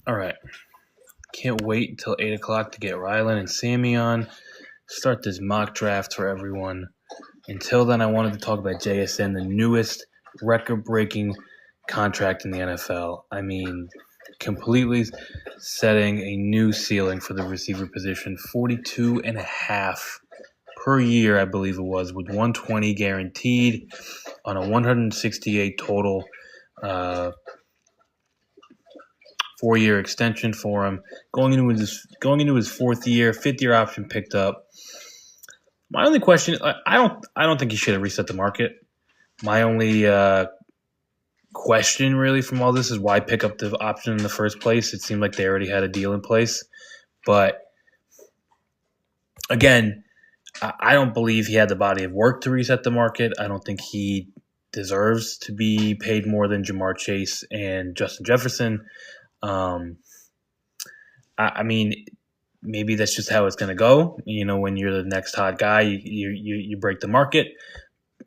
All right. Can't wait until 8 o'clock to get Rylan and Sammy on. Start this mock draft for everyone. Until then, I wanted to talk about JSN, the newest record-breaking contract in the NFL. I mean, completely setting a new ceiling for the receiver position. 42.5 per year, I believe it was, with 120 guaranteed on a 168 total. 4-year extension for him, going into his fourth year, fifth-year option picked up. My only question, I don't think he should have reset the market. My only question really from all this is why pick up the option in the first place. It seemed like they already had a deal in place, but again, I don't believe he had the body of work to reset the market. I don't think he deserves to be paid more than Jamar Chase and Justin Jefferson. I mean, maybe that's just how it's going to go. You know, when you're the next hot guy, you break the market,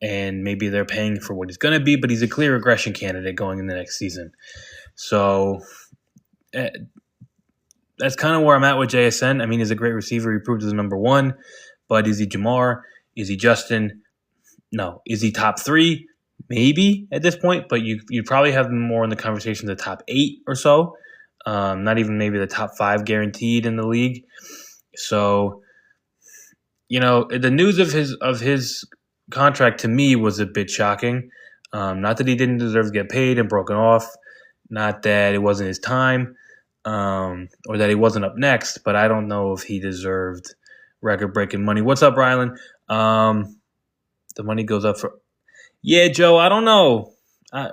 and maybe they're paying for what he's going to be, but he's a clear regression candidate going in the next season. So that's kind of where I'm at with JSN. I mean, he's a great receiver. He proved as number one, but is he Jamar? Is he Justin? No. Is he top three? Maybe at this point, but you'd probably have him more in the conversation the top 8 or so. Not even maybe the top 5 guaranteed in the league. So, you know, the news of his contract to me was a bit shocking. Not that he didn't deserve to get paid and broken off. Not that it wasn't his time, or that he wasn't up next. But I don't know if he deserved record-breaking money. What's up, Rylan? The money goes up for. Yeah, Joe. I don't know. I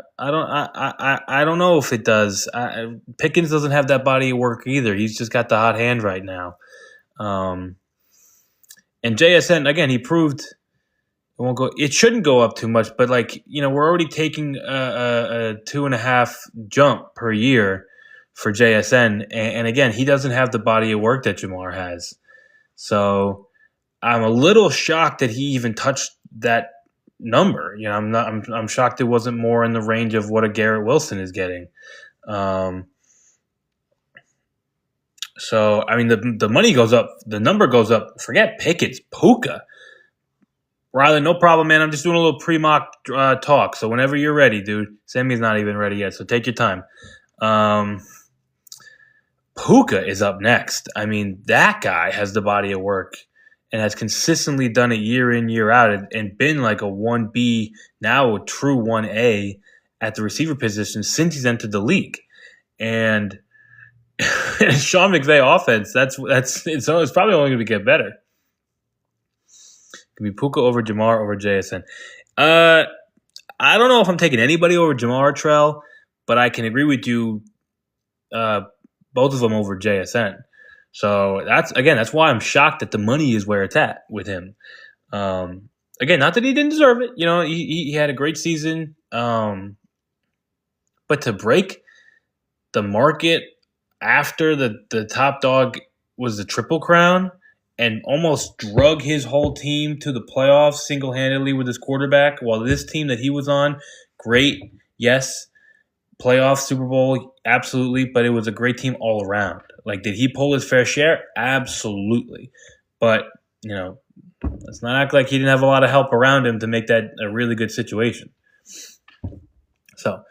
don't know if it does. Pickens doesn't have that body of work either. He's just got the hot hand right now. And JSN again, he proved it won't go. It shouldn't go up too much, but like we're already taking a 2.5 jump per year for JSN, and again, he doesn't have the body of work that Jamar has. So I'm a little shocked that he even touched that number. I'm shocked it wasn't more in the range of what a Garrett Wilson is getting. So I mean the money goes up, the number goes up. Forget Pickens, Puka. Riley, no problem, man. I'm just doing a little pre-mock talk. So whenever you're ready, dude. Sammy's not even ready yet, so take your time. Puka is up next. I mean, that guy has the body of work and has consistently done it year in, year out, and been like a 1B, now a true 1A at the receiver position since he's entered the league. And Sean McVay offense, it's probably only going to get better. Give me Puka over Jamar over JSN. I don't know if I'm taking anybody over Jamar or Trell, but I can agree with you, both of them over JSN. So that's why I'm shocked that the money is where it's at with him. Again, not that he didn't deserve it. He had a great season. But to break the market after the top dog was the Triple Crown and almost drug his whole team to the playoffs single-handedly with his quarterback, while this team that he was on, great, yes, playoff, Super Bowl, absolutely, but it was a great team all around. Like, did he pull his fair share? Absolutely. But, let's not act like he didn't have a lot of help around him to make that a really good situation. So,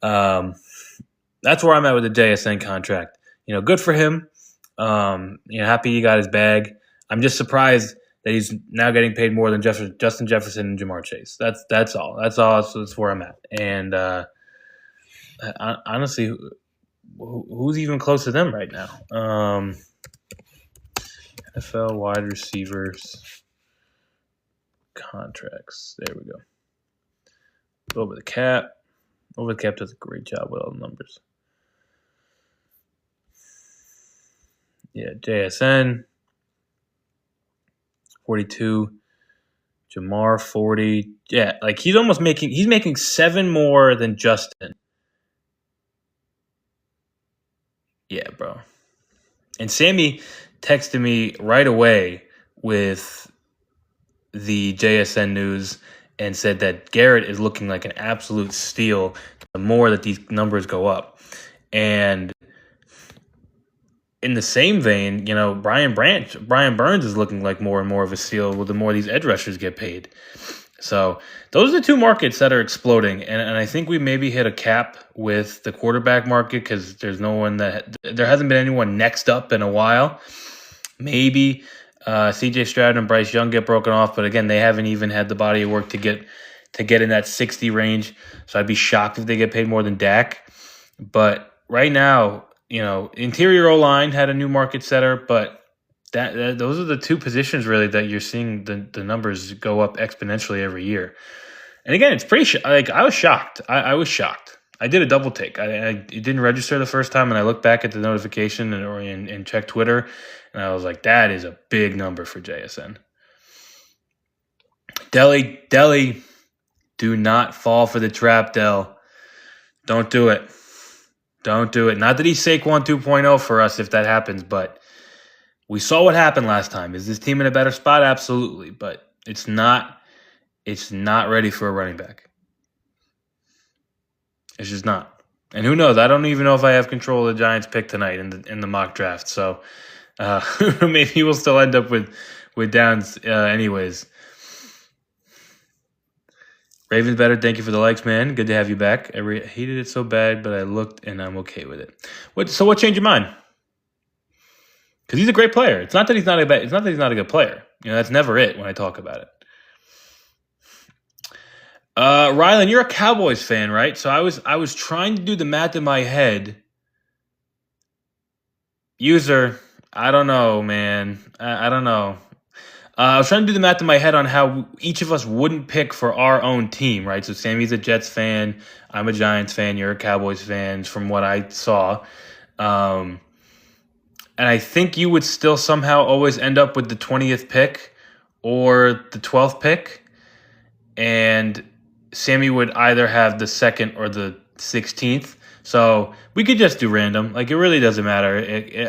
that's where I'm at with the JSN contract. Good for him. Happy he got his bag. I'm just surprised that he's now getting paid more than Justin Jefferson and Jamar Chase. That's all. That's where I'm at. And honestly, who's even close to them right now? NFL wide receivers contracts. There we go. Over the cap. Over the cap does a great job with all the numbers. Yeah, JSN 42, Jamar 40. Yeah, like he's making 7 more than Justin. Yeah, bro. And Sammy texted me right away with the JSN news, and said that Garrett is looking like an absolute steal the more that these numbers go up. And in the same vein, Brian Burns is looking like more and more of a steal with the more these edge rushers get paid. So those are the two markets that are exploding, and I think we maybe hit a cap with the quarterback market because there hasn't been anyone next up in a while. Maybe C.J. Stroud and Bryce Young get broken off, but again, they haven't even had the body of work to get in that 60 range. So I'd be shocked if they get paid more than Dak. But right now, interior O-line had a new market setter, but those are the two positions really that you're seeing the numbers go up exponentially every year. And again, it's pretty I was shocked. I was shocked. I did a double take. It didn't register the first time, and I looked back at the notification and checked Twitter, and I was like, that is a big number for JSN. Deli, do not fall for the trap, Del. Don't do it. Don't do it. Not that he's Saquon 2.0 for us if that happens, but we saw what happened last time. Is this team in a better spot? Absolutely, but it's not ready for a running back. It's just not. And who knows? I don't even know if I have control of the Giants pick tonight in the mock draft. So maybe we'll still end up with Downs anyways. Ravens better. Thank you for the likes, man. Good to have you back. I hated it so bad, but I looked and I'm okay with it. What changed your mind? Because he's a great player. It's not that he's not a good player. That's never it when I talk about it. Rylan, you're a Cowboys fan, right? So I was trying to do the math in my head. User, I don't know, man. I don't know. I was trying to do the math in my head on how each of us wouldn't pick for our own team, right? So Sammy's a Jets fan. I'm a Giants fan. You're a Cowboys fan from what I saw. And I think you would still somehow always end up with the 20th pick or the 12th pick. And Sammy would either have the 2nd or the 16th. So we could just do random. It really doesn't matter.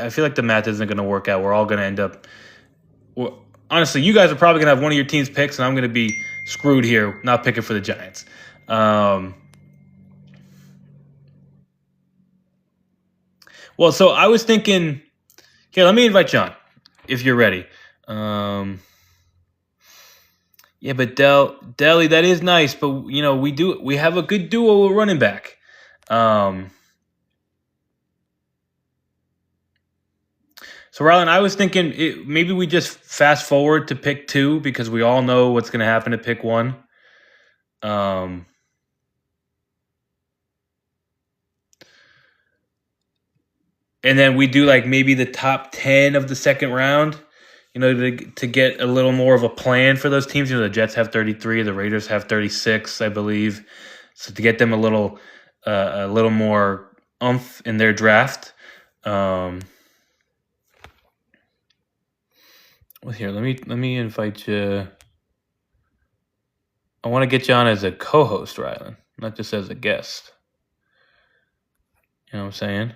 I feel like the math isn't going to work out. We're all going to end up... honestly, you guys are probably going to have one of your team's picks, and I'm going to be screwed here not picking for the Giants. Well, so I was thinking... Here, let me invite John, if you're ready. Yeah, but Deli, that is nice, but we have a good duo of running back. So, Rylan, I was thinking maybe we just fast forward to pick 2 because we all know what's going to happen to pick 1. And then we do maybe the top 10 of the second round, to get a little more of a plan for those teams. The Jets have 33, the Raiders have 36, I believe. So to get them a little more oomph in their draft. Well, here, let me invite you. I want to get you on as a co-host, Rylan, not just as a guest. You know what I'm saying?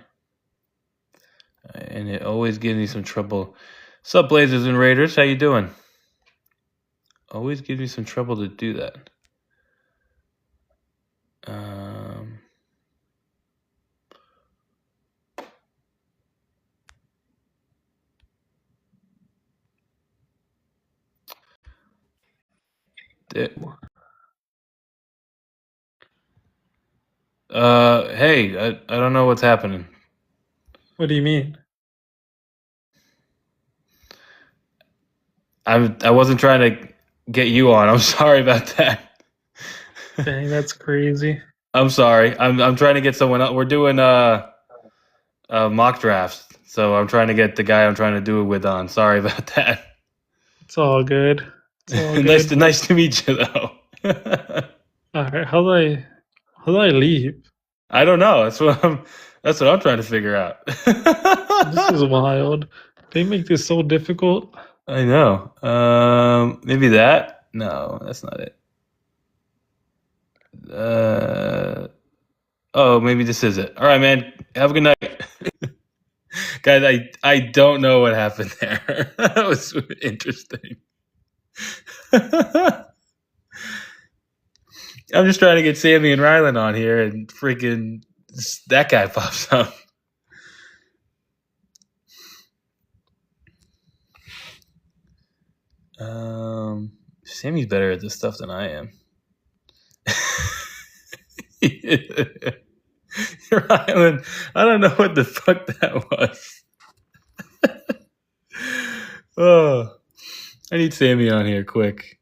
And it always gives me some trouble. What's up, Blazers and Raiders? How you doing? Always gives me some trouble to do that. Hey, I don't know what's happening. What do you mean? I wasn't trying to get you on. I'm sorry about that. Dang, that's crazy. I'm sorry. I'm trying to get someone else. We're doing mock drafts, so I'm trying to get the guy I'm trying to do it with on. Sorry about that. It's all good. It's all nice to meet you, though. All right, how do I leave? I don't know. That's what I'm trying to figure out. This is wild. They make this so difficult. I know. Maybe that? No, that's not it. Oh, maybe this is it. All right, man. Have a good night. Guys, I don't know what happened there. That was interesting. I'm just trying to get Sammy and Rylan on here, and freaking that guy pops up. Sammy's better at this stuff than I am. Rylan, I don't know what the fuck that was. Oh, I need Sammy on here quick.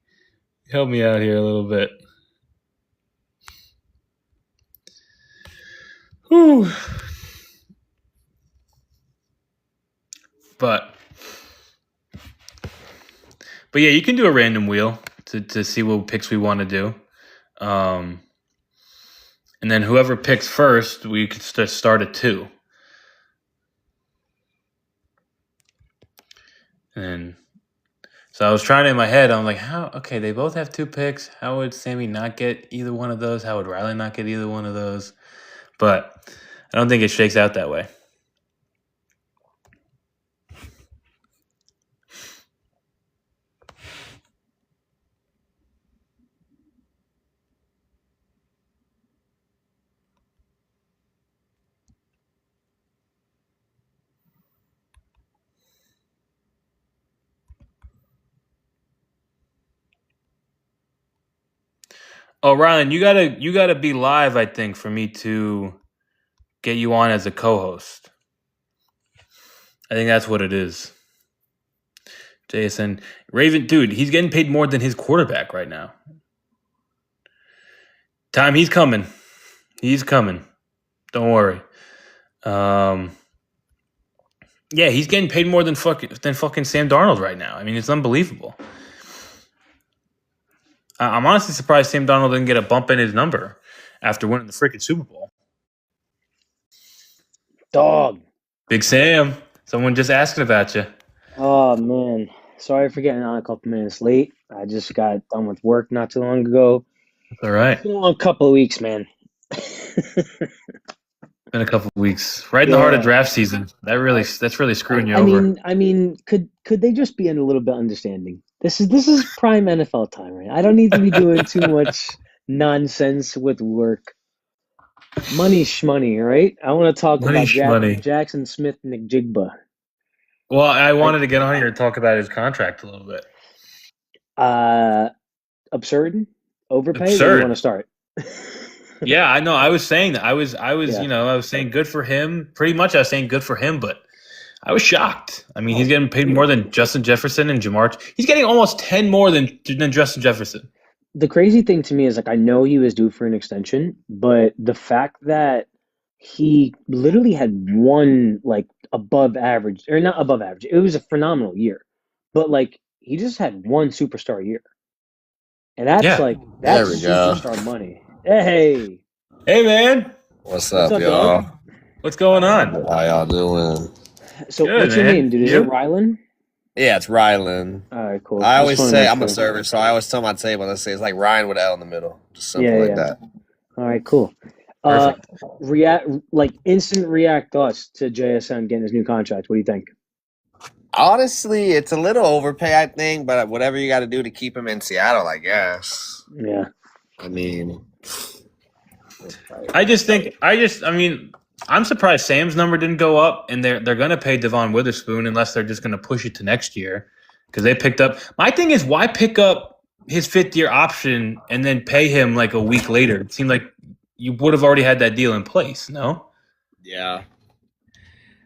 Help me out here a little bit. Whew. But yeah, you can do a random wheel to see what picks we want to do. And then whoever picks first, we could start at 2. And so I was trying to, in my head, I'm like, okay, they both have 2 picks. How would Sammy not get either one of those? How would Riley not get either one of those? But I don't think it shakes out that way. Oh, Rylan, you gotta be live, I think, for me to get you on as a co-host. I think that's what it is. JSN Raven, dude, he's getting paid more than his quarterback right now. Time, he's coming. He's coming. Don't worry. Yeah, he's getting paid more than fucking Sam Darnold right now. I mean, it's unbelievable. I'm honestly surprised Sam Darnold didn't get a bump in his number after winning the freaking Super Bowl. Dog. Big Sam. Someone just asking about you. Oh, man. Sorry for getting on a couple minutes late. I just got done with work not too long ago. All right. It's been a long couple of weeks, man. Been a couple of weeks. Right in the heart of draft season. That's really screwing you over. I mean, could they just be a little bit understanding? This is prime NFL time, right? I don't need to be doing too much nonsense with work. Money shmoney, right? I want to talk about Jackson Smith McJigba. Well, I wanted to get on here and talk about his contract a little bit. Absurd? Overpay? Absurd. Where do you want to start? Yeah, I know. I was saying that. I was saying good for him. Pretty much I was saying good for him, but I was shocked. I mean, he's getting paid more than Justin Jefferson and Jamar. He's getting almost 10 more than Justin Jefferson. The crazy thing to me is, like, I know he was due for an extension, but the fact that he literally had one, like, above average, or not above average, it was a phenomenal year, but, like, he just had one superstar year. And that's superstar money. Hey, man. What's up, y'all? Dog? What's going on? How y'all doing? So, good, what's your name, dude? Is it Rylan? Yeah, it's Rylan. All right, cool. I always say I'm a server, so I always tell my table, let's say it's like Ryan with an L in the middle. Just something like that. All right, cool. Instant react thoughts to JSN getting his new contract. What do you think? Honestly, it's a little overpay, I think, but whatever you got to do to keep him in Seattle, I guess. Yeah. I mean, I'm surprised Sam's number didn't go up, and they're going to pay Devon Witherspoon unless they're just going to push it to next year because they picked up. My thing is, why pick up his 5th-year option and then pay him like a week later? It seemed like you would have already had that deal in place, no? Yeah.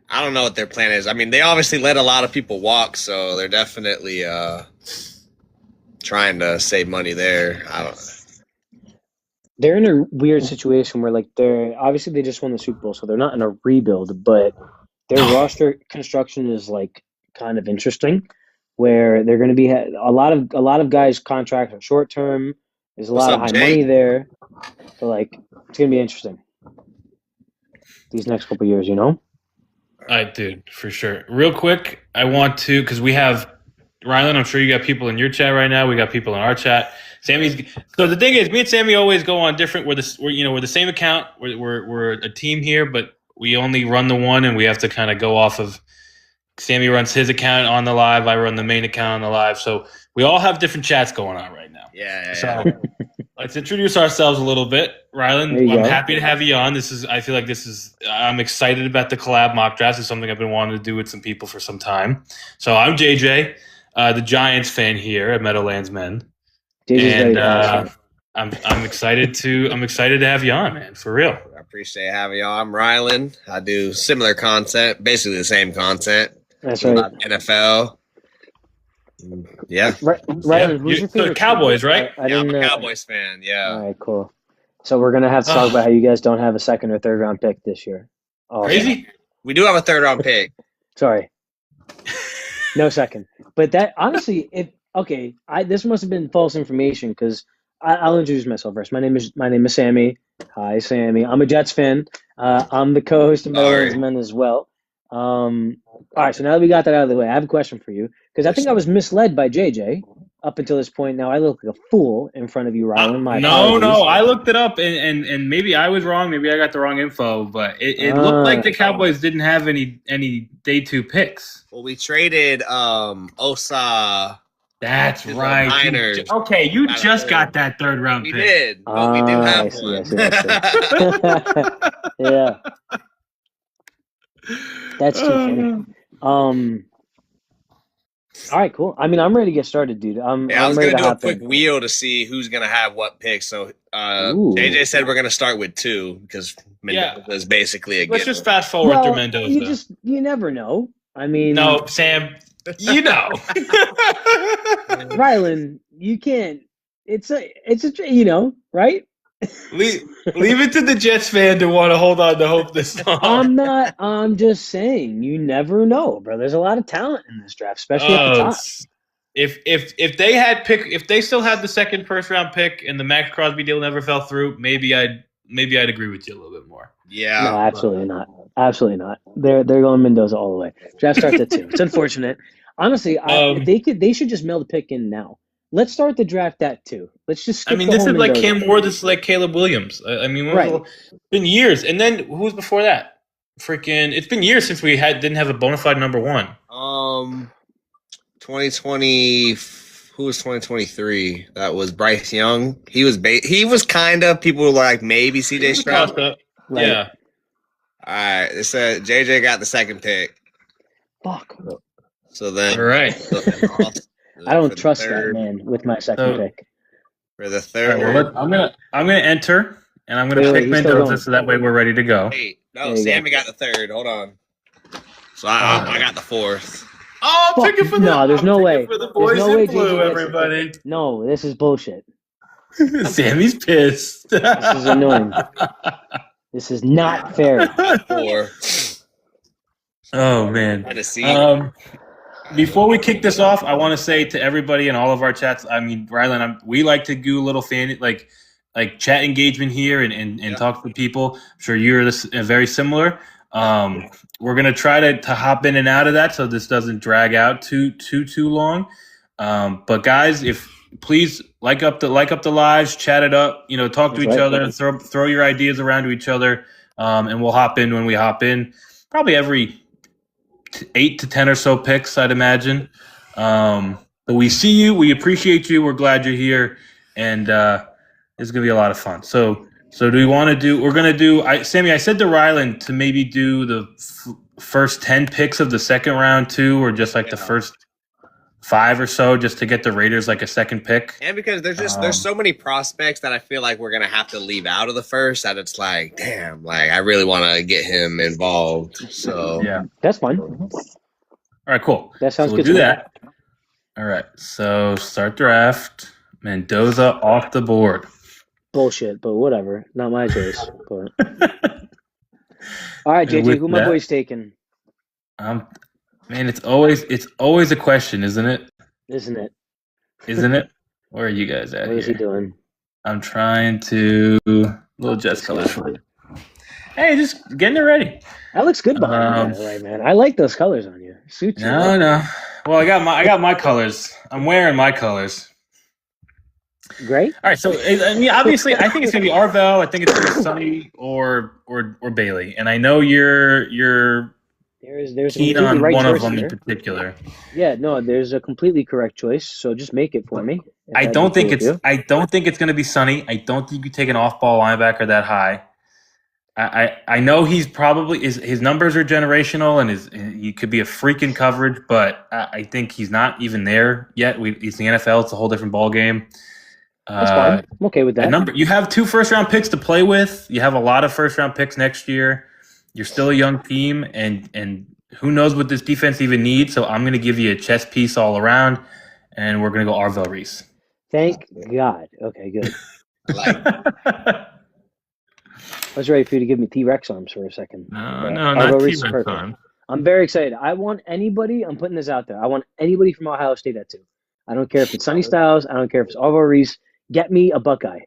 I don't know what their plan is. I mean, they obviously let a lot of people walk, so they're definitely trying to save money there. I don't know. They're in a weird situation where, like, they just won the Super Bowl, so they're not in a rebuild, but their roster construction is, like, kind of interesting, where they're going to be a lot of guys' contracts are short term. There's a lot of high money there, so, like, it's going to be interesting these next couple of years, you know. Dude, for sure. Real quick, I want to, because we have Rylan. I'm sure you got people in your chat right now. We got people in our chat. Sammy's. So the thing is, me and Sammy always go on different. We're the same account. We're a team here, but we only run the one, and we have to kind of go off of. Sammy runs his account on the live. I run the main account on the live. So we all have different chats going on right now. Yeah. So let's introduce ourselves a little bit. Rylan, There you I'm go. happy to have you on. I'm excited about the collab mock draft. It's something I've been wanting to do with some people for some time. So I'm JJ, the Giants fan here at Meadowlands Men. JJ's very And passionate. I'm excited to have you on, man, for real. I appreciate having y'all. I'm Rylan. I do similar content, basically the same content. That's A right. lot of NFL. Yeah. Rylan, who's your So favorite Cowboys, team? right? I Yeah, I'm didn't a know. Cowboys fan. Yeah. All right, cool. So we're gonna have to talk about how you guys don't have a second or third round pick this year. Oh, Crazy. We do have a 3rd round pick. sorry, no second. But that honestly, this must have been false information because I'll introduce myself first. My name is Sammy. Hi, Sammy. I'm a Jets fan. I'm the co-host of Meadowlands Men as well. All right, so now that we got that out of the way, I have a question for you because I think I was misled by JJ up until this point. Now I look like a fool in front of you, Rylan. My No, apologies. I looked it up and maybe I was wrong. Maybe I got the wrong info, but it looked like the Cowboys didn't have any day 2 picks. Well, we traded Osa. That's To the right. Niners. You just got that 3rd round We pick. did, but we didn't I have see, one. I see. Yeah, that's too funny. All right, cool. I mean, I'm ready to get started, dude. Yeah, I I'm was ready gonna to do a hop quick in. wheel to see who's gonna have what pick. So Ooh. JJ said we're gonna start with 2 because Mendoza is basically a Let's given. just fast forward through Well, Mendoza. you never know. I mean, No, Sam, you know. Rylan, you can't. It's a right? leave it to the Jets fan to want to hold on to hope this long. I'm not. I'm just saying, you never know, bro. There's a lot of talent in this draft, especially at the top. If they still had the second first round pick and the Max Crosby deal never fell through, maybe I'd agree with you a little bit more. Yeah. No, absolutely not. Absolutely not. They're going Mendoza all the way. Draft starts at 2. It's unfortunate. Honestly, if they should just mail the pick in now. Let's start the draft at 2. Let's just skip this is like Mendoza. Cam Ward. This is like Caleb Williams. Right. It's been years. And then who was before that? It's been years since we didn't have a bona fide number 1. 2020. Who was 2023? That was Bryce Young. He was kind of, people were like maybe CJ Stroud. Right. Yeah. All right. It said JJ got the 2nd pick. Fuck. So then, All right. I don't trust that man with my second pick. For the 3rd. Well, I'm gonna enter and I'm gonna Wait, pick he's still Mendoza going. so that way we're ready to go. Wait, no, There you Sammy got the 3rd. Hold on. So I got the 4th. Oh, I'm Fuck, picking for no, there's no way. For the There's boys no in way blue, JJ gets everybody. No, this is bullshit. Sammy's pissed. This is annoying. This is not fair. 4. Oh man. Tennessee. Before we kick this off, I want to say to everybody in all of our chats. I mean, Rylan, we like to do a little fan like chat engagement here and talk to people. I'm sure you're very similar. We're gonna try to hop in and out of that so this doesn't drag out too long. But guys, please like up the lives, chat it up, talk to each other, throw your ideas around to each other, and we'll hop in when we hop in. Probably every 8 to 10 or so picks, I'd imagine. But we see you, we appreciate you, we're glad you're here, and it's gonna be a lot of fun. So do we want to do? We're gonna do. Sammy, I said to Rylan to maybe do the first 10 picks of the second round too, or just like the first 5 or so, just to get the Raiders like a second pick. And because there's so many prospects that I feel like we're gonna have to leave out of the first, that it's like, damn, like I really want to get him involved. So Yeah, That's fine. all right, cool. That sounds So good we'll to do me. that. All right, so start draft. Mendoza off the board. Bullshit, but whatever. Not my choice. But all right, And JJ, with who my that- boy's taking? Man, it's always a question, isn't it? Isn't it? Isn't it? Where are you guys at What is he here? doing? I'm trying to little Jets colors for you. Hey, just getting it ready. That looks good behind you, right, man? I like those colors on you. Suits you. No. Well, I got my colors. I'm wearing my colors. Great. All right, so I mean, obviously, I think it's gonna be Arvell. I think it's gonna be Sonny or Bailey. And I know you're There's a keen completely on right one of choice them in here. particular. Yeah, no, there's a completely correct choice. So just make it for me. if I that'd don't be think cool with you. I don't think it's going to be Sonny. I don't think you take an off-ball linebacker that high. I know he's probably his numbers are generational and he could be a freak in coverage, but I think he's not even there yet. It's the NFL; it's a whole different ball game. That's fine. I'm okay with that. You have 2 first-round picks to play with. You have a lot of first-round picks next year. You're still a young team, and who knows what this defense even needs. So I'm going to give you a chess piece all around, and we're going to go Arvell Reese. Thank God. Okay, good. I like I was ready for you to give me T-Rex arms for a second. No, Arvo not Reese is T-Rex perfect. arms. I'm very excited. I want anybody. I'm putting this out there. I want anybody from Ohio State at 2. I don't care if it's Sonny Styles. I don't care if it's Arvo Reese. Get me a Buckeye.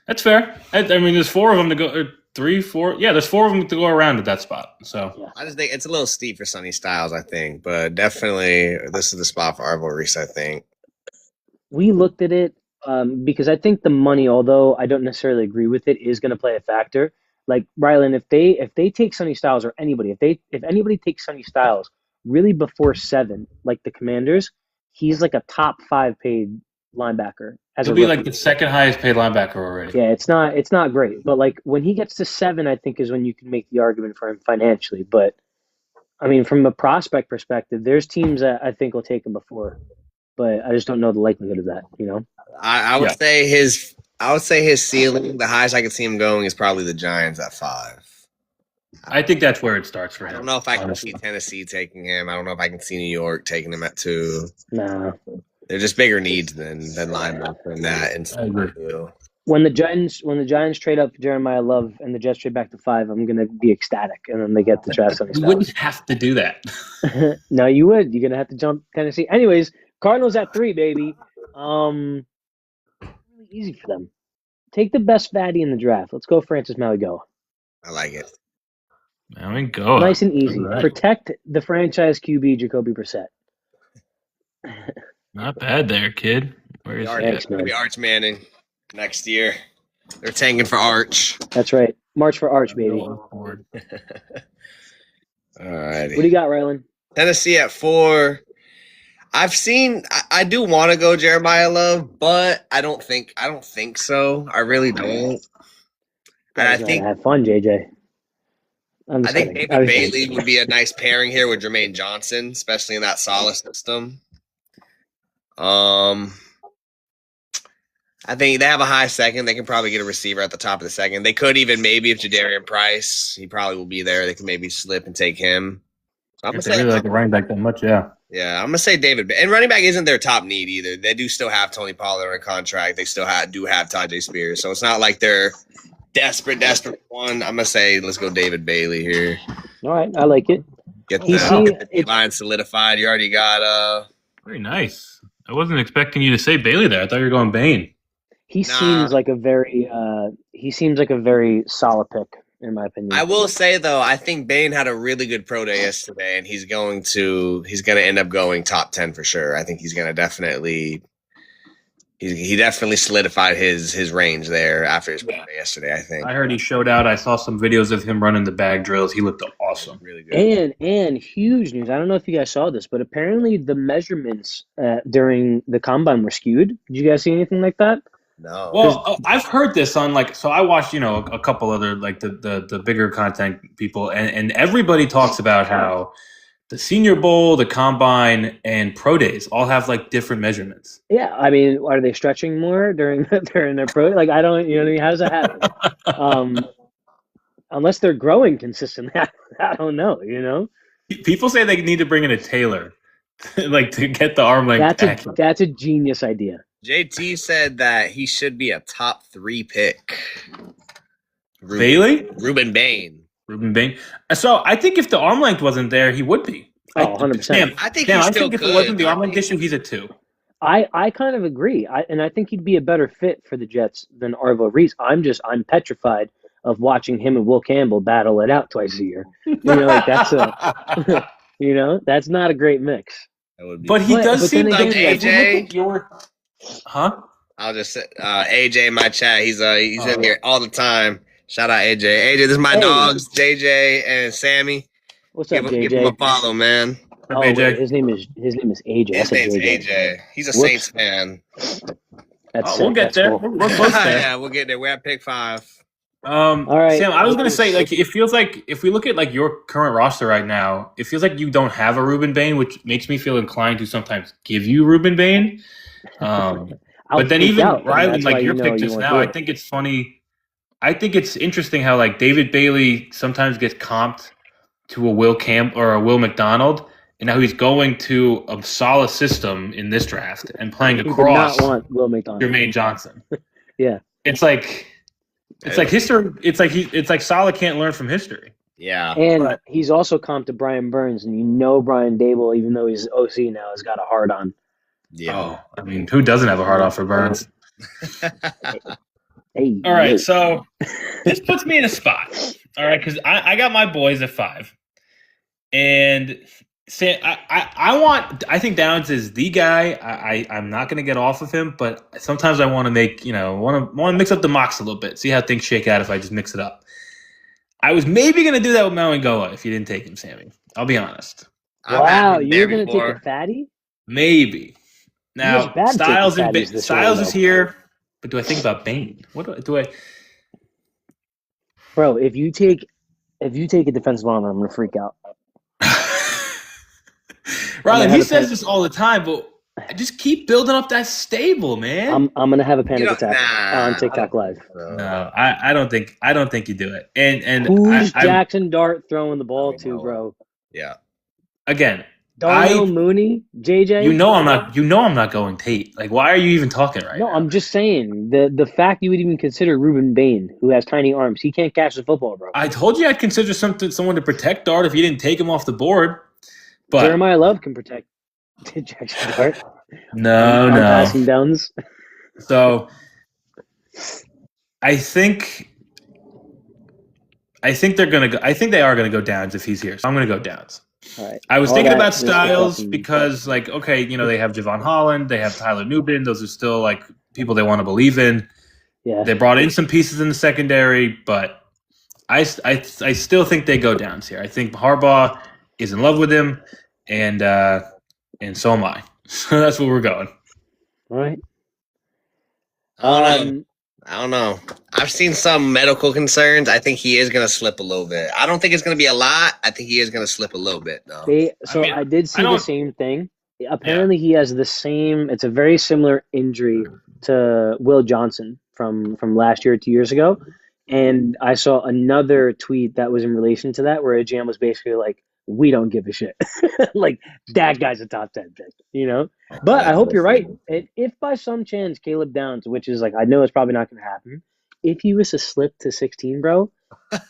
That's fair. I mean, there's 4 of them to go. 3, 4. Yeah, there's 4 of them to go around at that spot. So Yeah. I just think it's a little steep for Sonny Styles, I think, but definitely this is the spot for Arvo Reese, I think. We looked at it because I think the money, although I don't necessarily agree with it, is going to play a factor. Like Rylan, if they take Sonny Styles or anybody, if anybody takes Sonny Styles really before 7, like the Commanders, he's like a top 5 paid linebacker as he'll a be rookie. like the second highest paid linebacker already. Yeah, it's not great, but like when he gets to 7, I think is when you can make the argument for him financially. But I mean, from a prospect perspective, there's teams that I think will take him before, but I just don't know the likelihood of that. You know, I would say his ceiling, the highest I could see him going is probably the Giants at 5. I think that's where it starts for him. I don't know if I can honestly. see Tennessee taking him. I don't know if I can see New York taking him at 2. nah. They're just bigger needs than linebacker in that I instance. agree. When the Giants trade up Jeremiah Love and the Jets trade back to 5, I'm gonna be ecstatic, and then they get the draft Sonny You Styles. wouldn't have to do that. No, you would. You're gonna have to jump Tennessee. Anyways, Cardinals at 3, baby. Really easy for them. Take the best fatty in the draft. Let's go, Francis Maligoa. I like it. There we go. Nice and easy. All right. Protect the franchise QB, Jacoby Brissett. Not bad there, kid. Where is Arch, he? Thanks, gonna man. be Arch Manning next year. They're tanking for Arch. That's right. March for Arch, baby. All What righty. do you got, Rylan? Tennessee at 4. I do want to go Jeremiah Love, but I don't think so. I really don't. And I Guys know how think to have fun, JJ. I'm just kidding. David Bailey would be a nice pairing here with Jermaine Johnson, especially in that Saleh system. I think they have a high second. They can probably get a receiver at the top of the second. They could even maybe if Jadarian Price, he probably will be there. They can maybe slip and take him. So I'm If gonna they say, really like the running back that much, yeah. yeah, I'm gonna say David. And running back isn't their top need either. They do still have Tony Pollard on contract. They still do have Tajay Spears. So it's not like they're desperate one. I'm gonna say let's go David Bailey here. All right, I like it. Get You see, the line solidified. You already got Very nice. I wasn't expecting you to say Bailey there. I thought you were going Bain. He seems like a very solid pick, in my opinion. I will say though, I think Bain had a really good pro day yesterday, and he's going to end up going top 10 for sure. I think he's gonna definitely he definitely solidified his range there after his pro day yesterday. I think I heard he showed out. I saw some videos of him running the bag drills. He looked awesome. really good. And huge news. I don't know if you guys saw this, but apparently the measurements during the combine were skewed. Did you guys see anything like that? No. Well, I've heard this on so I watched, a couple other like the bigger content people, and everybody talks about how the Senior Bowl, the Combine, and Pro Days all have like different measurements. Yeah, I mean, are they stretching more during their pro? Like, I don't, you know what I mean? How does that happen? Unless they're growing consistently, I don't know. People say they need to bring in a tailor, like to get the arm length. That's a genius idea. JT said that he should be a top 3 pick. Bailey? Ruben Bain. So I think if the arm length wasn't there, he would be. Oh, 100%. I think he still if could. it wasn't the arm length issue, he's a 2. I kind of agree. I think he'd be a better fit for the Jets than Arvo Reese. I'm petrified of watching him and Will Campbell battle it out twice a year. That's that's not a great mix. But he does seem like AJ. Huh? I'll just say AJ in my chat. He's in here all the time. Shout out AJ. AJ, this is my dogs, JJ and Sammy. What's up, Give him a JJ? follow, man. Oh, AJ? wait, his name is AJ. His I name's said JJ. AJ. He's a Whoops. Saints fan. That's Oh, sick. we'll get That's there. cool. We're close there. Yeah, we'll get there. We're at pick 5. All right. Sam, I was gonna say, like, it feels like if we look at like your current roster right now, it feels like you don't have a Ruben Bain, which makes me feel inclined to sometimes give you Ruben Bain. But then even Riley, like your pick just now, I think it's funny. I think it's interesting how like David Bailey sometimes gets comped to a Will Camp or a Will McDonald, and now he's going to a solid system in this draft and playing He did across not want Will McDonald. Jermaine Johnson. Yeah. It's like history. It's like Saleh can't learn from history. Yeah. And he's also comped to Brian Burns, and Brian Dable, even though he's OC now, has got a hard on. Yeah. Oh, I mean, who doesn't have a hard on for Burns? Hey. All right, so this puts me in a spot. All right, because I got my boys at 5, and say I think Downs is the guy. I'm not going to get off of him, but sometimes I want to make want to mix up the mocks a little bit, see how things shake out if I just mix it up. I was maybe going to do that with Malingoa if you didn't take him, Sammy. I'll be honest. Wow, you're going to take a fatty? Maybe. Now Styles is here. But do I think about Bain? What do I? Bro, if you take a defensive lineman, I'm gonna freak out. Riley, he says this all the time, but just keep building up that stable, man. I'm gonna have a panic attack on TikTok Live. No, I don't think you do it. And who's Jackson Dart throwing the ball to, bro? Yeah. Again. Darnell Mooney, JJ. I'm not going Tate. Like, why are you even talking right now? No, I'm just saying the fact you would even consider Ruben Bain, who has tiny arms, he can't catch the football, bro. I told you I'd consider someone to protect Dart if you didn't take him off the board. But Jeremiah Love can protect Jackson Dart. No. Passing downs. So, I think they're gonna go. I think they are gonna go Downs if he's here. So I'm gonna go Downs. All right. I was thinking about Styles because, like, okay, they have Javon Holland, they have Tyler Nubin. Those are still like people they want to believe in. Yeah. They brought in some pieces in the secondary, but I still think they go Downs here. I think Harbaugh is in love with him, and so am I. So that's where we're going. All right. I don't know. I've seen some medical concerns. I think he is going to slip a little bit. I don't think it's going to be a lot. I think he is going to slip a little bit, though. I did see the same thing. Apparently, he has the same. It's a very similar injury to Will Johnson from last year or 2 years ago. And I saw another tweet that was in relation to that, where a GM was basically like, "We don't give a shit." Like, that guy's a top 10 pick, But I hope you're right. If by some chance Caleb Downs, which is like, I know it's probably not going to happen, if he was to slip to 16, bro, I'm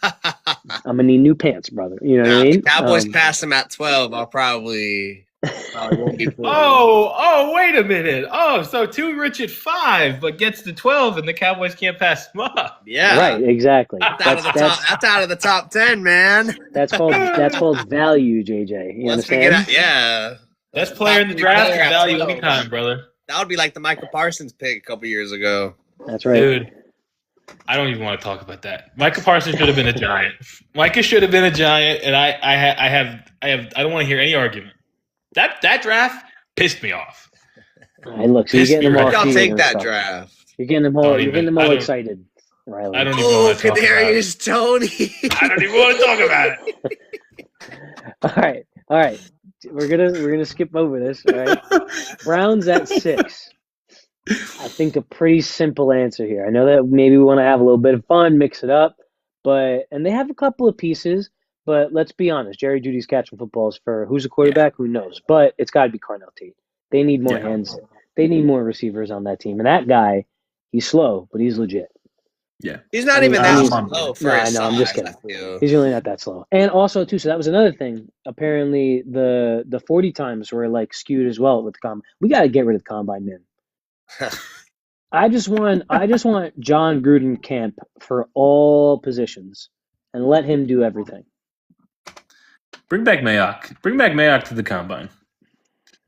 going to need new pants, brother. You know what I mean? If Cowboys pass him at 12, I'll probably won't be wait a minute. Oh, so too rich at 5, but gets to 12, and the Cowboys can't pass him up. Yeah. Right, exactly. That's out of the top 10, man. That's called value, JJ. You understand? Yeah. Best player in the draft, value anytime, brother. That would be like the Michael Parsons pick a couple years ago. That's right. Dude, I don't even want to talk about that. Michael Parsons should have been a Giant. Micah should have been a Giant, and I don't want to hear any argument. That draft pissed me off. All right, look, so you're getting them all. Y'all take that draft. You're getting them all. You're getting them all excited, Riley. I don't even want to talk about it. Kadarius Toney. I don't even want to talk about it. All right. We're gonna skip over this. All right. Browns at 6. I think a pretty simple answer here. I know that maybe we want to have a little bit of fun, mix it up, and they have a couple of pieces. But let's be honest, Jerry Jeudy's catching footballs for who's a quarterback, who knows? But it's got to be Carnell Tate. They need more hands. They need more receivers on that team. And that guy, he's slow, but he's legit. Yeah. He's not even that slow for his size. I'm just kidding. He's really not that slow. And also, too, so that was another thing. Apparently, the 40 times were, like, skewed as well with the combine. We got to get rid of the combine, man. I just want John Gruden camp for all positions and let him do everything. Bring back Mayock. Bring back Mayock to the combine.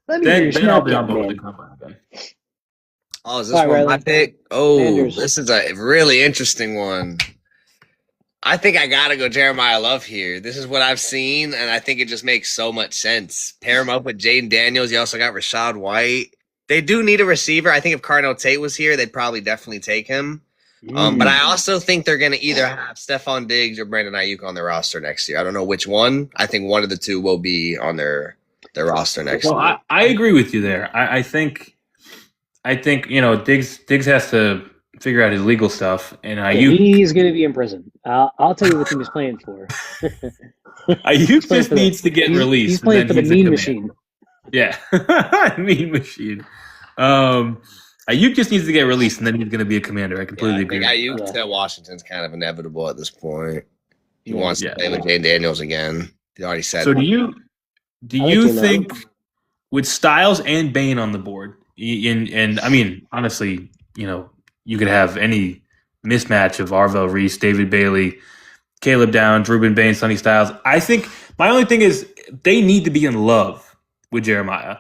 Then I'll be on board with the combine again. Oh, is this one my pick? Oh, This is a really interesting one. I think I gotta go Jeremiah Love here. This is what I've seen, and I think it just makes so much sense. Pair him up with Jaden Daniels. You also got Rashad White. They do need a receiver. I think if Carnell Tate was here, they'd probably definitely take him. But I also think they're going to either have Stephon Diggs or Brandon Ayuk on their roster next year. I don't know which one. I think one of the two will be on their roster next year. Well, I agree with you there. I think Diggs has to figure out his legal stuff, and Ayuk he's going to be in prison. I'll tell you what team he's playing for. Ayuk just needs to get released. He's playing for the mean machine. Yeah, mean machine. Ayuk just needs to get released, and then he's going to be a commander. I completely agree. I think Ayuk to Washington's kind of inevitable at this point. He wants to play with Jaden Daniels again. He already said. So do you think with Styles and Bain on the board, and I mean honestly, you could have any mismatch of Arvell Reese, David Bailey, Caleb Downs, Ruben Bain, Sonny Styles. I think my only thing is they need to be in love with Jeremiah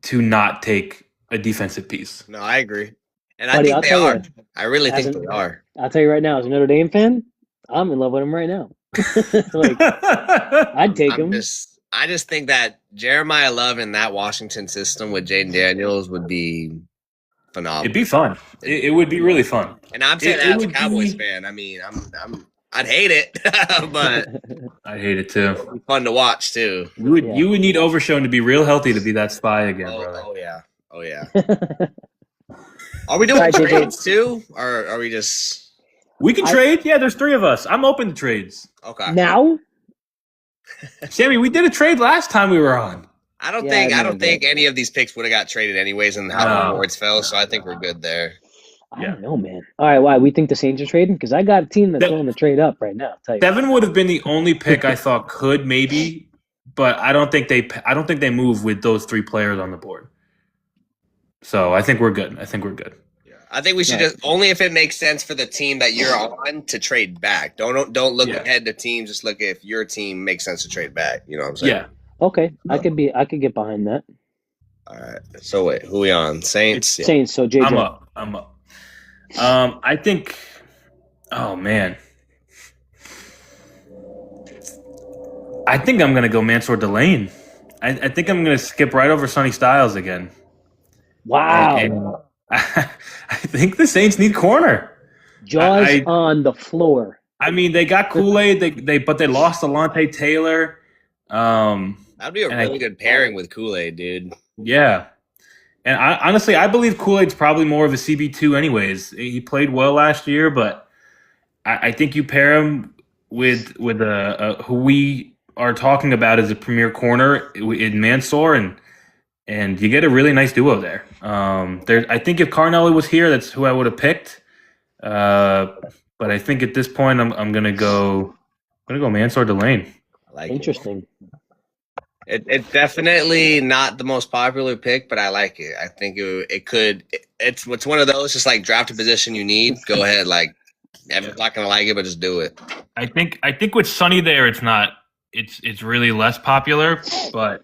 to not take a defensive piece. No, I agree. And I think they are. I really think they are. I'll tell you right now, as a Notre Dame fan, I'm in love with him right now. I'd take him. I just think that Jeremiah Love in that Washington system with Jaden Daniels would be phenomenal. It'd be fun. It would be really fun. And I'm saying that as a Cowboys fan. I mean, I'd hate it, but I'd hate it too. It'd be fun to watch too. You would need Overshown to be real healthy to be that spy again, brother. Oh yeah. Are we doing trades too, or are we just? We can trade. Yeah, there's 3 of us. I'm open to trades. Okay. Now, Sammy, we did a trade last time we were on. I don't think any of these picks would have got traded anyways, and how the awards fell. So I think we're good there. I don't know, man. All right, why we think the Saints are trading? Because I got a team that's willing to trade up right now. I'll tell you. Devin would have been the only pick I thought could maybe, but I don't think they move with those 3 players on the board. So I think we're good. Yeah. I think we should just only if it makes sense for the team that you're on to trade back. Don't look ahead to teams. Just look if your team makes sense to trade back. You know what I'm saying? Yeah. Okay, I could get behind that. All right. So wait, who we on? Saints. Saints. So JJ. I'm up. I think. Oh man. I think I'm gonna go Mansour Delane. I think I'm gonna skip right over Sonny Styles again. Wow. And I think the Saints need corner. Jaws on the floor. I mean, they got Kool-Aid, but they lost Alontae Taylor. That'd be a really good pairing with Kool-Aid, dude. Yeah. And honestly, I believe Kool-Aid's probably more of a CB2 anyways. He played well last year, but I think you pair him with who we are talking about as a premier corner in Mansour, and you get a really nice duo there. I think if Carnelli was here, that's who I would have picked. But I think at this point, I'm gonna go Mansour Delane. Interesting. It's definitely not the most popular pick, but I like it. I think it could. It's one of those just like draft a position you need. Go ahead, like everyone's not gonna like it, but just do it. I think with Sonny there, it's not. It's really less popular, but.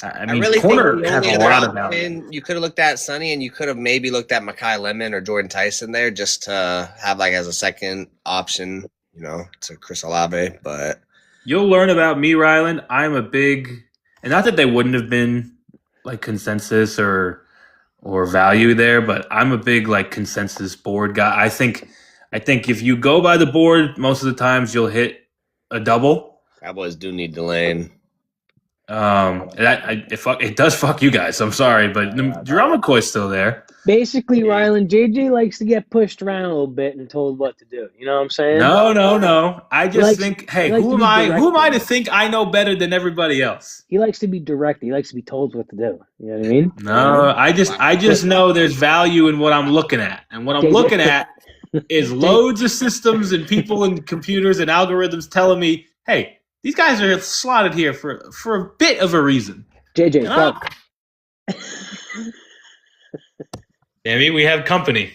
I mean, really corner think has a lot of value. You could have looked at Sonny, and you could have maybe looked at Mekhi Lemon or Jordan Tyson there just to have like as a second option, to Chris Olave. But you'll learn about me, Ryland. I'm a big, and not that they wouldn't have been like consensus or value there, but I'm a big like consensus board guy. I think if you go by the board, most of the times you'll hit a double. Cowboys do need Delane. It does fuck you guys. I'm sorry, but Jerome McCoy's still there. Basically, Ryland, JJ likes to get pushed around a little bit and told what to do. You know what I'm saying? No. I just think, hey, who am I to think I know better than everybody else? He likes to be directed. He likes to be told what to do. You know what I mean? No, I just know there's value in what I'm looking at, and what I'm looking at is loads of systems and people and computers and algorithms telling me, hey. These guys are slotted here for a bit of a reason. JJ, Damn, we have company.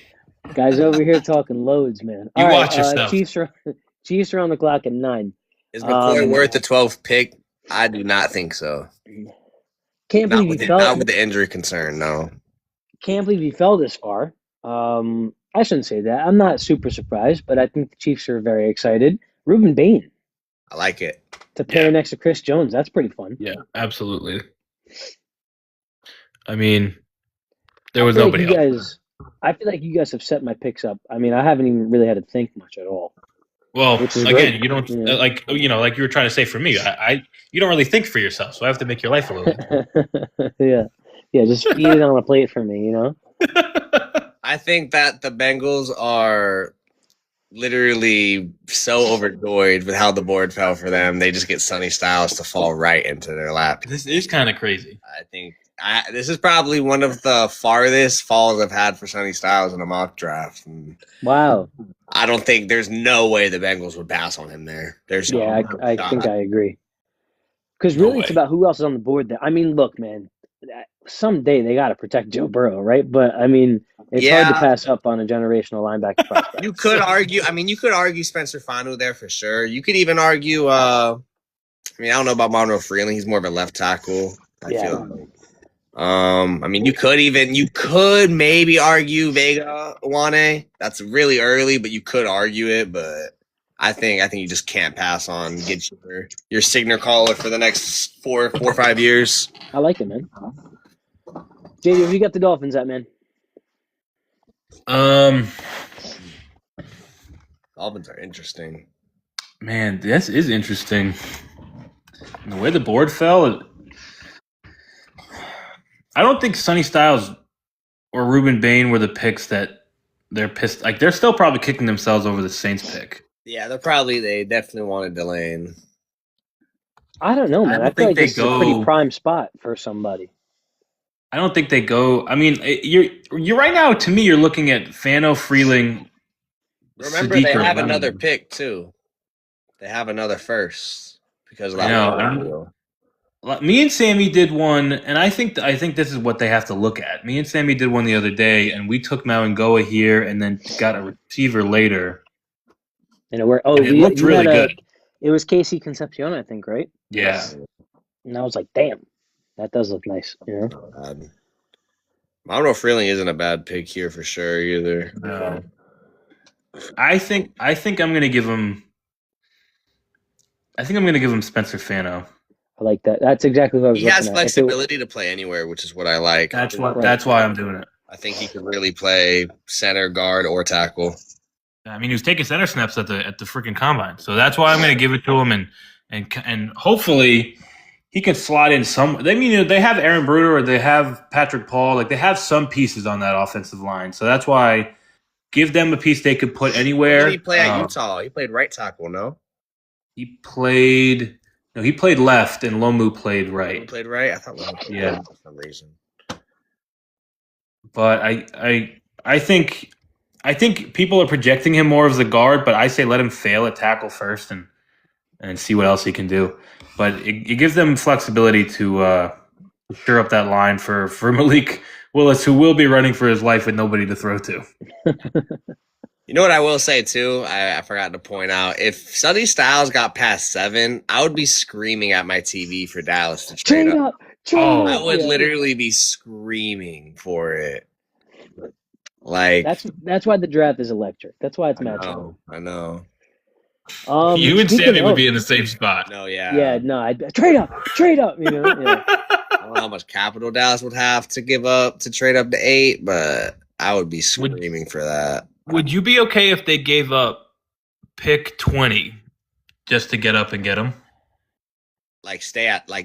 Guys over here talking loads, man. You watch yourself. Chiefs are on the clock at 9. Is McCoy worth the 12th pick? I do not think so. Can't believe not with the injury concern, no. Can't believe he fell this far. I shouldn't say that. I'm not super surprised, but I think the Chiefs are very excited. Reuben Bain I like it. to pair next to Chris Jones. That's pretty fun. Yeah, absolutely. I mean, there I was feel like nobody you else. guys. I feel like you guys have set my picks up. I mean, I haven't even really had to think much at all. Well, Which is again, great. you don't Yeah. like you were trying to say for me. You don't really think for yourself, so I have to make your life a little easier. Yeah. Just feed it on a plate for me. I think that the Bengals are literally so overjoyed with how the board fell for them. They just get Sonny Styles to fall right into their lap. This is kind of crazy. I think this is probably one of the farthest falls I've had for Sonny Styles in a mock draft. And Wow. I don't think there's no way the Bengals would pass on him there. There's Yeah, no I shot. think I agree. Because No really, it's way. about who else is on the board there. I mean, look, man, someday they got to protect Joe Burrow, right? But I mean, it's hard to Yeah. pass up on a generational linebacker prospect. You could argue. I mean, you could argue Spencer Fanu there for sure. You could even argue. I mean, I don't know about Monroe Freeling. He's more of a left tackle. I Yeah. feel like. I mean, you could maybe argue Vega Wane. That's really early, but you could argue it. But I think you just can't pass on get your signature caller for the next four or 5 years. I like it, man. JD, where you got the Dolphins at, man? Dolphins are interesting. Man, this is interesting. The way the board fell, I don't think Sonny Styles or Reuben Bain were the picks that they're pissed. Like they're still probably kicking themselves over the Saints pick. Yeah, they definitely wanted Delane. I don't know, man. I, don't feel think like they this is a pretty go- prime spot for somebody. I don't think they go. I mean, you're right now. To me, you're looking at Fano, Freeling. Remember, Sadiq they or have Lemon. another pick too. They have another first because of I know. Me and Sammy did one, and I think this is what they have to look at. Me and Sammy did one the other day, and we took Mawangoa here, and then got a receiver later. And it looked really good. It was Casey Concepcion, I think, right? Yeah. And I was like, damn, that does look nice. Monroe Freeling isn't a bad pick here for sure either. No. I think I'm gonna give him. I think I'm gonna give him Spencer Fano. I like that. That's exactly what I was He looking has at. flexibility to play anywhere, which is what I like. That's why I'm doing it. I think he could really play center, guard, or tackle. I mean, he was taking center snaps at the freaking combine, so that's why I'm going to give it to him, and hopefully he can slot in some. They have Aaron Bruder or they have Patrick Paul, like they have some pieces on that offensive line, so that's why give them a piece they could put anywhere. Where did he play at Utah? He played right tackle, no? He played left, and Lomu played right. He played right. I thought Lomu played right for some reason. But I think people are projecting him more as a guard, but I say let him fail at tackle first and see what else he can do. But it gives them flexibility to shore up that line for Malik Willis, who will be running for his life with nobody to throw to. You know what I will say too? I forgot to point out. If Sonny Styles got past 7, I would be screaming at my TV for Dallas to trade up. I would literally be screaming for it. Like that's why the draft is electric. That's why it's matchup. I know. You and Sammy would be in the same spot. No, yeah. Yeah, no, I'd trade up. Yeah. I don't know how much capital Dallas would have to give up to trade up to 8, but I would be screaming for that. Would you be okay if they gave up pick 20 just to get up and get him? Like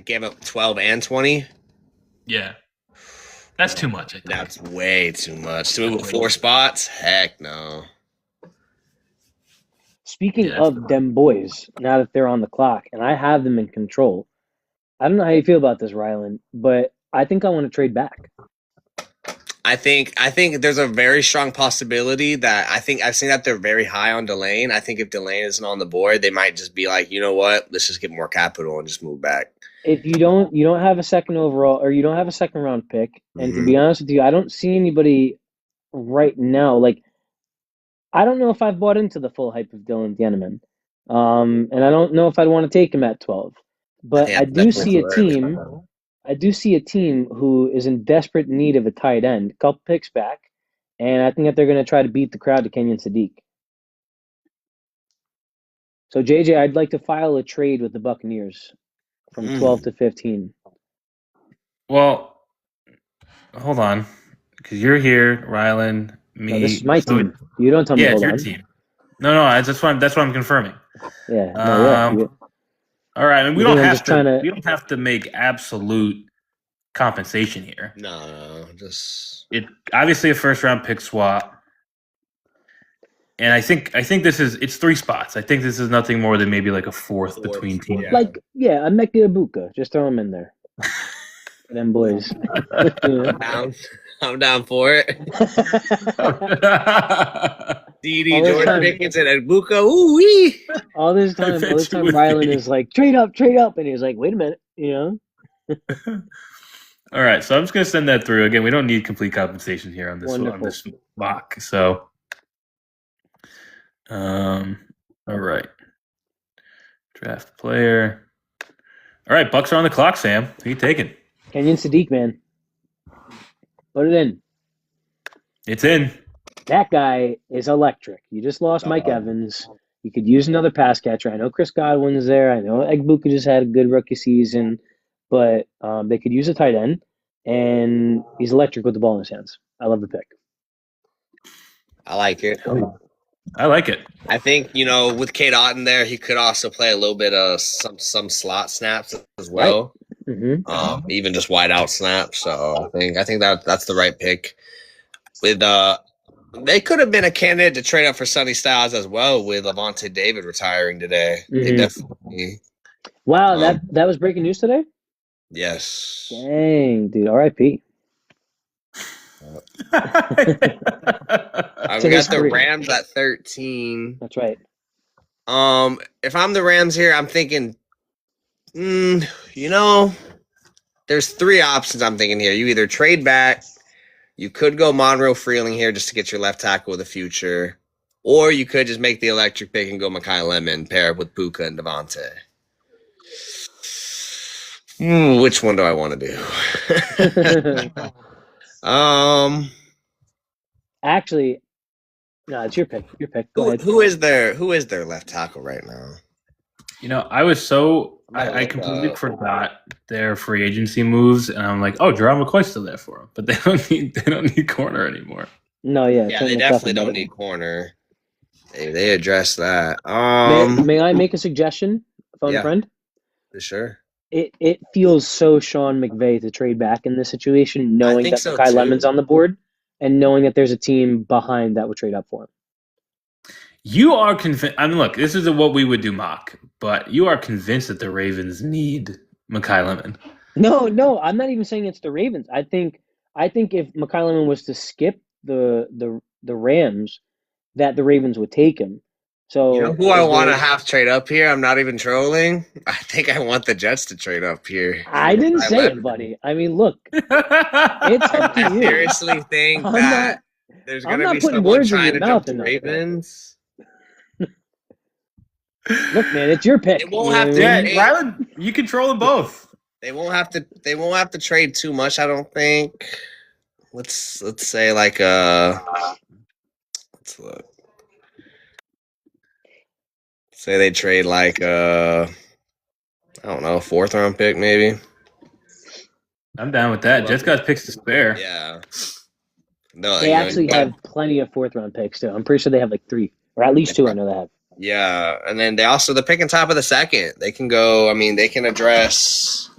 give up 12 and 20? Yeah. That's too much, I think. That's way too much. To move 4 spots? Heck no. Speaking of them boys, now that they're on the clock and I have them in control, I don't know how you feel about this, Rylan, but I think I want to trade back. I think there's a very strong possibility that I've seen that they're very high on Delane. I think if Delane isn't on the board, they might just be like, you know what, let's just get more capital and just move back. If you don't have a second overall or you don't have a second round pick, and to be honest with you, I don't see anybody right now. Like, I don't know if I've bought into the full hype of Dylan Dienneman. And I don't know if I'd want to take him at 12. But I do see a team. I do see a team who is in desperate need of a tight end, a couple picks back, and I think that they're going to try to beat the crowd to Kenyon Sadiq. So JJ, I'd like to file a trade with the Buccaneers from 12 to 15. Well, hold on, because you're here, Rylan, me. No, this is my team. You don't tell me. Yeah, Hold it's your on. team. No, that's what I'm confirming. Yeah. No. Yeah. All right, and we You don't think I'm have just to. trying to- We don't have to make absolute compensation here. No, just It obviously a first round pick swap, and I think it's 3 spots. I think this is nothing more than maybe like a fourth between teams. yeah. Like, yeah, a Mecca Ibuka. Just throw him in there. For them boys. I'm down for it. D.D. All this George time- Pickens and Ibuka. Ooh wee. all this time, Rylan is like, trade up, and he's like, wait a minute, All right, so I'm just gonna send that through. Again, we don't need complete compensation here on this Wonderful. mock. So, all right, draft player. All right, Bucks are on the clock. Sam, who you taking? Kenyon Sadiq, man. Put it in. It's in. That guy is electric. You just lost Mike Evans. You could use another pass catcher. I know Chris Godwin's there. I know Egbuka just had a good rookie season, but they could use a tight end, and he's electric with the ball in his hands. I love the pick. I like it. I like it. I think, with Kate Otten there, he could also play a little bit of some slot snaps as well. Mm-hmm. Even just wide out snaps. So I think that's the right pick. With they could have been a candidate to trade up for Sonny Styles as well with Levante David retiring today. They Mhm. definitely Wow, that was breaking news today? yes. Dang, dude. R.I.P. We To got his the career. Rams at 13. That's right. If I'm the Rams here, I'm thinking, there's 3 options I'm thinking here. You either trade back, you could go Monroe Freeling here just to get your left tackle of the future, or you could just make the electric pick and go Mekhi Lemon, pair up with Puka and Devontae. Which one do I want to do? Actually, no, it's your pick. Your pick. Go ahead. Who is their left tackle right now? I completely forgot their free agency moves, and I'm like, oh, Jerome McCoy's still there for them, but they don't need corner anymore. No, yeah. Yeah, Trent they McDuffie definitely got don't it. need corner. They address that. May I make a suggestion, phone Yeah. friend? For sure. It feels so Sean McVay to trade back in this situation, knowing think that so, Mekhi too. Lemon's on the board and knowing that there's a team behind that would trade up for him. You are convinced. I mean, look, this is what we would do mock, but you are convinced that the Ravens need Mekhi Lemon. No, I'm not even saying it's the Ravens. I think if Mekhi Lemon was to skip the Rams, that the Ravens would take him. So You know who I want to have trade up here? I'm not even trolling. I think I want the Jets to trade up here. I didn't say it, buddy. I mean, look, it's up to I you. seriously think I'm that there's I'm going to not be putting someone words in trying your to jump mouth the enough. Ravens. Look, man, it's your pick. It won't You have know to- what I Yeah, mean? Rylan, you control them both. They won't have to trade too much, I don't think. Let's say like let's look. Say they trade like I don't know, 4th round pick maybe. I'm down with that. Jets got picks to spare. Yeah. No, They actually have plenty of 4th-round picks too. I'm pretty sure they have like 3, or at least 2. I know they have. Yeah, and then they also the pick on top of the 2nd. They can go. I mean, they can address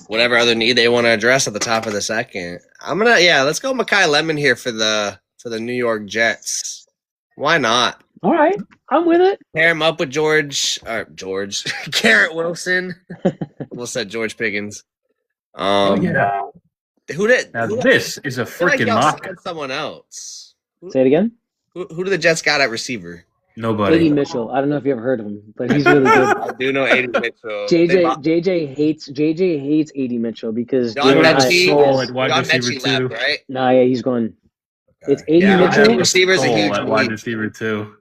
whatever other need they want to address at the top of the 2nd. Let's go Mekhi Lemon here for the New York Jets. Why not? All right, I'm with it. Pair him up with Garrett Wilson. Almost said George Pickens. Yeah. Who did? Now who, this is a I feel like freaking y'all mock. said someone else. Say it again. Who do the Jets got at receiver? Nobody. A.D. Mitchell. I don't know if you ever heard of him, but he's really good. I do know A.D. Mitchell. JJ hates A.D. Mitchell because John John Mechie, Soul at wide John receiver Mechie too. left, right? Nah, yeah, he's going. It's A.D. Yeah, Mitchell. receivers a Soul huge at wide need. receiver too.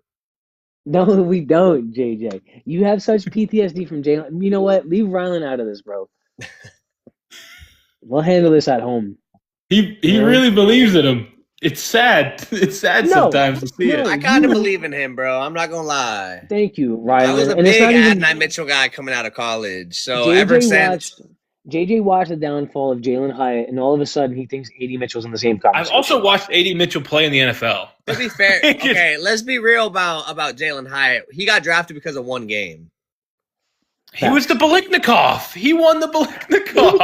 No, we don't, JJ. You have such PTSD from Jalen. You know what? Leave Rylan out of this, bro. We'll handle this at home. He Yeah. really believes in him. It's sad. It's sad No, sometimes to see no. it. I kind of believe in him, bro. I'm not gonna lie. Thank you, I was Rylan. a And it's big not even Adonai Mitchell guy coming out of college. So ever since JJ watched the downfall of Jalen Hyatt, and all of a sudden he thinks AD Mitchell's in the same conversation. I've also watched AD Mitchell play in the NFL. To be fair, okay, let's be real about Jalen Hyatt. He got drafted because of one game. He was the Biliknikov. He won the Biliknikov.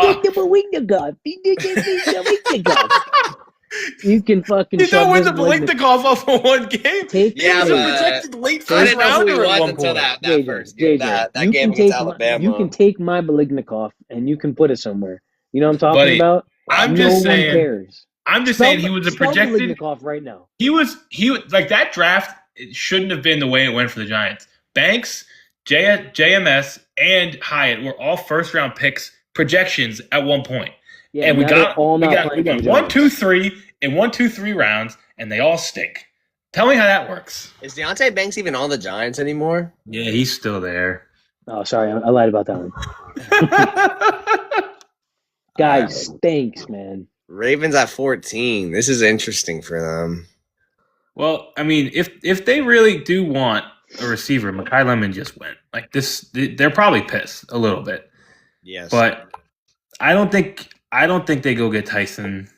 You can fucking. You don't win this the Biliknikov off of one game. Take He was a but projected late I first didn't know who he rounder at was one until point. that JJ, first game. That you game can against take Alabama. you can take my Bilignikov and you can put it somewhere. You know what I'm talking Buddy, about? I'm no just one saying. cares. I'm just Spell- saying he was a spell projected. Bilignikov right now. He was like that draft. It shouldn't have been the way it went for the Giants. Banks, JMS, and Hyatt were all first round picks projections at one point. Yeah, And we now they're got all not we playing got for the 1, Giants. 2, 3 in 1, 2, 3 rounds, and they all stink. Tell me how that works. Is Deontay Banks even on the Giants anymore? Yeah, he's still there. Oh, sorry, I lied about that one. Guys, thanks, man. Ravens at 14. This is interesting for them. Well, I mean, if they really do want a receiver, Mekhi Lemon just went. Like this, they're probably pissed a little bit. Yes. But I don't think they go get Tyson.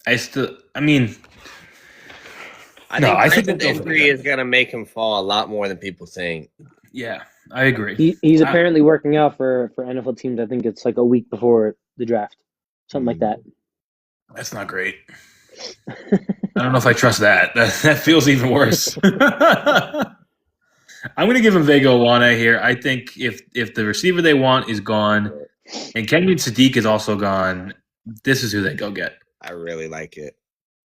I think Tyson's injury is going to make him fall a lot more than people think. Yeah, I agree. He's apparently working out for NFL teams. I think it's like a week before the draft, something like that. That's not great. I don't know if I trust that. That feels even worse. I'm going to give him Vega Wana here. I think if the receiver they want is gone and Kenyon Sadiq is also gone, this is who they go get. I really like it.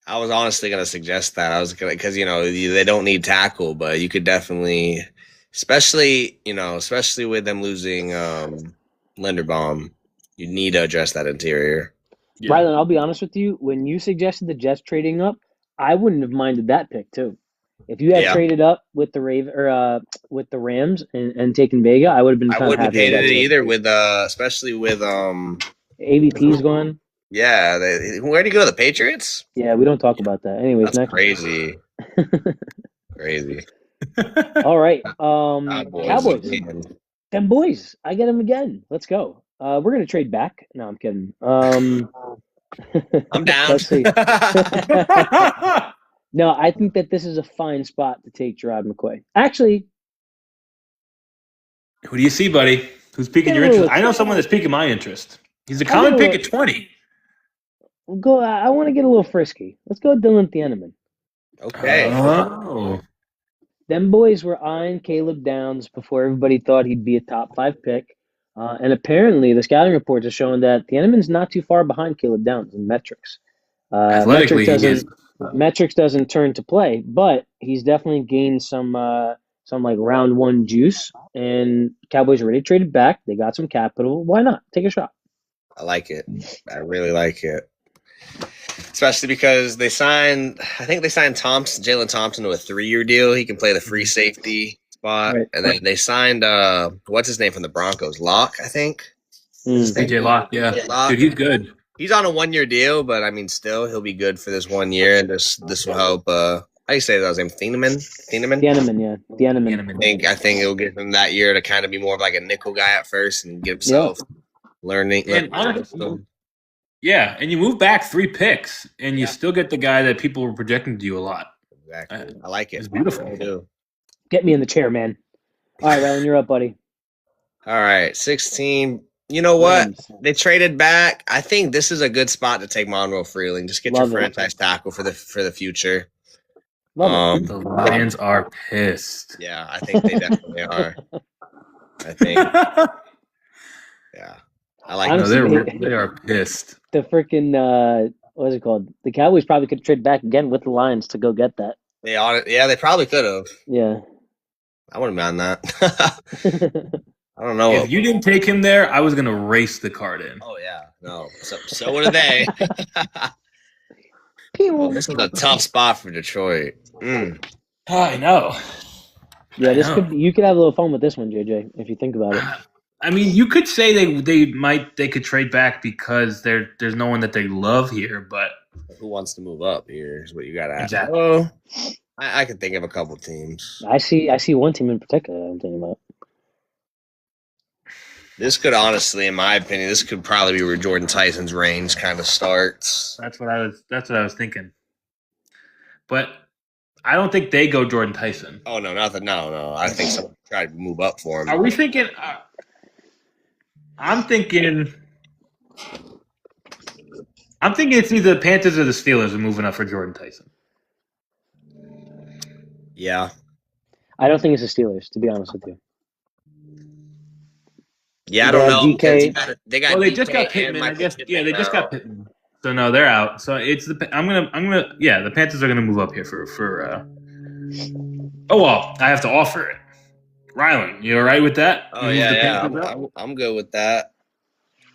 I was honestly going to suggest that. I was going to, because, they don't need tackle, but you could definitely, especially with them losing Linderbaum, you need to address that interior. Yeah. Rylan, I'll be honest with you. When you suggested the Jets trading up, I wouldn't have minded that pick too. If you had traded up with the with the Rams and taken Vega, I would have been. I wouldn't have hated it either. With especially with AVP's going. Yeah, where do you go? The Patriots? Yeah, we don't talk about that. Anyways, that's next. Crazy. Crazy. All right, Cowboys. Them boys, I get them again. Let's go. We're gonna trade back. No, I'm kidding. I'm down. Let's see. No, I think that this is a fine spot to take Gerard McCoy. Actually, who do you see, buddy? Who's piquing your interest? I know someone that's piquing my interest. He's a common pick at 20. I want to get a little frisky. Let's go with Dylan Thieneman. Okay. Oh. Them boys were eyeing Caleb Downs before everybody thought he'd be a top 5 pick. And apparently, the scouting reports are showing that Thieneman's not too far behind Caleb Downs in metrics. Metrics doesn't turn to play, but he's definitely gained some like round 1 juice. And Cowboys already traded back. They got some capital. Why not? Take a shot. I like it. I really like it. Especially because they signed Jalen Thompson to a 3-year deal. He can play the free safety spot. Right. And then they signed what's his name from the Broncos? Locke, I think. DJ Locke, yeah. Locke. Dude, he's good. He's on a 1-year deal, but I mean still he'll be good for this 1 year, and this will help how do you say that was name? Thieneman, yeah. Thieneman. I think it'll give him that year to kind of be more of like a nickel guy at first and get himself learning. Yeah, and you move back 3 picks, and you still get the guy that people were projecting to you a lot. Exactly. I like it. It's beautiful. I do. Get me in the chair, man. All right, Rylan, you're up, buddy. All right, 16. You know what? They traded back. I think this is a good spot to take Monroe Freeling. Just get your franchise tackle for the future. The Lions are pissed. Yeah, I think they definitely are. I think. Yeah. I like they are pissed. The freaking what is it called? The Cowboys probably could trade back again with the Lions to go get that. They probably could have. Yeah. I wouldn't mind that. I don't know. If you didn't take him there, I was gonna race the card in. Oh yeah, no. So would have they. This is a tough spot for Detroit. I know. Yeah, you could have a little fun with this one, JJ, if you think about it. I mean, you could say they could trade back because there's no one that they love here, but Who wants to move up here is what you got to ask. Exactly. Oh, I can think of a couple teams. I see one team in particular that I'm thinking about. This could honestly, in my opinion, this could probably be where Jordan Tyson's range kind of starts. That's what I was thinking. But I don't think they go Jordan Tyson. Oh no, nothing. No. I think someone tried to move up for him. Are we thinking? I'm thinking it's either the Panthers or the Steelers are moving up for Jordan Tyson. Yeah. I don't think it's the Steelers, to be honest with you. Yeah, I don't know. DK. They got. Well, they DK just got and Pittman. I Michael guess. Pittman Yeah, they just now. got Pittman. So no, they're out. So it's the. I'm gonna. Yeah, the Panthers are gonna move up here for. Oh well, I have to offer it. Rylan, you all right with that? Oh Move the yeah. Panthers up? I'm good with that.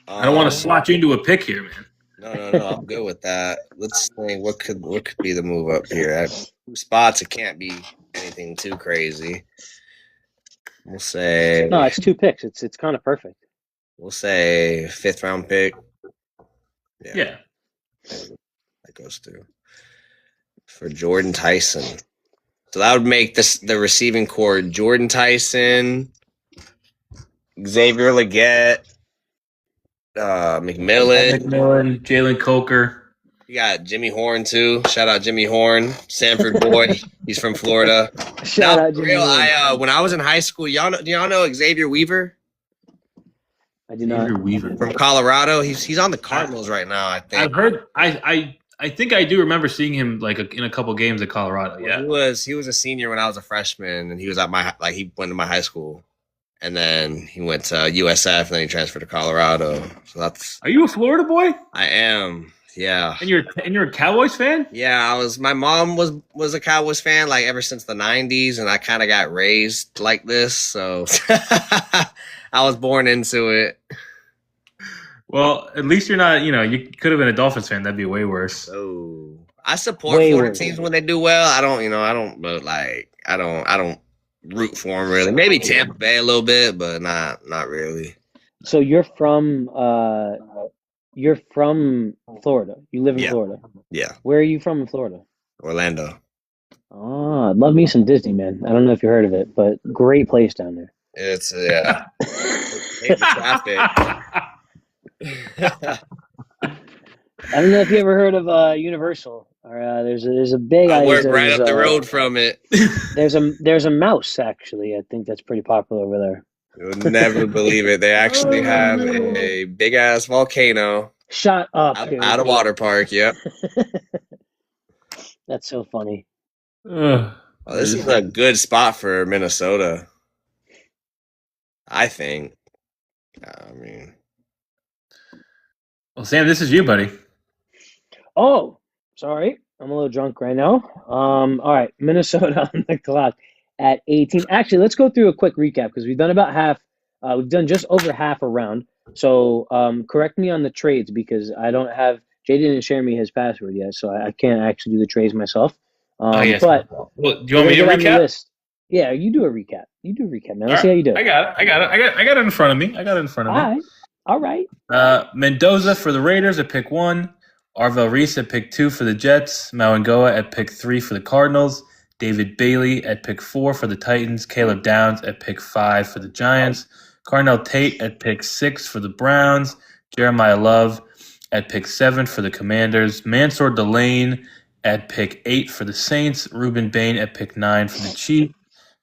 I don't want to slot you into a pick here, man. No. I'm good with that. Let's think. What could be the move up here? At 2 spots, it can't be anything too crazy. We'll say. No, it's 2 picks. It's kind of perfect. We'll say 5th round pick. Yeah. That goes through for Jordan Tyson. So that would make the receiving core Jordan Tyson, Xavier Legette, McMillan, Jalen Coker. You got Jimmy Horn too. Shout out Jimmy Horn, Sanford boy. He's from Florida. Shout out Jimmy Horn. When I was in high school, do y'all know Xavier Weaver? I do not. Xavier Weaver from Colorado. He's on the Cardinals right now. I think. I've heard. I think I do remember seeing him in a couple games at Colorado. Yeah, he was a senior when I was a freshman, and he was at he went to my high school, and then he went to USF, and then he transferred to Colorado. So that's. Are you a Florida boy? I am. Yeah. And you're a Cowboys fan? Yeah, my mom was a Cowboys fan ever since the 90s, and I kind of got raised like this, so I was born into it. Well, at least you're not, you could have been a Dolphins fan. That'd be way worse. Oh, I support Florida teams when they do well. I don't root for them really. Maybe Tampa Bay a little bit, but not really. So you're from Florida. You live in Florida. Yeah. Where are you from in Florida? Orlando. Oh, love me some Disney, man. I don't know if you heard of it, but great place down there. It's hate the traffic. I don't know if you ever heard of Universal. Or there's a big. I work right up the road from it. There's a mouse actually. I think that's pretty popular over there. You'll never believe it. They actually have a big ass volcano. Shut up! Out of water park. Yep. That's so funny. Well, this is a good spot for Minnesota. I think. I mean. Well, Sam, this is you, buddy. Oh, sorry. I'm a little drunk right now. All right. Minnesota on the clock at 18. Actually, let's go through a quick recap because we've done about half. We've done just over half a round. So correct me on the trades because I don't have – Jay didn't share me his password yet, so I can't actually do the trades myself. Yes. But do you want me to recap? Yeah, you do a recap. Man. Let's see how you do. I got it in front of me. All right. Mendoza for the Raiders at pick 1. Arvell Reese at pick 2 for the Jets. Mauangoa at pick 3 for the Cardinals. David Bailey at pick 4 for the Titans. Caleb Downs at pick 5 for the Giants. Carnell Tate at pick 6 for the Browns. Jeremiah Love at pick 7 for the Commanders. Mansour Delane at pick 8 for the Saints. Ruben Bain at pick 9 for the Chiefs.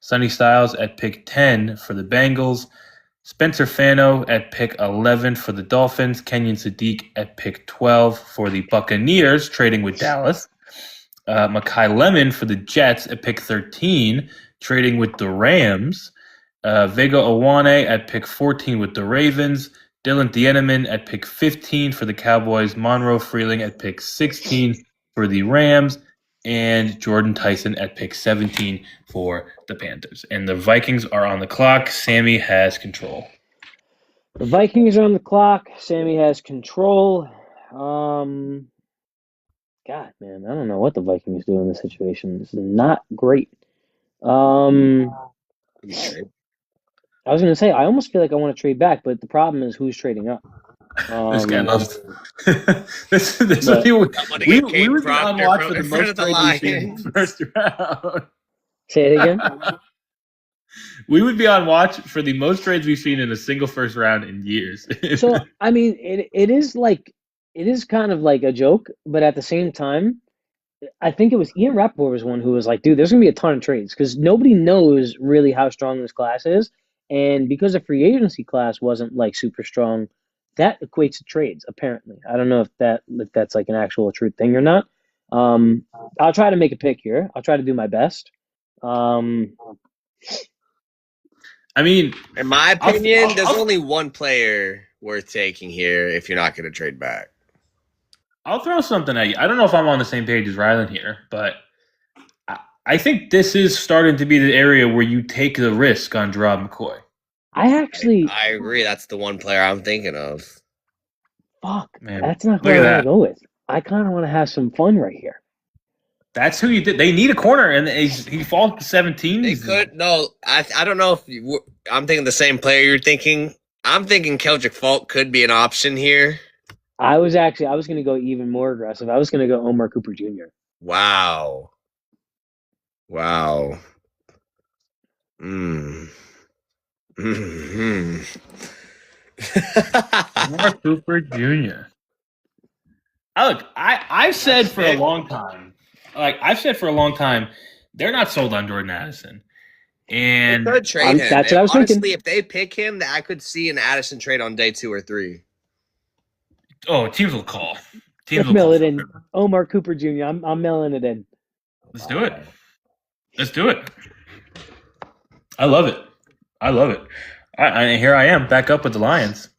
Sonny Styles at pick 10 for the Bengals. Spencer Fano at pick 11 for the Dolphins. Kenyon Sadiq at pick 12 for the Buccaneers, trading with Dallas. Makai Lemon for the Jets at pick 13, trading with the Rams. Vega Owane at pick 14 with the Ravens. Dylan Thieneman at pick 15 for the Cowboys. Monroe Freeling at pick 16 for the Rams. And Jordan Tyson at pick 17 for the Panthers. And the Vikings are on the clock. Sammy has control. The Vikings are on the clock. Sammy has control. God, man, I don't know what the Vikings do in this situation. This is not great. I was going to say, I almost feel like I want to trade back, but the problem is who's trading up. This guy loves this. This But- would be, Somebody we get Kate would be on Proctor watch from- for the in front most of the trades we've seen in Lions. the first round. Say it again. We would be on watch for the most trades we've seen in a single first round in years. So I mean, it is kind of like a joke, but at the same time, I think it was Ian Rappaport was one who was like, "Dude, there's gonna be a ton of trades because nobody knows really how strong this class is, and because the free agency class wasn't like super strong, that equates to trades. Apparently, I don't know if that's like an actual true thing or not. I'll try to make a pick here. I'll try to do my best. I mean, In my opinion, there's I'll- only one player worth taking here if you're not going to trade back. I'll throw something at you. I don't know if I'm on the same page as Rylan here, but I think this is starting to be the area where you take the risk on Gerard McCoy. I agree. That's the one player I'm thinking of. Fuck, Man, that's not look who I at want that. to go with. I kind of want to have some fun right here. That's who you did. They need a corner, and he falls to 17. They could no. I don't know if I'm thinking the same player you're thinking. I'm thinking Keldrick Falk could be an option here. I was going to go even more aggressive. I was going to go Omar Cooper Jr. Wow. Mm. Mm-hmm. Mark Cooper Jr. I've said for a long time, they're not sold on Jordan Addison. They And could trade him. That's what I was Honestly, thinking. if they pick him, I could see an Addison trade on day 2 or 3. teams will call. Let's mail it in. Omar Cooper Jr. I'm mailing it in. Let's do it. Let's do it. I love it. And here I am, back up with the Lions.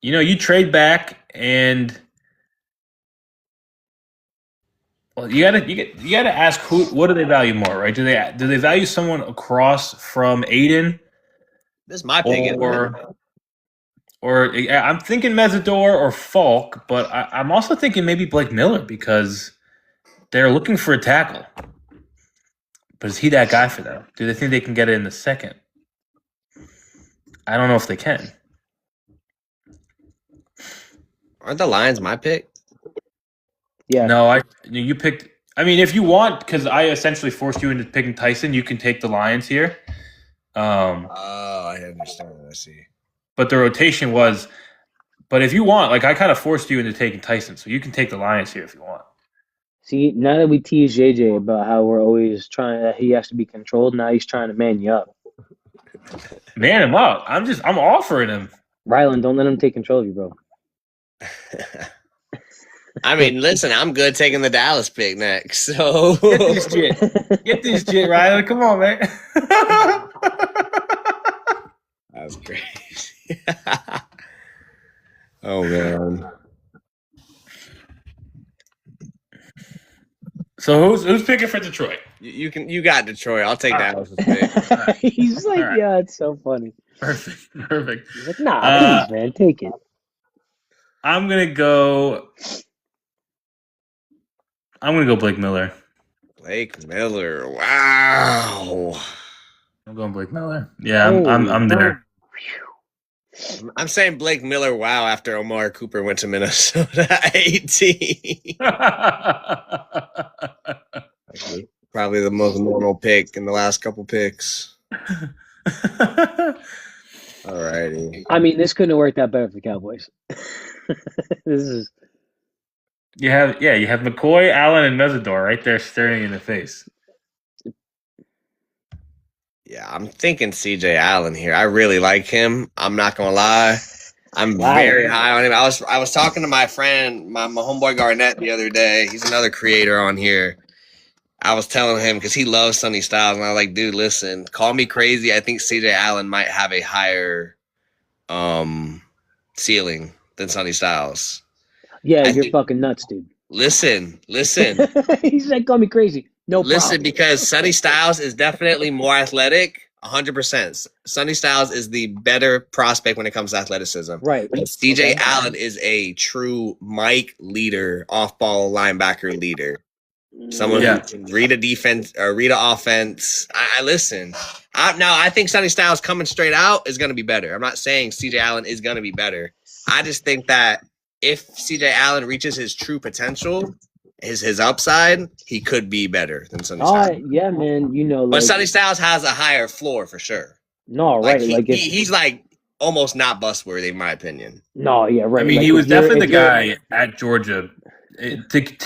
You trade back, and well, you gotta ask what do they value more, right? Do they value someone across from Aiden, This is my pick. or I'm thinking Mesidor or Falk, but I'm also thinking maybe Blake Miller because they're looking for a tackle. But is he that guy for them? Do they think they can get it in the second? I don't know if they can. Aren't the Lions my pick? Yeah. No, you picked. I mean, if you want, because I essentially forced you into picking Tyson, you can take the Lions here. I understand. I see. But the rotation was. But if you want, like I kind of forced you into taking Tyson, so you can take the Lions here if you want. See, now that we tease JJ about how we're always trying that he has to be controlled, now he's trying to man you up. Man him up. I'm offering him. Rylan, don't let him take control of you, bro. I mean, listen, I'm good taking the Dallas pick next. So Get this shit, Rylan. Come on, man. That's crazy. Oh man. So who's picking for Detroit? You got Detroit. I'll take Dallas's pick. He's like, All right. yeah, it's so funny. Perfect. He's like, nah, please, man, take it. I'm gonna go Blake Miller. Blake Miller. Wow. I'm going Blake Miller. Yeah, I'm there. I'm saying Blake Miller. Wow. After Omar Cooper went to Minnesota 18. Probably the most normal pick in the last couple picks. Alrighty. I mean, this couldn't have worked out better for the Cowboys. This is You have McCoy, Allen, and Mesidor right there staring you in the face. Yeah, I'm thinking CJ Allen here. I really like him. I'm not gonna lie. I'm very high on him. I was talking to my friend, my homeboy Garnett the other day. He's another creator on here. I was telling him because he loves Sonny Styles, and I was like, dude, listen, call me crazy. I think CJ Allen might have a higher ceiling than Sonny Styles. yeah, you're fucking nuts, dude. Listen. He's like, call me crazy. No Listen, problem. because Sonny Styles is definitely more athletic, 100%. Sonny Styles is the better prospect when it comes to athleticism. Right. But CJ Allen is a true Mike leader, off-ball linebacker leader. Someone Yeah. who can read a defense or read an offense. I listen. I think Sonny Styles coming straight out is going to be better. I'm not saying CJ Allen is going to be better. I just think that if CJ Allen reaches his true potential, his upside, he could be better than Sonny Styles. Yeah, man. You know, But like Sonny Styles has a higher floor for sure. no, Like right? Like if he's like almost not busworthy in my opinion. no, yeah, right. I mean, like, he if was you're- definitely if the you're- guy at Georgia.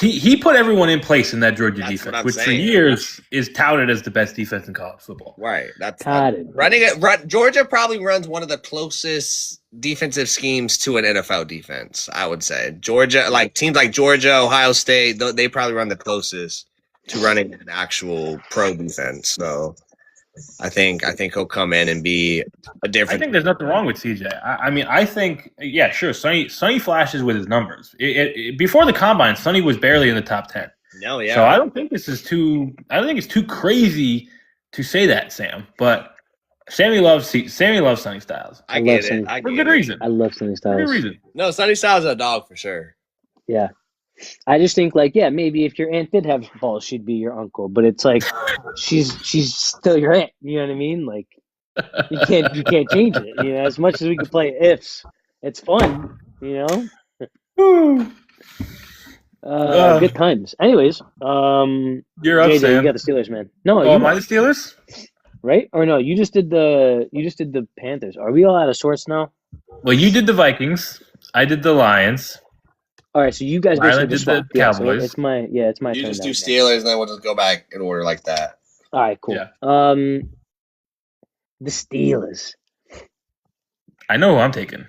He put everyone in place in that Georgia That's what defense, I'm which for saying. years is touted as the best defense in college football. Right. That's Got it. running it. Georgia probably runs one of the closest defensive schemes to an NFL defense. I would say Georgia, like teams like Georgia, Ohio State, they probably run the closest to running an actual pro defense. So I think he'll come in and be a I different. think there's nothing wrong with CJ. I mean, I think, yeah, sure, Sonny flashes with his numbers. Before the combine, Sonny was barely in the top 10. No, yeah. So I don't think it's too crazy to say that, Sam. But Sammy loves Sonny Styles I love get Sonny. it. I for get good it. reason. I love Sonny For good Styles. reason. No, Sonny Styles is a dog for sure. Yeah. I just think like, yeah, maybe if your aunt did have balls, she'd be your uncle. But it's like she's still your aunt. You know what I mean? Like you can't change it. You know, as much as we could play ifs, it's fun. You know, good times. Anyways, You're up, JJ, Sam. you got the Steelers, man. No, Oh, you am I the Steelers? right? Or no, you just did the Panthers. Are we all out of sorts now? Well, you did the Vikings. I did the Lions. All right, so you guys Rylan basically did just the swapped. Yeah, so Cowboys. it's my You turn. just now. do Steelers, and then we'll just go back in order like that. All right, cool. Yeah. The Steelers. I know who I'm taking.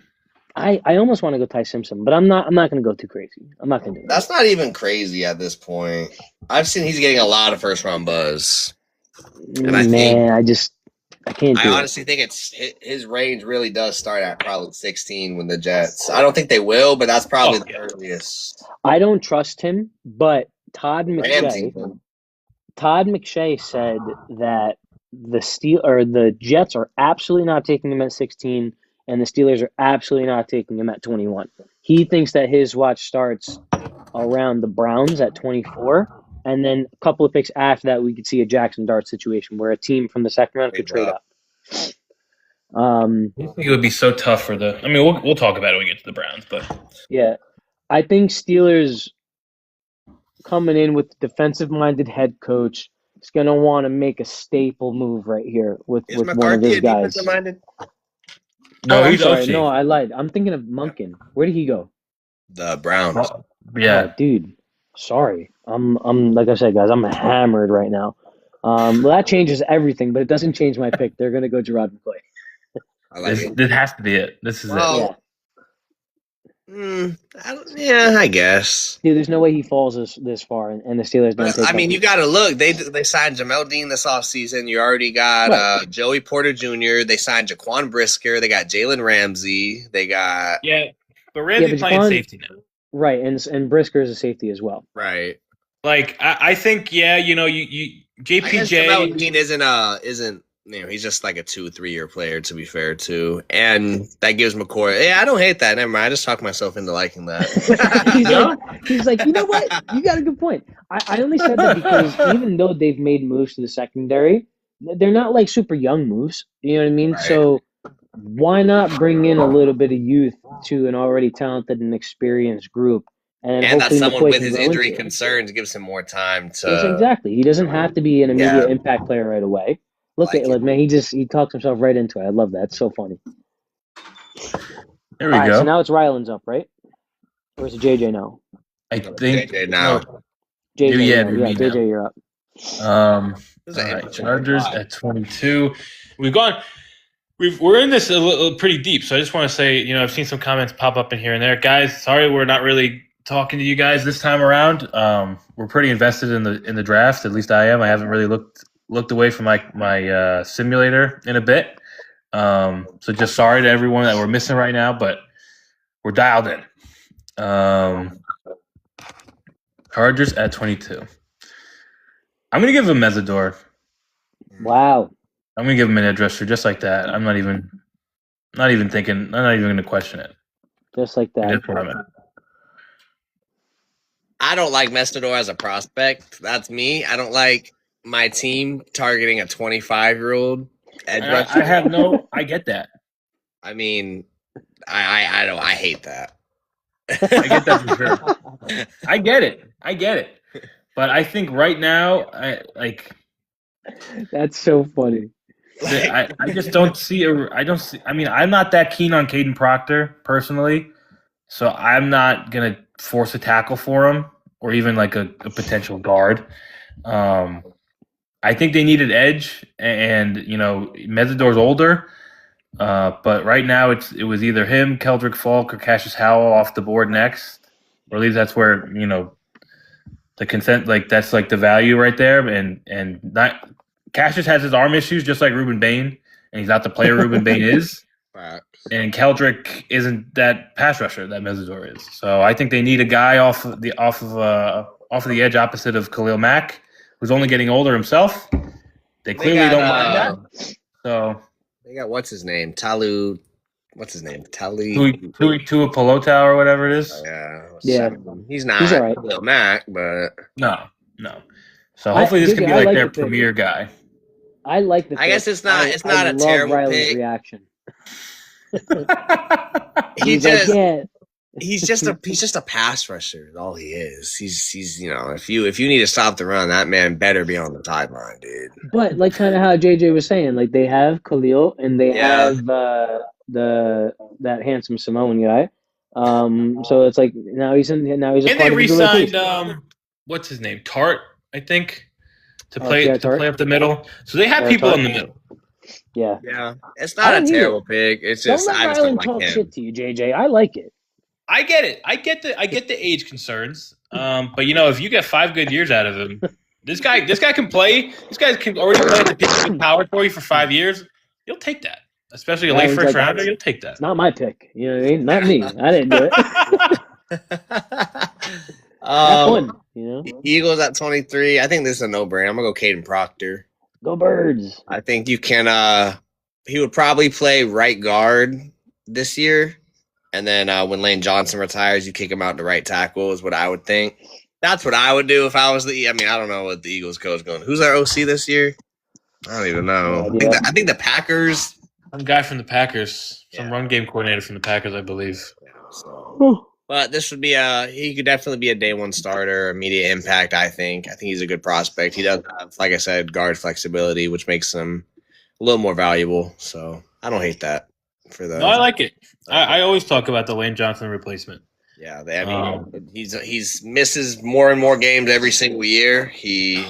I almost want to go Ty Simpson, but I'm not going to go too crazy. I'm not going to do That's not even crazy at this point. I've seen he's getting a lot of first round buzz. it. and I think- Man, I can't do I it. honestly think it's his range really does start at probably 16 when the Jets. I don't think they will, but that's probably the earliest. I don't trust him, but Todd Ramsey. McShay said that the Jets are absolutely not taking him at 16, and the Steelers are absolutely not taking him at 21. He thinks that his watch starts around the Browns at 24, and then a couple of picks after that, we could see a Jackson Dart situation where a team from the second round could trade up. I think it would be so tough for the. I mean, we'll talk about it when we get to the Browns, but Yeah, I think Steelers coming in with defensive-minded head coach is going to want to make a staple move right here with Is one of McCarthy his a guys. defensive minded? no, I'm he's sorry. OC. No, I lied. I'm thinking of Munkin. Where did he go? The Browns. Yeah, Oh, dude. Sorry. I'm like I said, guys. I'm hammered right now. Well, that changes everything, but it doesn't change my pick. They're going to go Gerard McCoy. I like it. this has to be it. This is Well, it. Yeah. I guess. Dude, there's no way he falls this far, and the Steelers don't But, take I mean, him. you got to look. They signed Jamel Dean this offseason. You already got Right. Joey Porter Jr. They signed Jaquan Brisker. They got Jalen Ramsey. They got Yeah, but Ramsey but playing Jaquan- safety now. Right, and Brisker is a safety as well. right. Like I think, yeah, you know, you I guess JPJ. Jamel Dean isn't he's just like a 2-3 year player, to be fair, too. And that gives McCoy. Yeah, I don't hate that. Never mind. I just talked myself into liking that. he's like, you know what? You got a good point. I only said that because even though they've made moves to the secondary, they're not like super young moves. You know what I mean? Right. So why not bring in a little bit of youth to an already talented and experienced group? And And that hopefully someone McCoy with can his grow injury into it. concerns gives him more time Yes, to. exactly. He doesn't have to be an immediate Yeah. impact player right away. Look Like at it. man, he talks himself right into it. I love that. It's so funny. There we All right, go. so now it's Ryland's up, right? Or is it JJ now? I think JJ now. JJ, Yeah, now. it'd Yeah, be JJ, now. you're up. All This is an right, interesting Chargers spot. at 22. We're in this a little pretty deep, so I just want to say, you know, I've seen some comments pop up in here and there, guys. Sorry, we're not really talking to you guys this time around. We're pretty invested in the draft. At least I am. I haven't really looked away from my simulator in a bit. So just sorry to everyone that we're missing right now, but we're dialed in. Chargers at 22. I'm gonna give him Mesidor. Wow. I'm gonna give him an edge rusher just like that. I'm not even thinking. I'm not even gonna question it. Just like that. That's what I'm at. I don't like Mesnador as a prospect. That's me. I don't like my team targeting a 25-year-old edge And rusher. I get that. I mean, I hate that. I get that for sure. I get it. But I think right now, That's so funny. I just don't see I mean, I'm not that keen on Caden Proctor personally, so I'm not gonna force a tackle for him or even like a potential guard. I think they need an edge, and Mesidor's older, but right now it was either him, Keldrick Falk, or Cassius Howell off the board next, or at least that's where the consent, like that's like the value right there, and not Cassius has his arm issues just like Ruben Bain, and he's not the player Ruben Bain is. Right. And Keldrick isn't that pass rusher that Mesidor is. So I think they need a guy off of the edge opposite of Khalil Mack, who's only getting older himself. They clearly don't mind that. So they got what's his name? Talu. What's his name? Tali. Tua Pelota or whatever it is. Yeah. He's not all right. Khalil Mack, but No. So hopefully this can be like their the premier guy. I like the. I guess it's not. It's not I a love terrible Riley's pick. reaction. He's just just a pass rusher. Is all he is. He's if you need to stop the run, that man better be on the sideline, dude. But like kind of how JJ was saying, like they have Khalil and they have that handsome Samoan guy. So it's like now he's a and part they of the re-signed what's his name, Tart, I think, to play up the middle. So they have people in the middle. Yeah. It's not a terrible pick. It's just don't let I just Ryland don't like talk him. shit to you, JJ. I like it. I get it. I get the age concerns. But if you get 5 good years out of him, this guy can play. This guy can already play at the peak of his power for you for 5 years. You'll take that, especially a late first rounder. You'll take that. It's not my pick. You know what I mean? Not me. I didn't do it. Eagles at 23. I think this is a no-brainer. I'm gonna go Caden Proctor. Go Birds. I think you can. He would probably play right guard this year, and then when Lane Johnson retires, you kick him out to right tackle. Is what I would think. That's what I would do if I was I don't know what the Eagles coach going. Who's our OC this year? I don't even know. I think the Packers. Some guy from the Packers, some run game coordinator from the Packers, I believe. But this would be he could definitely be a day one starter, immediate impact. I think he's a good prospect. He does have, like I said, guard flexibility, which makes him a little more valuable. So I don't hate that for the. No, I like it. I always talk about the Lane Johnson replacement. Yeah, he's misses more and more games every single year. He's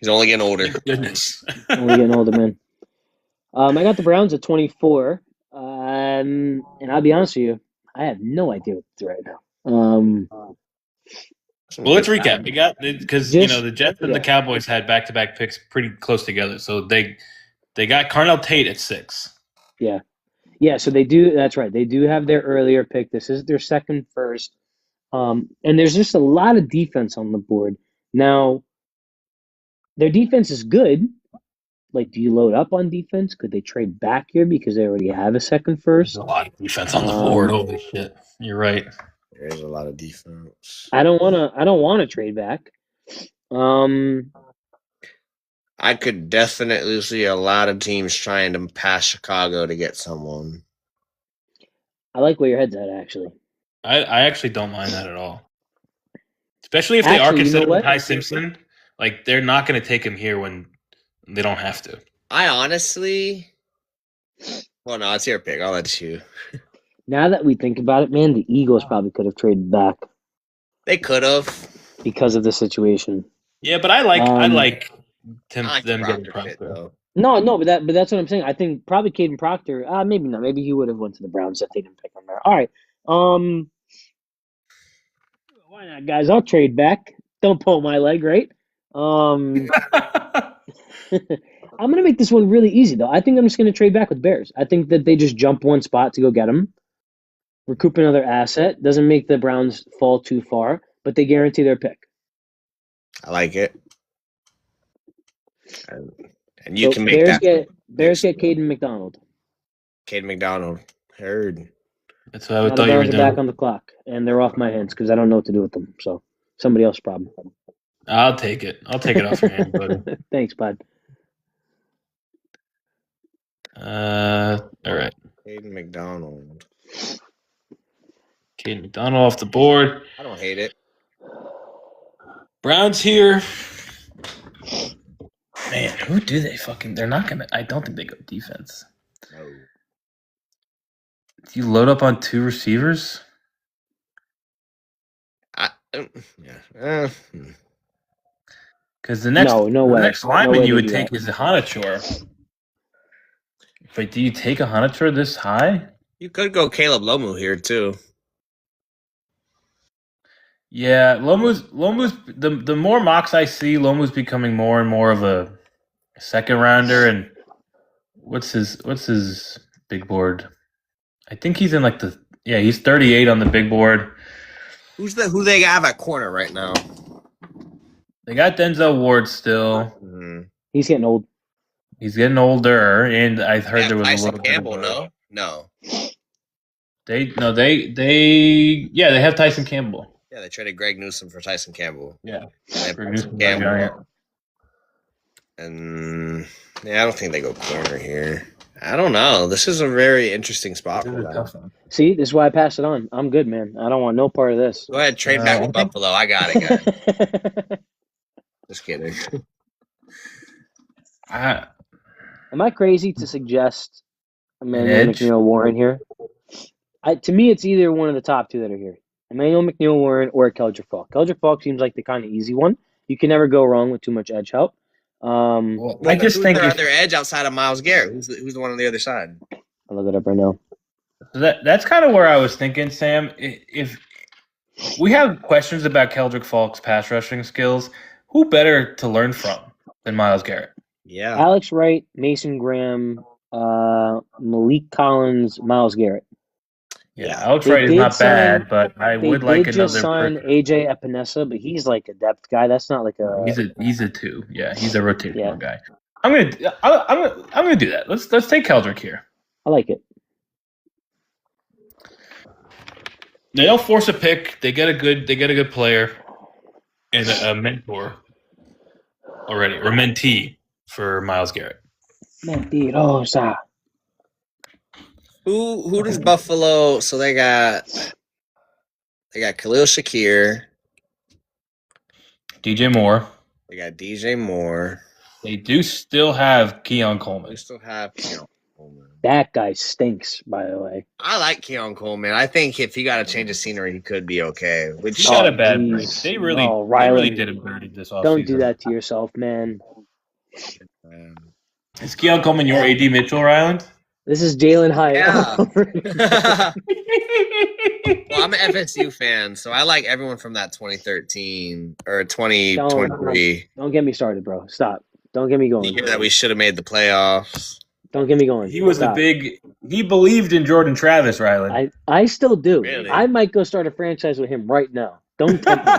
only getting older. Goodness, only getting older, man. I got the Browns at 24, and I'll be honest with you, I have no idea what to do right now. Well, let's recap. We got because the Jets and the Cowboys had back-to-back picks pretty close together, so they got Carnell Tate at 6. Yeah. So they do. That's right. They do have their earlier pick. This is their second first, and there's just a lot of defense on the board now. Their defense is good. Like, do you load up on defense? Could they trade back here because they already have a second first? There's a lot of defense on the board. Holy shit! You're right. There is a lot of defense. I don't want to trade back. I could definitely see a lot of teams trying to pass Chicago to get someone. I like where your head's at, actually. I actually don't mind that at all. Especially if they are considering Ty Simpson. Like, they're not going to take him here when they don't have to. I honestly... Well, no, it's your pick. I'll let you. Now that we think about it, man, the Eagles probably could have traded back. They could have. Because of the situation. Yeah, but I like them getting Proctor. No, but that's what I'm saying. I think probably Caden Proctor. Maybe not. Maybe he would have went to the Browns if they didn't pick him there. All right. Why not, guys? I'll trade back. Don't pull my leg, right? I'm going to make this one really easy, though. I think I'm just going to trade back with Bears. I think that they just jump one spot to go get him, recoup another asset. Doesn't make the Browns fall too far, but they guarantee their pick. I like it. And you can make Bears get Caden McDonald. Caden McDonald. Heard. That's what I Now the thought you were Browns are back doing. on the clock, and they're off my hands because I don't know what to do with them. So somebody else's problem. I'll take it. I'll take it off your hands, buddy. Thanks, bud. All right. Hayden McDonald. Caden McDonald off the board. I don't hate it. Browns here. Man, who do they fucking? They're not gonna. I don't think they go defense. No. Do you load up on 2 receivers? Yeah. Because the next, No way. the next No lineman way you they would do take that. is Hanachor. But do you take a Hanachor this high? You could go Caleb Lomu here too. Yeah, Lomu's the more mocks I see, Lomu's becoming more and more of a second rounder. And what's his big board? I think he's in like he's 38 on the big board. Who they have at corner right now? They got Denzel Ward still. Mm-hmm. He's getting old. He's getting older, and I've heard there was a Tyson little Campbell. bit of No. they have Tyson Campbell. Yeah, they traded Greg Newsome for Tyson Campbell. Yeah, They have Greg Tyson Newsome, Campbell. Giant. And I don't think they go corner here. I don't know. This is a very interesting spot This for is a them. tough one. See, this is why I pass it on. I'm good, man. I don't want no part of this. Go ahead, trade back with Buffalo. I got it, guys. Just kidding. Am I crazy to suggest Emmanuel Edge? McNeil Warren here? To me, it's either one of the top 2 that are here. Emmanuel McNeil Warren or Keldrick Falk. Keldrick Falk seems like the kind of easy one. You can never go wrong with too much edge help. Well, I just who's think their if, other edge outside of Myles Garrett? Who's the one on the other side? I'll look it up right now. that's kind of where I was thinking, Sam. If we have questions about Keldrick Falk's pass rushing skills, who better to learn from than Myles Garrett? Yeah. Alex Wright, Mason Graham, Malik Collins, Myles Garrett. Yeah, Alex They Wright is did not sign- bad, but I They would like did just another. sign AJ Epinesa, but he's like a depth guy. That's not like a. He's a 2. Yeah, he's a rotational Yeah. guy. I'm gonna do that. Let's take Keldrick here. I like it. They don't force a pick. They get a good player and a mentor already, or mentee for Myles Garrett. Mentirosa. Who does Buffalo? So they got Khalil Shakir. DJ Moore. They got DJ Moore. They do still have Keon They Coleman. still have Keon Coleman. That guy stinks, by the way. I like Keon Coleman. I think if he got a change of scenery, he could be okay. He Which got a bad geez. break. They really Riley. did him dirty this offseason. Don't do that to yourself, man. Is Keon Coleman your AD Mitchell, Ryland? This is Jalen Hyatt. Yeah. Well, I'm an FSU fan, so I like everyone from that 2013 or 2023 Don't get me started, bro. Stop. Don't get me going. year that we should have made the playoffs. Don't get me going. He was Stop. he believed in Jordan Travis, Ryland. I still do. Really? I might go start a franchise with him right now. Don't tempt me.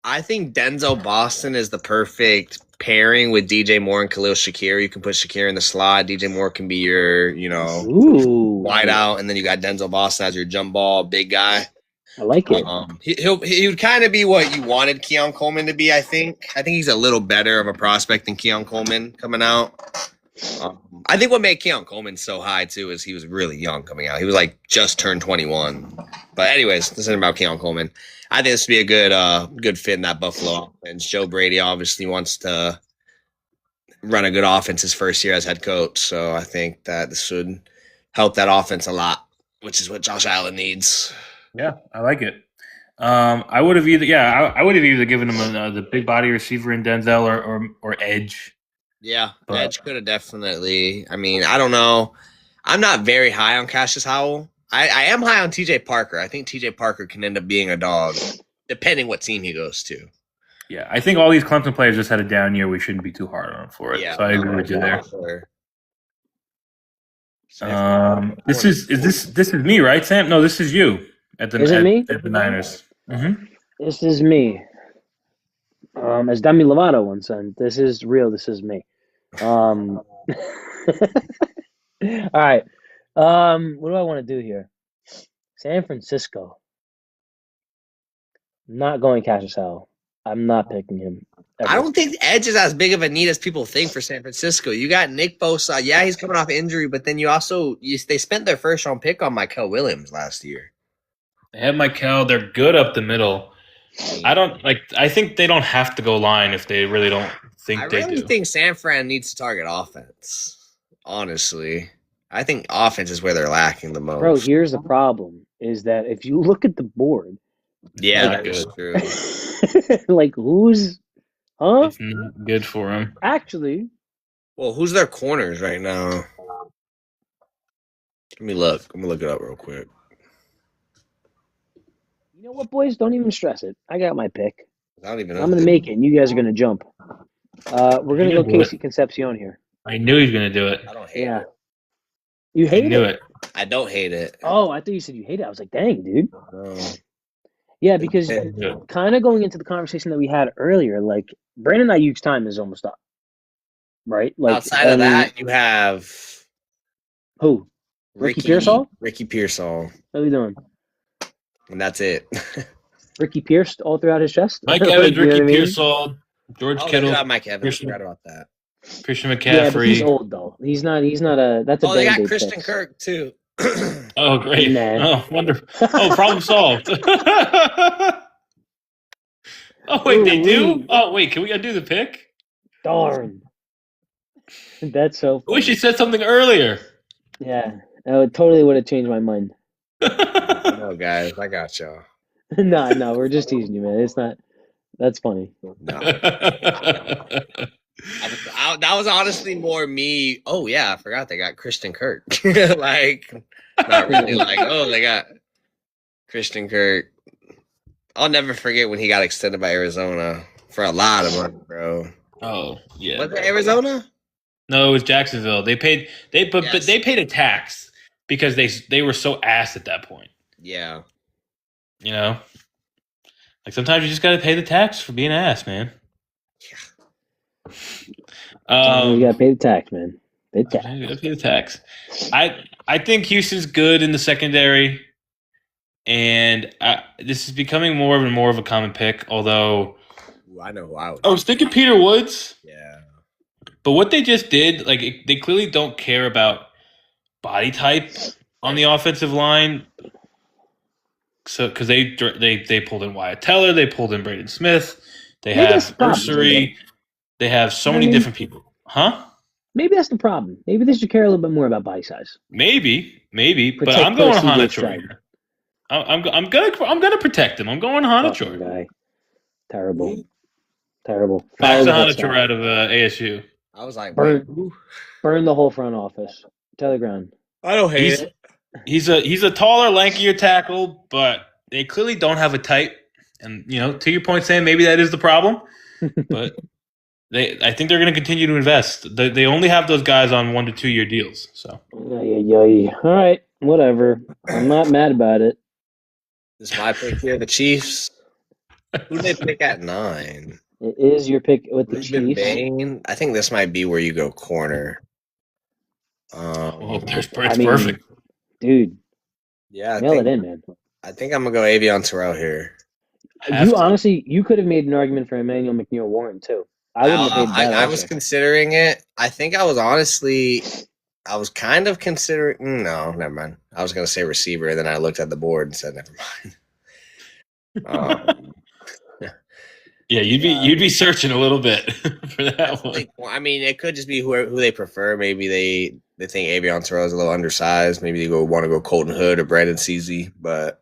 I think Denzel Boston is the perfect pairing with DJ Moore and Khalil Shakir. You can put Shakir in the slot. DJ Moore can be your, Ooh. wide out, and then you got Denzel Boston as your jump ball big guy. I like it. He would kind of be what you wanted Keon Coleman to be. I think he's a little better of a prospect than Keon Coleman coming out. I think what made Keon Coleman so high too is he was really young coming out. He was like just turned 21. But anyways, this isn't about Keon Coleman. I think this would be a good fit in that Buffalo offense. Joe Brady obviously wants to run a good offense his first year as head coach, so I think that this would help that offense a lot, which is what Josh Allen needs. Yeah, I like it. I would have either given him the big body receiver in Denzel or edge. Yeah, But- Edge could have definitely. I mean, I don't know. I'm not very high on Cassius Howell. I am high on TJ Parker. I think TJ Parker can end up being a dog, depending what team he goes to. Yeah, I think all these Clemson players just had a down year. We shouldn't be too hard on them for it. Yeah, So I agree with you there. Sure. This is me, right, Sam? No, this is you at the Is it me? at the Niners. Mm-hmm. This is me. As Demi Lovato once said, this is real. This is me. All right. What do I want to do here? San Francisco. Not going Carousel. I'm not picking him. I Ever. don't think the edge is as big of a need as people think for San Francisco. You got Nick Bosa. Yeah, he's coming off injury, but then they spent their first round pick on Michael Williams last year. They have Michael. They're good up the middle. I think they don't have to go line if they really don't think I they really do. think San Fran needs to target offense. Honestly, I think offense is where they're lacking the most. Bro, here's the problem: is that if you look at the board, yeah, Not that's good. true. like who's, huh? It's not good for him. Actually, Well, who's their corners right now? Let me look. I'm gonna look it up real quick. you know what, boys? Don't even stress it. I got my pick. I don't even know. I'm gonna make it, and you guys are gonna jump. We're gonna You go can do it. Casey Concepcion here. I knew he was going to do it. I don't hate Yeah. it. You I hate knew it? it. I don't hate it. Oh, I thought you said you hate it. I was like, dang, dude. No. Yeah, because Yeah. kind of going into the conversation that we had earlier, like Brandon Ayuk's time is almost up, right? Like Outside of that, you have who? Ricky Pearsall? Ricky Pearsall, What are we doing? and that's it. Ricky Pierce all throughout his chest. Mike Like, Evans, you know Ricky what I mean? Pearsall, George Oh, they Kittle, got Mike Evans. Christian- Forgot about that. Christian Yeah, but he's McCaffrey. old though. He's not a. That's a Oh, they got Band-Aid Christian fix. Kirk too. Oh, great. Nah. Oh, wonderful. Oh, problem solved. Oh, wait, they do? Ooh-wee. Oh, wait, can we undo the pick? Darn. That's so I funny. wish you said something earlier. Yeah, that totally would have changed my mind. No, guys, I got y'all. No, we're just teasing you, man. It's not. That's funny. No, that was honestly more me. Oh yeah, I forgot they got Christian Kirk. Like, not really. Like, oh, they got Christian Kirk. I'll never forget when he got extended by Arizona for a lot of money, bro. Oh, yeah. Was it Arizona? No, it was Jacksonville. But Yes. they paid a tax because they were so ass at that point. Yeah. You know? Like sometimes you just gotta pay the tax for being ass, man. You gotta pay the tax, man. Pay the tax. You gotta pay the tax. I think Houston's good in the secondary, and this is becoming more of a common pick. Although Ooh, I know who I would. I was thinking Peter Woods, Yeah. but what they just did, like they clearly don't care about body type on the offensive line. So because they pulled in Wyatt Teller, they pulled in Braden Smith, they Maybe that's the have problem, Ursery, they have so You know what many I mean? different people, huh? Maybe that's the problem. Maybe they should care a little bit more about body size. Maybe, but Protect I'm going Percy Hanacho Stroud. here. I'm gonna protect him. I'm going Fucking Hanacho. guy. Terrible. Terrible. Max Fire the whole Hanacho staff. out of ASU. I was like, Burn. wait, who? Burn the whole front office to the ground. I don't hate He's it. he's a taller, lankier tackle, but they clearly don't have a type. And to your point, Sam, maybe that is the problem. But I think they're going to continue to invest. They only have those guys on 1 to 2 year deals. So All right, whatever. I'm not mad about it. This is my pick here, the Chiefs. Who did they pick at 9? It is your pick with the Ruben Chiefs. Bain. I think this might be where you go corner. it's I mean, perfect. Dude, Yeah, nail it in, man. I think I'm gonna go Avion Terrell here. Have to. Honestly, you could have made an argument for Emmanuel McNeil Warren too. I wouldn't have made that. I was also. considering it. I think I was kind of considering. No, never mind. I was gonna say receiver, and then I looked at the board and said, never mind. Yeah, you'd be searching a little bit for that one. I mean, it could just be who they prefer. Maybe they think Avion Terrell is a little undersized. Maybe they want to go Colton Hood or Brandon Seasy. But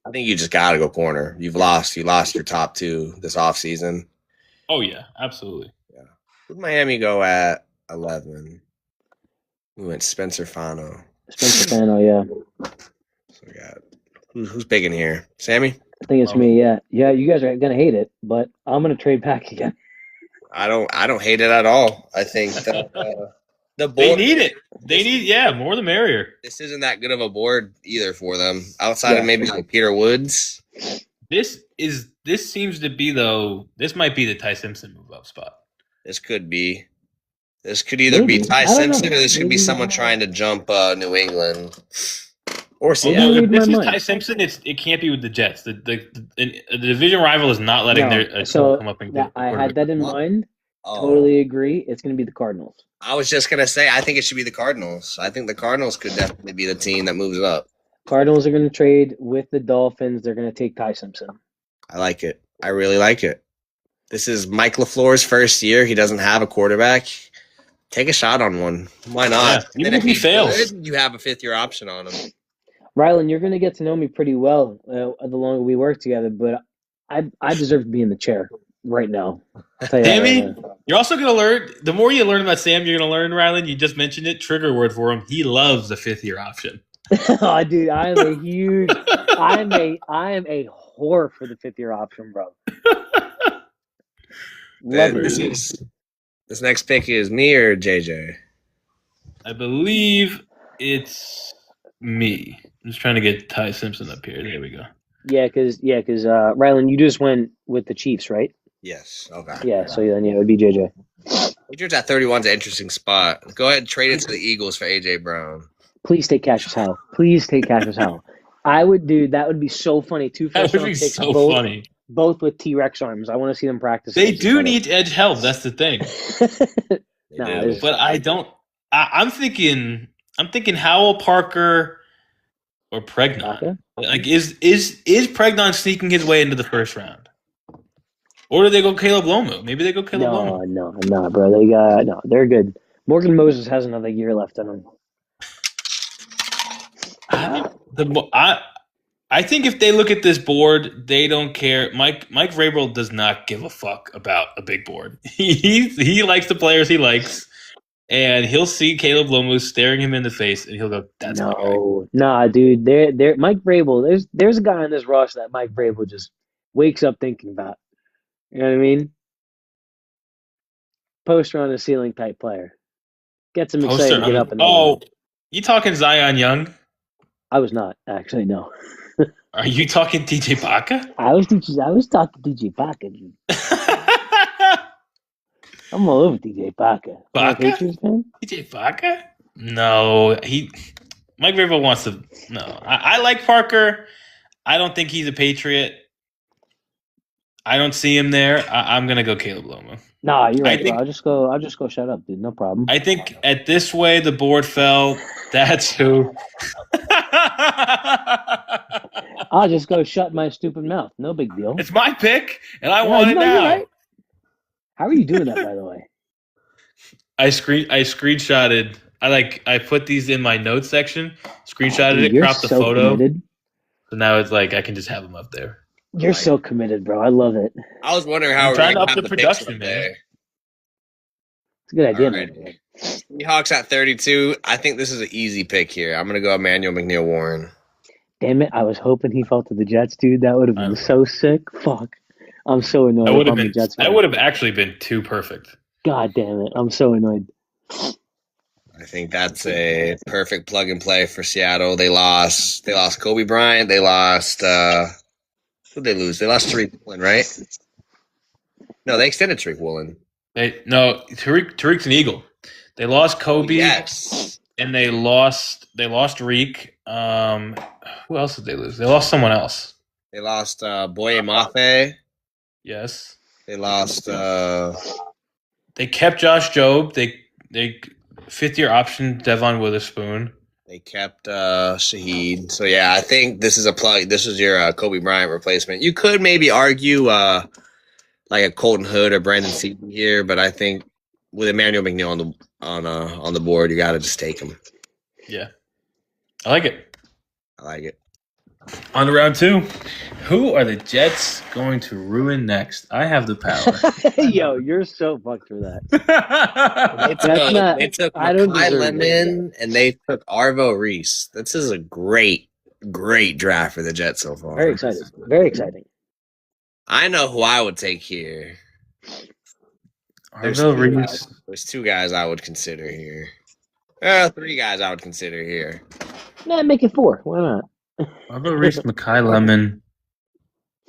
I think you just got to go corner. You lost your top 2 this offseason. Oh yeah, absolutely. Yeah. Who'd Miami go at 11? We went Spencer Fano. Spencer Fano, yeah. So we got who's big in here? Sammy? I think it's me. Yeah, you guys are gonna hate it, but I'm gonna trade back again. I don't hate it at all. I think that the board, They need it. They need more the merrier. this isn't that good of a board either for them. Outside of maybe like Peter Woods. This seems to be this might be the Ty Simpson move up spot. This could be. This could either be Maybe. Ty I don't Simpson know. or this could be Maybe. someone trying to jump New England or Well, Seattle. you If read this my is mind. Ty Simpson, it can't be with the Jets. The division rival is not letting their team So come up and that get a I had quarterback. that in What? mind. Oh, Totally agree. It's going to be the Cardinals. I was just gonna say I think it should be the Cardinals. I think the Cardinals could definitely be the team that moves up. Cardinals are going to trade with the Dolphins. They're going to take Ty Simpson. I like it. I really like it. This is Mike LaFleur's first year. He doesn't have a quarterback. Take a shot on one. Why not? Yeah, And even then if he he's fails. good, you have a 5th-year option on him. Rylan, you're going to get to know me pretty well the longer we work together, but I deserve to be in the chair right now. I'll tell you that Sammy, right now. you're also going to learn. The more you learn about Sam, you're going to learn, Rylan. You just mentioned it. Trigger word for him. He loves the 5th-year option. Oh, dude, I am a huge. I am a whore for the 5th-year option, bro. Love it. This next pick is me or JJ. I believe it's me. I'm just trying to get Ty Simpson up here. There we go. Yeah, because Rylan, you just went with the Chiefs, right? Yes. Okay. Yeah, so then it would be JJ. Patriots at 31 is an interesting spot. Go ahead and trade it to the Eagles for AJ Brown. Please take Cassius Howell. Please take Cassius Howell. I would, dude. That would be so funny. 2 That would first-round be picks, so both, funny. both with T-Rex arms. I want to see them practice. They against each do other. need edge help. That's the thing. Nah, They do. it's- But I don't. I'm thinking Howell, Parker, or Pregnon. Okay. Like, is Pregnon sneaking his way into the first round, or do they go Caleb Lomu? Maybe they go Caleb Lomu. No, bro. They got no. They're good. Morgan Moses has another year left in him. I think if they look at this board, they don't care. Mike Vrabel does not give a fuck about a big board. He likes the players he likes, and he'll see Caleb Lomu staring him in the face, and he'll go, "That's my guy." Nah, dude. They're Mike Vrabel. There's a guy on this roster that Mike Vrabel just wakes up thinking about. You know what I mean? Poster on the ceiling type player. Gets him excited to get up in the morning. You talking Zion Young? I was not actually no. Are you talking DJ Baca? I was talking DJ Baca, dude. I'm all over DJ Baca. Baca? Patriots fan? DJ Baca? No, Mike Vrabel wants to. No, I like Parker. I don't think he's a Patriot. I don't see him there. I'm gonna go Caleb Lomu. Nah, you're right, think- bro. I'll just go shut up, dude. No problem. I think at this way the board fell. That's who. I'll just go shut my stupid mouth. No big deal. It's my pick, and I Yeah, want it no, now. you're right. How are you doing that, by the way? I screenshotted. I put these in my notes section. Screenshotted Dude, it, you're cropped the so photo. committed. So now it's like I can just have them up there. You're so committed, bro. I love it. I was wondering how I'm we're trying going to to up have the the picks production, up man. there. It's a good idea, All right. man. Seahawks at 32. I think this is an easy pick here. I'm going to go Emmanuel McNeil Warren. Damn it! I was hoping he fell to the Jets, dude. That would have been so sick. Fuck. I'm so annoyed. That would if have I'm been. a Jets fan. That would have actually been too perfect. God damn it! I'm so annoyed. I think that's a perfect plug and play for Seattle. They lost Kobe Bryant. They lost who'd they lose? They lost Tariq Woolen, right? No, they extended Tariq Woolen. Tariq's an Eagle. They lost Kobe. Yes. And they lost Reek. Who else did they lose? They lost someone else. They lost Boye Mafe. Yes. They lost They kept Josh Jobe. They 5th-year option Devon Witherspoon. they kept Shaheed. So yeah, I think this is a plug. This was your Kobe Bryant replacement. You could maybe argue like a Colton Hood or Brandon Seaton here, but I think with Emmanuel McNeil on the board, you got to just take him. Yeah. I like it. I like it. On to round 2. Who are the Jets going to ruin next? I have the power. Yo, you're so fucked for that. They took I don't Makai deserve Lemon and they took Arvo Reese. This is a great draft for the Jets so far. Very exciting. Very exciting. I know who I would take here. Arvo Reese. There's 2 guys I would consider here. 3 guys I would consider here. Nah, make it 4. Why not? Arvo Reese, Makai Lemon.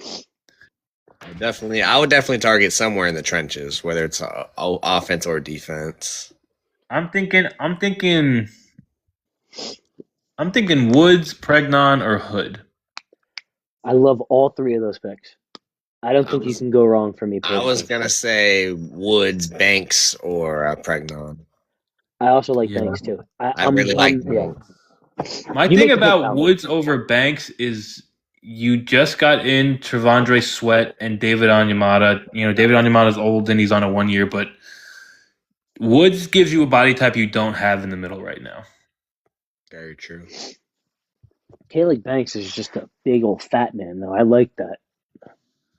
I would definitely target somewhere in the trenches, whether it's offense or defense. I'm thinking Woods, Pregnon, or Hood. I love all three of those picks. I don't think you can go wrong for me I was personally. gonna say Woods, Banks, or Pregnon. I also like Yeah. Banks too. I really like yeah. My You thing make the pick, about Tyler. Woods over Banks is you just got in Trevondre Sweat and David Onyemata. You know, David Onyemata's old and he's on a 1 year, but Woods gives you a body type you don't have in the middle right now. Very true. Caleb Banks is just a big old fat man, though. I like that.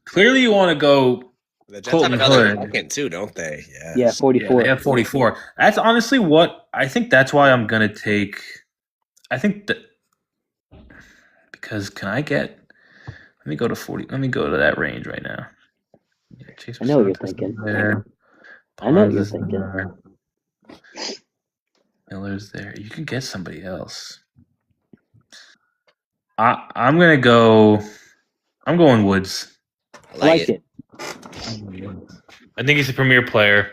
Clearly, you want to go The Jets Colton have another Hood. second too, don't they? Yes. Yeah, 44. Yeah, they have 44. That's honestly what I think. That's why I'm gonna take. I think that because can I get? Let me go to 40. Let me go to that range right now. Yeah, Chase I know what you're Santos is thinking. there. I know what Barnes you're is thinking. there. Miller's there. You can get somebody else. I'm gonna go. I'm going Woods. I Like it. I think he's a premier player,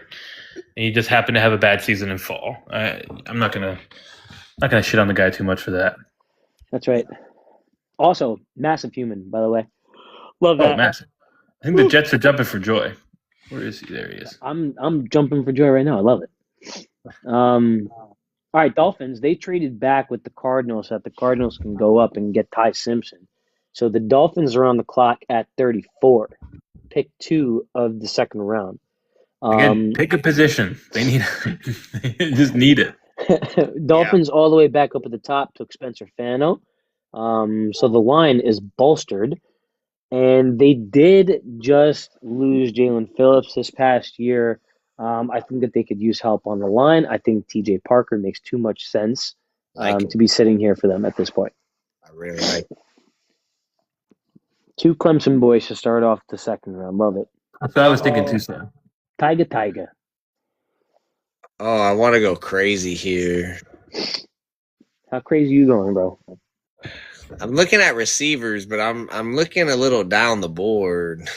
and he just happened to have a bad season in fall. I'm not gonna shit on the guy too much for that. That's right. Also, massive human, by the way. Love Oh, that. massive! I think the Jets are jumping for joy. Where is he? There he is. I'm jumping for joy right now. I love it. All right, Dolphins. They traded back with the Cardinals so that the Cardinals can go up and get Ty Simpson. So the Dolphins are on the clock at 34. Pick 2 of the second round. Again, pick a position. They need. They just need it. Dolphins all the way back up at the top took Spencer Fano. So the line is bolstered. And they did just lose Jalen Phillips this past year. I think that they could use help on the line. I think TJ Parker makes too much sense to be sitting here for them at this point. I really like it. 2 Clemson boys to start off the second round. Love it. That's what I was thinking too, Sam. Tyga. Oh, I want to go crazy here. How crazy you going, bro? I'm looking at receivers, but I'm looking a little down the board.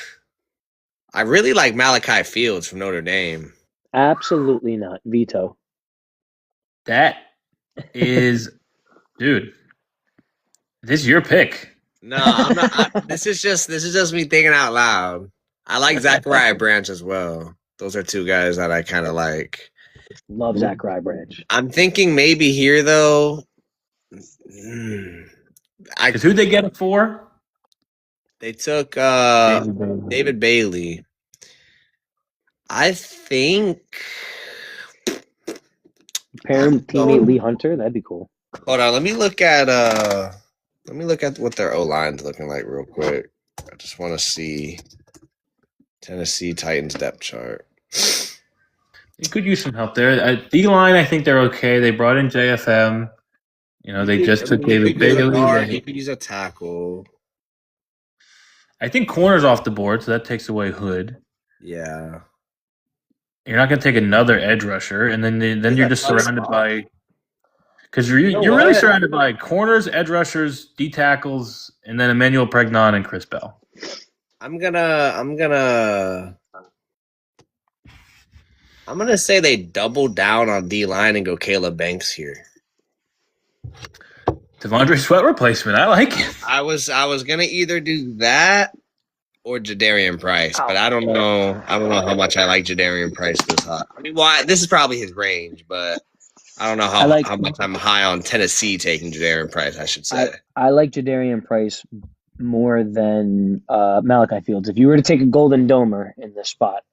I really like Malachi Fields from Notre Dame. Absolutely not. Veto. That is, dude. This is your pick. No, I'm not. This is just me thinking out loud. I like Zachariah Branch as well. Those are 2 guys that I kind of like. Love Zachariah Branch. I'm thinking maybe here though. Because who'd they get it for? They took David Bailey. I think. Pair him with teammate Lee Hunter. That'd be cool. Hold on, let me look at what their O-line's looking like real quick. I just want to see Tennessee Titans depth chart. You could use some help there. D-line, I think they're okay. They brought in JFM. You know, they just took David Bailey. You could use a tackle. I think corner's off the board, so that takes away Hood. Yeah. You're not going to take another edge rusher, and then you're just surrounded by because you're really surrounded by corners, edge rushers, D tackles, and then Emmanuel Pregnon and Chris Bell. I'm gonna say they double down on D line and go Caleb Banks here. Devondre Sweat replacement. I like it. I was gonna either do that or Jadarian Price, but I don't know. I don't know how much I like Jadarian Price this hot. I mean, this is probably his range, but I don't know how much I'm high on Tennessee taking Jadarian Price. I should say I like Jadarian Price more than Malachi Fields. If you were to take a Golden Domer in this spot,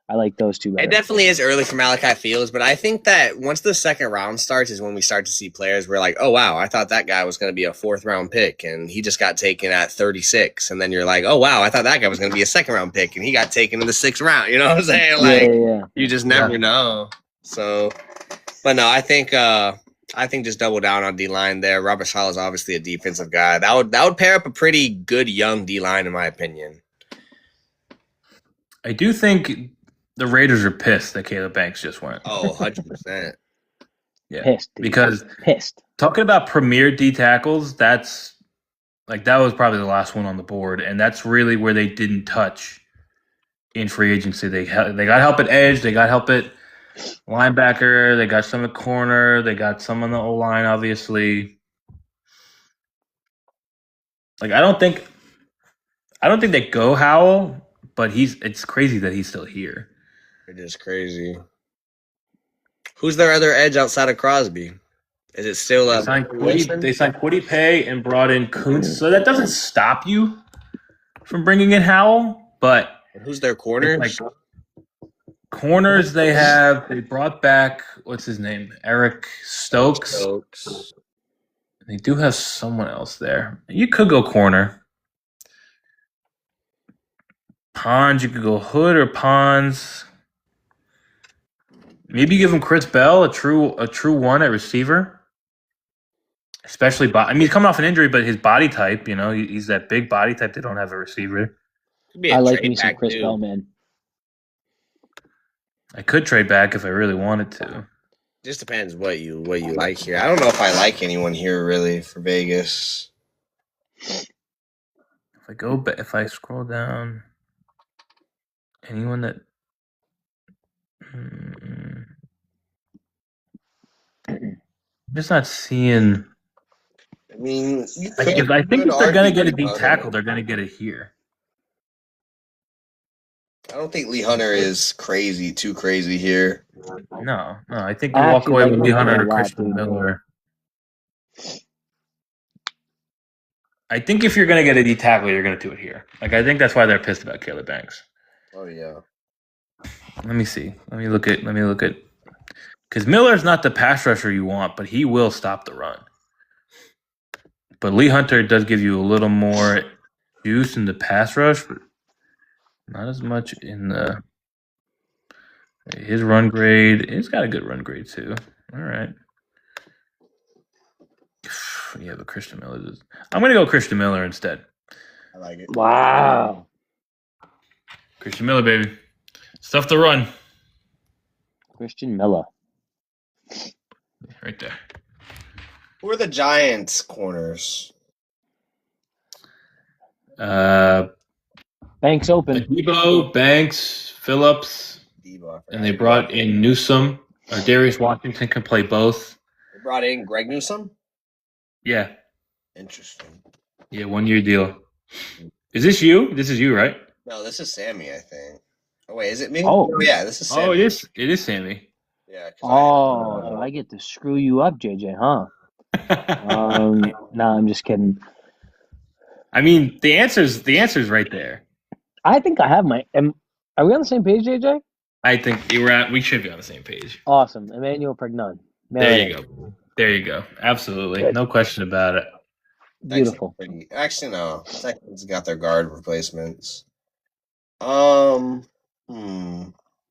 I like those 2 better. It definitely is early for Malachi Fields, but I think that once the second round starts is when we start to see players where like, oh, wow, I thought that guy was going to be a 4th round pick, and he just got taken at 36. And then you're like, oh, wow, I thought that guy was going to be a 2nd round pick, and he got taken in the 6th round. You know what I'm saying? Like, You just never know. So, but no, I think just double down on D-line there. Robert Saleh is obviously a defensive guy. That would pair up a pretty good young D-line, in my opinion. I do think the Raiders are pissed that Caleb Banks just went. Oh, 100%. Yeah. Pissed. Dude. Because talking about premier D tackles, that was probably the last one on the board, and that's really where they didn't touch in free agency. They got help at edge, they got help at Linebacker, they got some at corner, they got some on the O-line, obviously. Like I don't think they go Howell, but it's crazy that he's still here. It is crazy. Who's their other edge outside of Crosby? Is it still They signed Kwity Paye and brought in Kuntz, so that doesn't stop you from bringing in Howell, but who's their corners? Like corners, they brought back what's his name, Eric Stokes. They do have someone else there. You could go corner. Pons, you could go Hood or Pons. Maybe give him Chris Bell, a true one at receiver. Especially, he's coming off an injury, but his body type, he's that big body type. They don't have a receiver. I like me some Chris Bell, man. I could trade back if I really wanted to. Just depends what you like here. I don't know if I like anyone here really for Vegas. If I scroll down, anyone that I'm just not seeing. I mean, I think if they're gonna get a deep tackle, they're gonna get it here. I don't think Lee Hunter is too crazy here. No. I think you walk away with Lee Hunter or Christian Miller. I think if you're gonna get a deep tackle, you're gonna do it here. Like I think that's why they're pissed about Caleb Banks. Oh yeah. Let me see. Let me look at. Because Miller's not the pass rusher you want, but he will stop the run. But Lee Hunter does give you a little more juice in the pass rush, but not as much in his run grade. He's got a good run grade too. All right. Yeah, but Christian Miller is. I'm going to go Christian Miller instead. I like it. Wow. Christian Miller, baby. Stuff to run. Christian Miller. Right there. Who are the Giants corners? Banks open. Debo, Banks, Phillips, and they brought in Newsome. Darius Washington can play both. They brought in Greg Newsome? Yeah. Interesting. Yeah, 1-year deal. Is this you? This is you, right? No, this is Sammy, I think. Oh, wait, is it me? Oh, yeah, this is Sammy. Oh, it is Sammy. Yeah. So I get to screw you up, JJ, huh? No, I'm just kidding. I mean, the answer's right there. I think I have are we on the same page, JJ? I think we should be on the same page. Awesome. Emmanuel Pregnon. There you go. Absolutely. Good. No question about it. Beautiful. Actually, no. Texans got their guard replacements.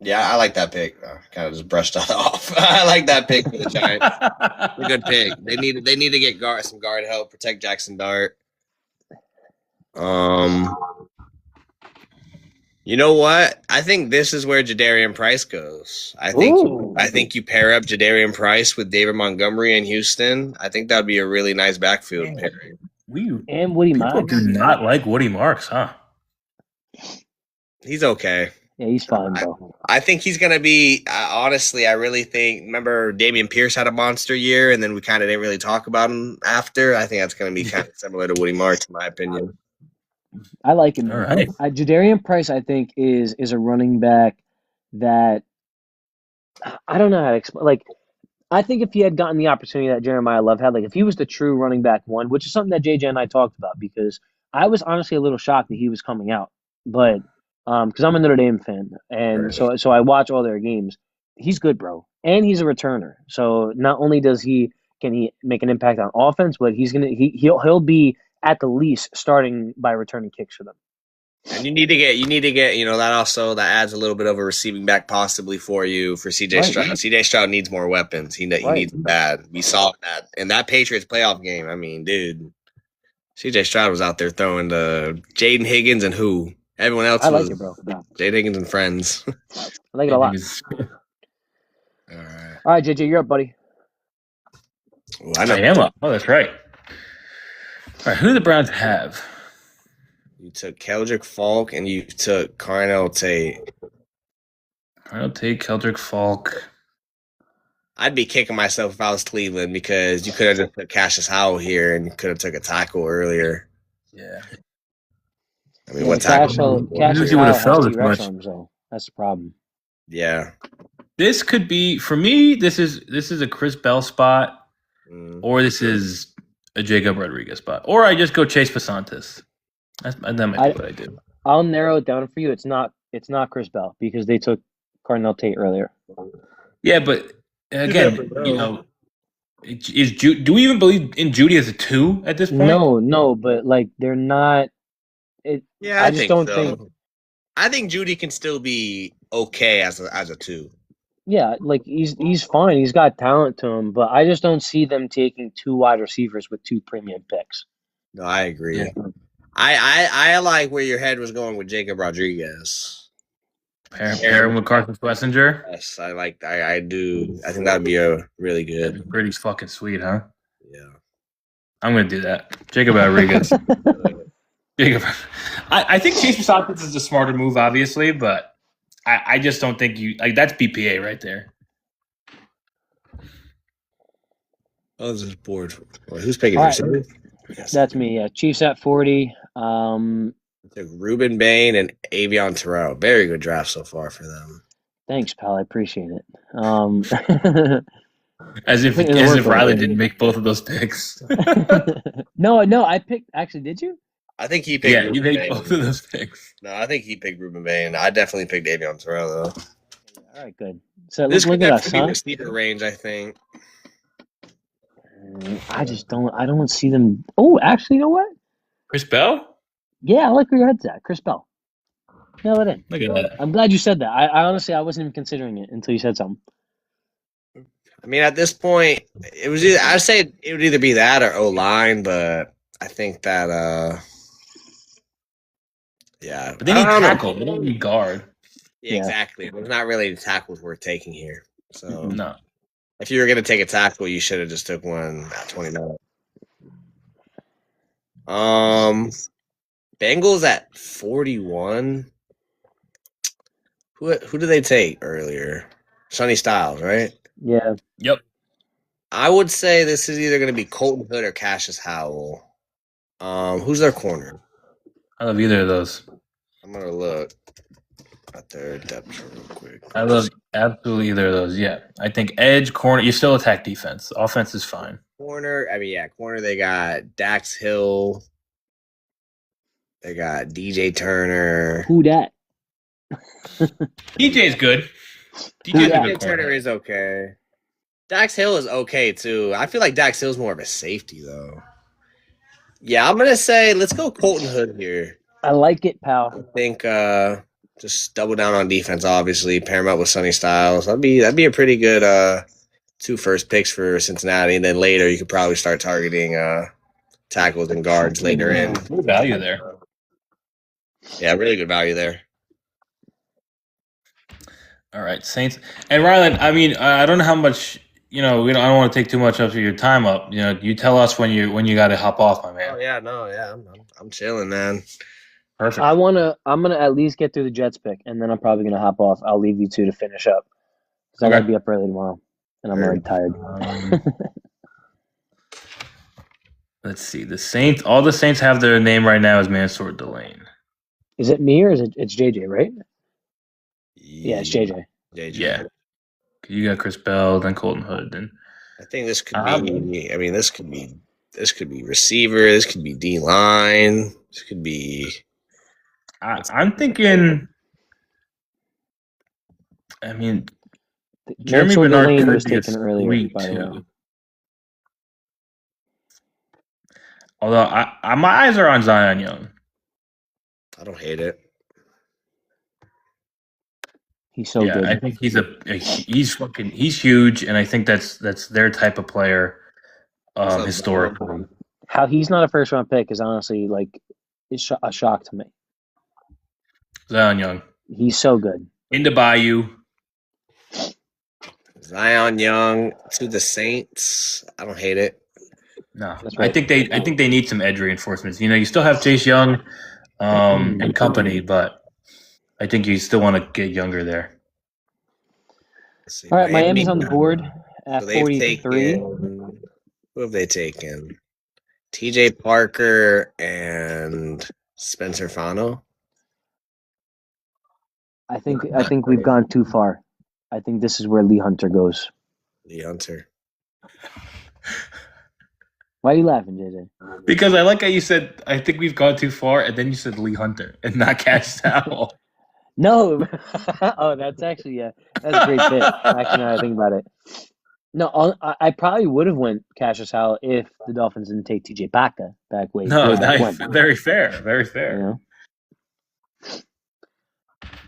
Yeah, I like that pick. Kind of just brushed that off. I like that pick for the Giants. It's a good pick. They need to get some guard help, protect Jackson Dart. You know what? I think this is where Jadarian Price goes. I think you pair up Jadarian Price with David Montgomery in Houston. I think that would be a really nice backfield pairing. And Woody Marks. People do not like Woody Marks, huh? He's okay. Yeah, he's fine, bro. I think he's going to be, honestly, I really think, remember Damian Pierce had a monster year, and then we kind of didn't really talk about him after. I think that's going to be kind of similar to Woody Marks, in my opinion. I like him. All right. Jadarian Price, I think, is a running back that I don't know how to explain. Like, I think if he had gotten the opportunity that Jeremiah Love had, like if he was the true running back one, which is something that JJ and I talked about, because I was honestly a little shocked that he was coming out, but because I'm a Notre Dame fan, and so I watch all their games. He's good, bro, and he's a returner. So not only can he make an impact on offense, but he'll be at the least starting by returning kicks for them. And you need to get that adds a little bit of a receiving back possibly for CJ Stroud. CJ Stroud needs more weapons. He needs them bad. We saw that in that Patriots playoff game. I mean, dude, CJ Stroud was out there throwing to Jaden Higgins and who? Everyone else was bro. Jaden Higgins and friends. I like it a lot. All right, JJ, you're up, buddy. Ooh, I am up. Oh, that's right. All right, who do the Browns have? You took Keldrick Falk and you took Carnell Tate. I'll take Keldrick Falk. I'd be kicking myself if I was Cleveland because you could have just put Cassius Howell here and you could have took a tackle earlier. Yeah. I mean, what tackle? Cassius He would've Howell has felt as T-Rex much. arms, though. That's the problem. Yeah. This could be for me. This is a Chris Bell spot, or this is a Jacob Rodriguez spot, or I just go Chase Pasantis. That might be what I do. I'll narrow it down for you. It's not Chris Bell because they took Cardinal Tate earlier. Yeah, but again, do we even believe in Judy as a 2 at this point? No, but like they're not. Yeah, I just don't think. I think Judy can still be okay as a 2. Yeah, like he's fine. He's got talent to him, but I just don't see them taking 2 wide receivers with 2 premium picks. No, I agree. Yeah. I like where your head was going with Jacob Rodriguez. Pair him with Carson Schlesinger. Yes, I do. I think that'd be a really good. Pretty fucking sweet, huh? Yeah. I'm gonna do that. Jacob Rodriguez. Jacob. I think Chase Pasantis is a smarter move, obviously, but I just don't think that's BPA right there. I was just bored. Wait, who's picking? Right. That's me. Yeah, Chiefs at 40. Took Ruben Bain and Avion Terrell. Very good draft so far for them. Thanks, pal. I appreciate it. As if Riley didn't make both of those picks. No, I picked. Actually, did you? I think he picked. Yeah, Ruben you made Bain. both of those picks. No, I think he picked Ruben Bain. I definitely picked Avion Terrell though. All right, good. So This look could at us, definitely huh? be receiver range. I think. I just don't. I don't see them. Oh, actually, you know what? Chris Bell? Yeah, I like where your head's at. Chris Bell. Nail it in. Look at that. I'm glad you said that. I honestly I wasn't even considering it until you said something. I mean, at this point, it was. I'd say it would either be that or O line, but I think that. Yeah, But they need tackle. They don't need guard. Yeah, exactly. There's not really tackles worth taking here. So No. if you were gonna take a tackle, you should have just took one at 29. Bengals at 41. Who did they take earlier? Sonny Styles, right? Yeah. Yep. I would say this is either going to be Colton Hood or Cassius Howell. Who's their corner? I love either of those. I'm gonna look at their depth chart real quick. I love absolutely either of those. Yeah. I think edge, corner, you still attack defense. Offense is fine. Corner, corner, they got Dax Hill. They got DJ Turner. Who that? DJ's good. DJ Turner is okay. Dax Hill is okay too. I feel like Dax Hill's more of a safety though. Yeah, I'm gonna say let's go Colton Hood here. I like it, pal. I think just double down on defense, obviously. Pair him up with Sonny Styles. That'd be a pretty good 2 first picks for Cincinnati. And then later you could probably start targeting tackles and guards later in. Good value there. Yeah, really good value there. All right, Saints. And Rylan, I mean, I don't know how much, I don't want to take too much of your time up. You tell us when you got to hop off, my man. Oh yeah, I'm chilling, man. Perfect. I'm gonna at least get through the Jets pick, and then I'm probably gonna hop off. I'll leave you two to finish up because I gotta be up early tomorrow, and I'm already tired. Let's see. All the Saints have their name right now as Mansour Delane. Is it me or is it's JJ? Right? Yeah, it's JJ. Yeah. You got Chris Bell, then Colton Hood, then. I think this could be. I mean, this could be receiver. This could be D line. This could be. I'm thinking. I mean, Jeremy Bernard was taken earlier, by the way. Although my eyes are on Zion Young. I don't hate it. He's so good. I think he's huge, and I think that's their type of player historically. How he's not a first round pick is honestly it's a shock to me. Zion Young. He's so good. Into Bayou. Zion Young to the Saints. I don't hate it. No, right. I think they need some edge reinforcements. You still have Chase Young and company, but I think you still want to get younger there. Let's see. All right, Miami. Miami's on the board at So they've 43. taken. Who have they taken? TJ Parker and Spencer Fano. I think we've gone too far. I think this is where Lee Hunter goes. Lee Hunter. Why are you laughing, JJ? Because I like how you said, I think we've gone too far, and then you said Lee Hunter and not Cash Towel. No. Oh, that's actually that's a great bit. Actually, now that I think about it. No, I probably would have went Cassius Howell if the Dolphins didn't take TJ Baka way back when. Very fair. Very fair. You know?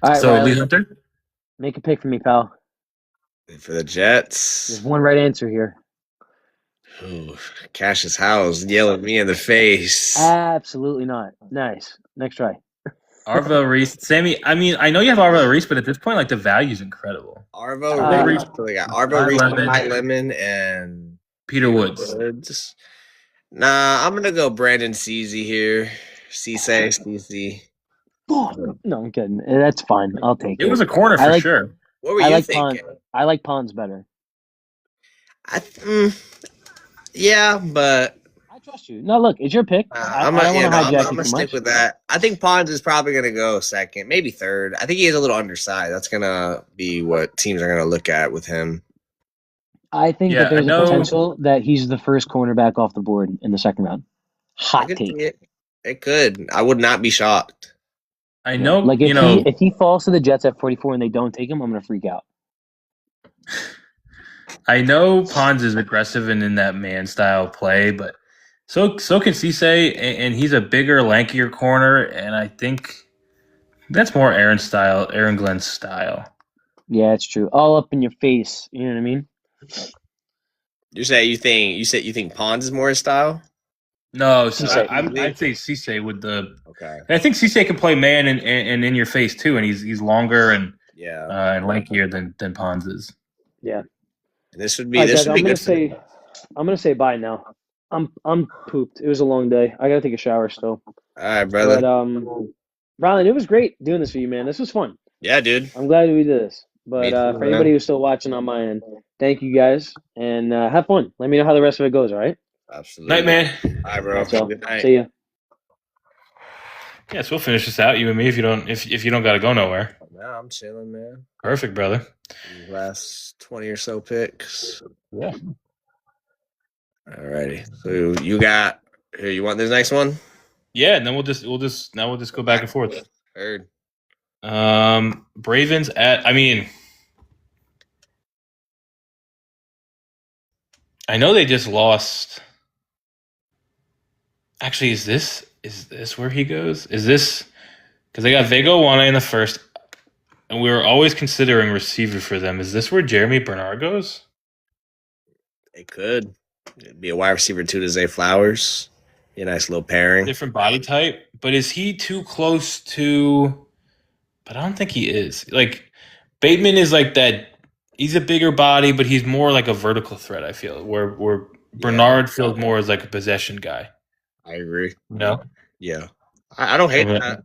All right, So Riley, Lee Hunter? make a pick for me, pal. For the Jets. There's one right answer here. Ooh, Cassius Howell's yelling me in the face. Absolutely not. Nice. Next try. Arvo Reese. Sammy, I mean, I know you have Arvo Reese, but at this point, like, the value is incredible. Arvo Reese. So they got Arvo Reese, Lemon. Mike Lemon, and Peter Woods. Nah, I'm gonna go Brandon Cece here. Cece. Oh, no, I'm kidding. That's fine. I'll take it. It was a corner for sure. What were you thinking? I like Pons better. Yeah, but I trust you. No, look, it's your pick. I don't want to hijack you gonna too stick much. with that. I think Pons is probably gonna go second, maybe third. I think he is a little undersized. That's gonna be what teams are gonna look at with him. I think that there's a potential that he's the first cornerback off the board in the second round. Hot take. It could. I would not be shocked. I know. Like if he falls to the Jets at 44 and they don't take him, I'm gonna freak out. I know Pons is aggressive and in that man style play, but so can Cisse, and he's a bigger, lankier corner, and I think that's more Aaron Glenn's style. Yeah, it's true. All up in your face. You know what I mean? You think Pons is more his style? No, so I'd say Cisse with the. Okay. I think Cisse can play man and in your face too, and he's longer and and lankier than Pons is. Yeah. And this would be. I'm gonna say bye now. I'm pooped. It was a long day. I gotta take a shower still. All right, brother. But Rylan, it was great doing this for you, man. This was fun. Yeah, dude. I'm glad we did this. But Me too, for anybody who's still watching on my end, thank you guys and have fun. Let me know how the rest of it goes. All right. Absolutely. Night, man. All right, bro. So, good night. See ya. Yes, we'll finish this out, you and me, if you don't got to go nowhere. No, I'm chilling, man. Perfect, brother. These last 20 or so picks. Yeah. All righty. So you want this next one? Yeah, and then we'll just go back and forth. Heard. Ravens I know they just lost. Actually, is this where he goes? Is this because they got Vega Wane in the first, and we were always considering receiver for them. Is this where Jeremy Bernard goes? It could. It'd be a wide receiver too to Zay Flowers. Be a nice little pairing. Different body type, but is he too close to? But I don't think he is. Like Bateman is like that. He's a bigger body, but he's more like a vertical threat. I feel where Bernard feels more as like a possession guy. I agree. No. Yeah. I don't hate that.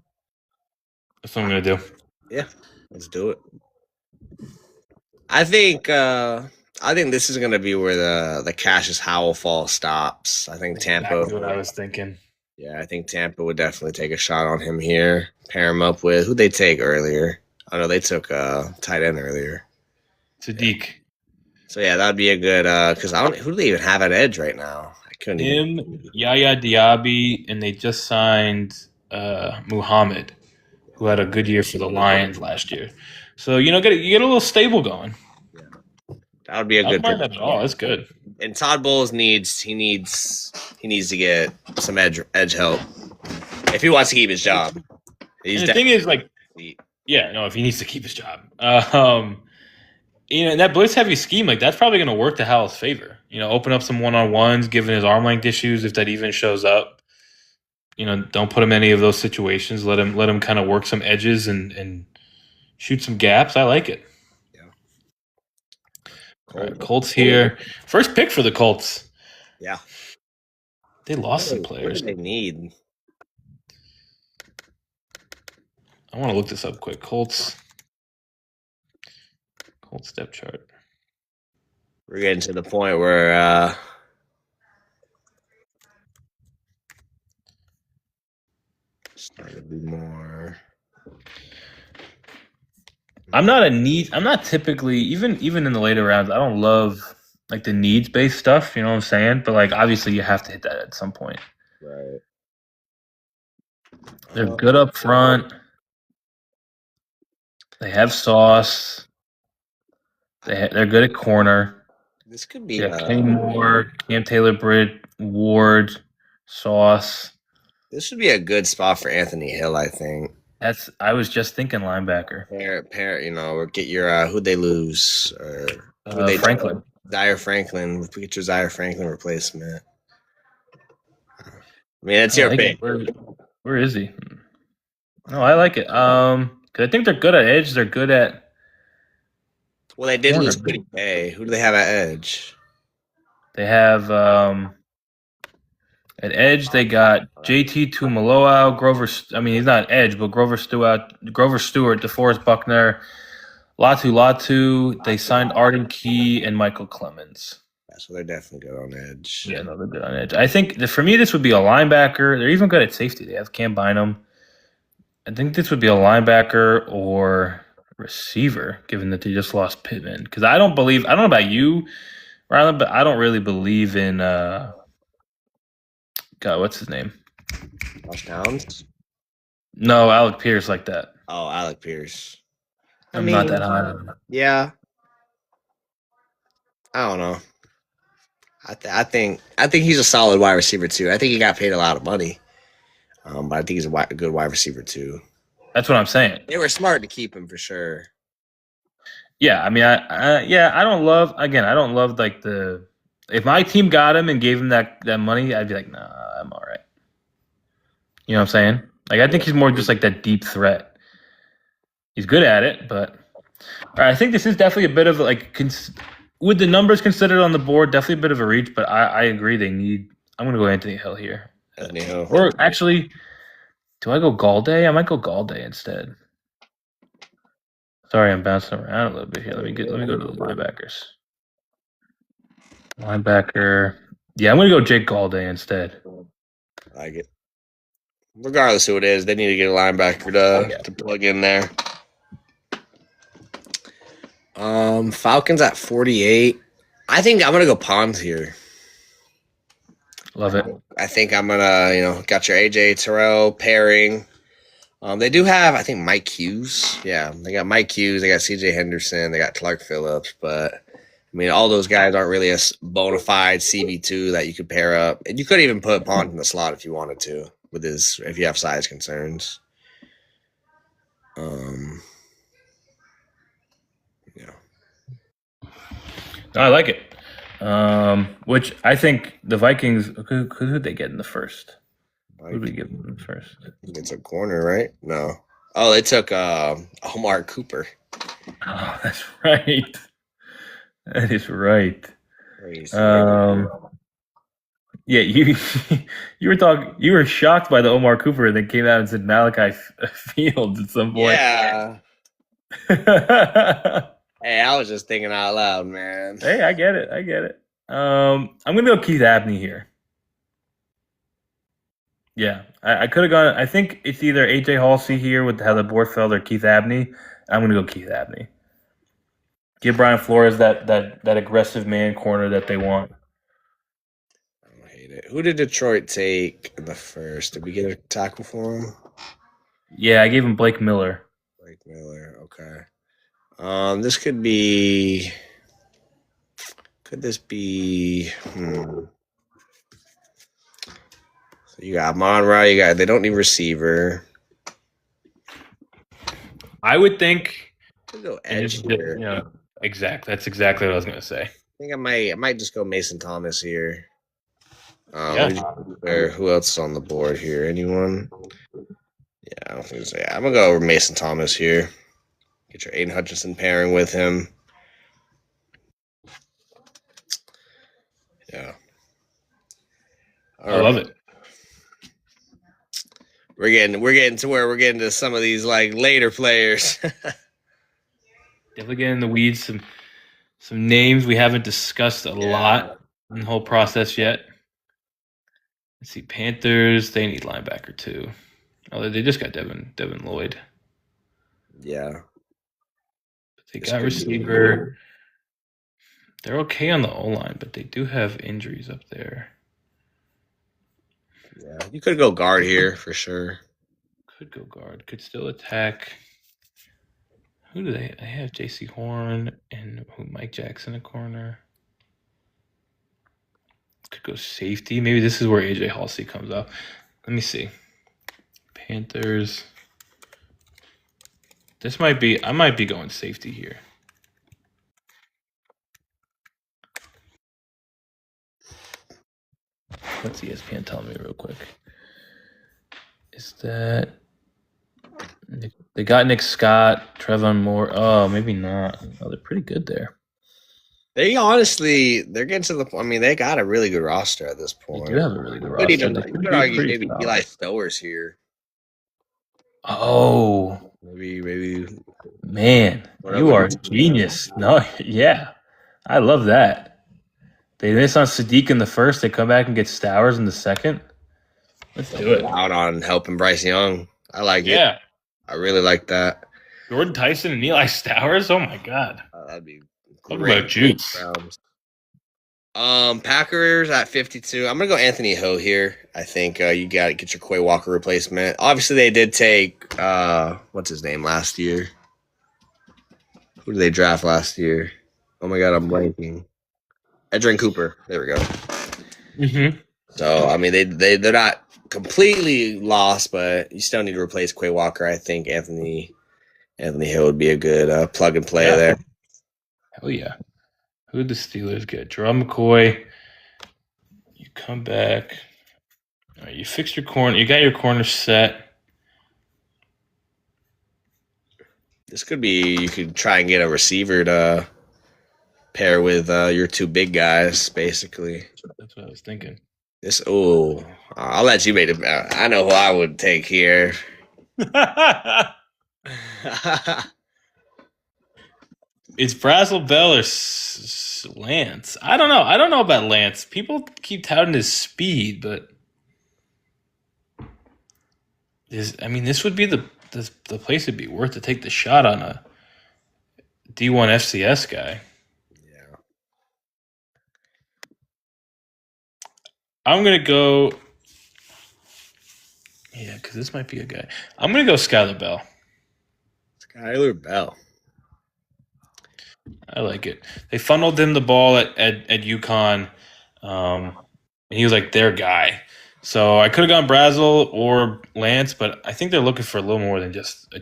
That's what I'm gonna do. Yeah, let's do it. I think this is gonna be where the Cassius Howell fall stops. I think Tampa. That's what I was thinking. Yeah, I think Tampa would definitely take a shot on him here. Pair him up with who'd they take earlier? I know they took tight end earlier. Sadiq. Yeah. So yeah, that'd be a good because who do they even have at edge right now? I couldn't. Yaya Diaby, and they just signed Muhammad, who had a good year for the Lions last year. So you get a little stable going. Yeah. That would be a good. Oh, that's good. And Todd Bowles needs to get some edge help if he wants to keep his job. The thing is, if he needs to keep his job, in that blitz heavy scheme, like that's probably going to work to Howell's favor. Open up some 1-on-1s, given his arm length issues, if that even shows up. Don't put him in any of those situations. Let him kind of work some edges and shoot some gaps. I like it. Yeah. All right, Colts here. First pick for the Colts. Yeah. They lost some players. What do they need? I want to look this up quick. Colts Cold step chart. We're getting to the point where starting to be more. I'm not typically even in the later rounds. I don't love like the needs based stuff. You know what I'm saying? But like obviously you have to hit that at some point. Right. They're good up front. They have sauce. They're good at corner. This could be. Yeah, Kenny Moore, Cam Taylor-Britt, Ward, Sauce. This would be a good spot for Anthony Hill, I think. I was just thinking linebacker. Or get your who'd they lose or who'd they Franklin. Zaire Franklin. Get your Zaire Franklin replacement. I mean, that's your pick. Where is he? No, I like it. 'Cause I think they're good at edge. They're good at. Well, they did lose Quiddy Pay. Who do they have at edge? They have at edge. They got JT Tuimoloau, Grover. I mean, he's not edge, but Grover Stewart, DeForest Buckner, Latu. They signed Arden Key and Michael Clemens. Yeah, so they're definitely good on edge. Yeah, no, they're good on edge. I think for me, this would be a linebacker. They're even good at safety. They have Cam Bynum. I think this would be a linebacker or receiver, given that they just lost Pittman. Because I don't know about you, Rylan, but I don't really believe in God, what's his name? Josh Downs? No, Alec Pierce like that. Oh, Alec Pierce. I'm not that high on him. Yeah. I don't know. I think he's a solid wide receiver too. I think he got paid a lot of money. But I think he's a good wide receiver too. That's what I'm saying. They were smart to keep him for sure. Yeah, I mean, I don't love like if my team got him and gave him that money, I'd be like, nah, I'm all right. You know what I'm saying? Like, I think he's more just like that deep threat. He's good at it, but all right, I think this is definitely a bit of like with the numbers considered on the board, definitely a bit of a reach. But I agree I'm gonna go Anthony Hill here. Anthony Hill. Or actually, do I go Galday? I might go Galday instead. Sorry, I'm bouncing around a little bit here. Let me go to the linebackers. Linebacker. Yeah, I'm gonna go Jake Galday instead. I like it. Regardless who it is, they need to get a linebacker to plug in there. Falcons at 48. I think I'm gonna go Pons here. Love it. I think I'm gonna, got your AJ Terrell pairing. They do have, I think, Mike Hughes. Yeah, they got Mike Hughes. They got CJ Henderson. They got Clark Phillips. But I mean, all those guys aren't really a bona fide CB2 that you could pair up. And you could even put Pons in the slot if you wanted to, if you have size concerns. Yeah. I like it. Which I think the Vikings. Who did they get in the first? Who did we give them in the first? It's a corner, right? No. Oh, they took Omar Cooper. Oh, that's right. That is right. Crazy. Yeah, you were shocked by the Omar Cooper and then came out and said Malachi Fields at some point. Yeah. Hey, I was just thinking out loud, man. Hey, I get it. I'm gonna go Keith Abney here. Yeah, I could have gone. I think it's either AJ Halsey here with how the board fell or Keith Abney. I'm gonna go Keith Abney. Give Brian Flores that aggressive man corner that they want. I don't hate it. Who did Detroit take in the first? Did we get a tackle for him? Yeah, I gave him Blake Miller. Okay. This could be. Could this be? So you got Monroe. They don't need receiver. I would think. Could go edge here. Exactly. That's exactly what I was gonna say. I think I might just go Mason Thomas here. Yeah. Who else is on the board here? Anyone? Yeah, I don't think so. Yeah, I'm gonna go over Mason Thomas here. Get your Aiden Hutchinson pairing with him. Yeah. I love it. We're getting to where we're getting to some of these like later players. Definitely getting in the weeds. Some names we haven't discussed a lot in the whole process yet. Let's see, Panthers. They need linebacker too. Oh, they just got Devin Lloyd. Yeah. They got receiver. They're okay on the O-line, but they do have injuries up there. Yeah, you could go guard here for sure. Could go guard. Could still attack. Who do they? They have J.C. Horn and Mike Jackson a corner. Could go safety. Maybe this is where AJ Halsey comes up. Let me see. Panthers. I might be going safety here. What's ESPN telling me real quick? Is that they got Nick Scott, Trevon Moore? Oh, maybe not. Oh, they're pretty good there. They're getting to the point. I mean, they got a really good roster at this point. They do have a really good roster. You could argue maybe Eli Stowers here. Oh, maybe. Man, you are a genius. No, yeah, I love that. They miss on Sadiq in the first. They come back and get Stowers in the second. Let's do it. Out on helping Bryce Young. I like it. Yeah, I really like that. Jordan Tyson and Eli Stowers. Oh my God, that'd be talk about juice. Packers at 52. I'm gonna go Anthony Hill here. I think you got to get your Quay Walker replacement. Obviously, they did take what's his name last year. Who did they draft last year? Oh my God, I'm blanking. Edgerrin Cooper. There we go. Mm-hmm. So I mean, they're not completely lost, but you still need to replace Quay Walker. I think Anthony Hill would be a good plug and play there. Hell yeah. Who did the Steelers get? Gerard McCoy. You come back. All right, you fixed your corner. You got your corner set. This could be. You could try and get a receiver to pair with your two big guys, basically. That's what I was thinking. I'll let you make it. I know who I would take here. It's Brazel Bell or Lance. I don't know. I don't know about Lance. People keep touting his speed, but this would be the place it'd be worth to take the shot on a D1 FCS guy. Yeah. I'm gonna go. Yeah, because this might be a guy. I'm gonna go Skylar Bell. Skylar Bell. I like it. They funneled him the ball at UConn, and he was like their guy. So I could have gone Brazel or Lance, but I think they're looking for a little more than just a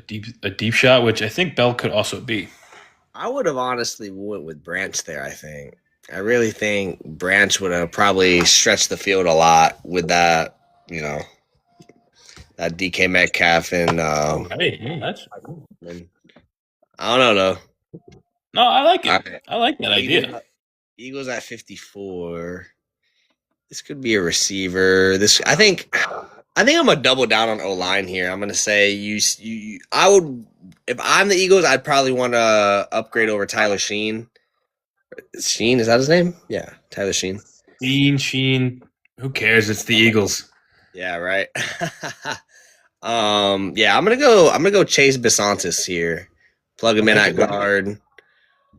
deep shot, which I think Bell could also be. I would have honestly went with Branch there, I think. I really think Branch would have probably stretched the field a lot with that, that DK Metcalf and I don't know. No, I like it. I like that idea. Eagles at 54. This could be a receiver. I think I'm gonna double down on O-line here. I'm gonna say I would, if I'm the Eagles, I'd probably want to upgrade over Tyler Sheen. Sheen, is that his name? Yeah, Tyler Sheen. Sheen. Who cares? It's the Eagles. Yeah, right. Yeah, I'm gonna go Chase Besantis here. Plug him in at guard.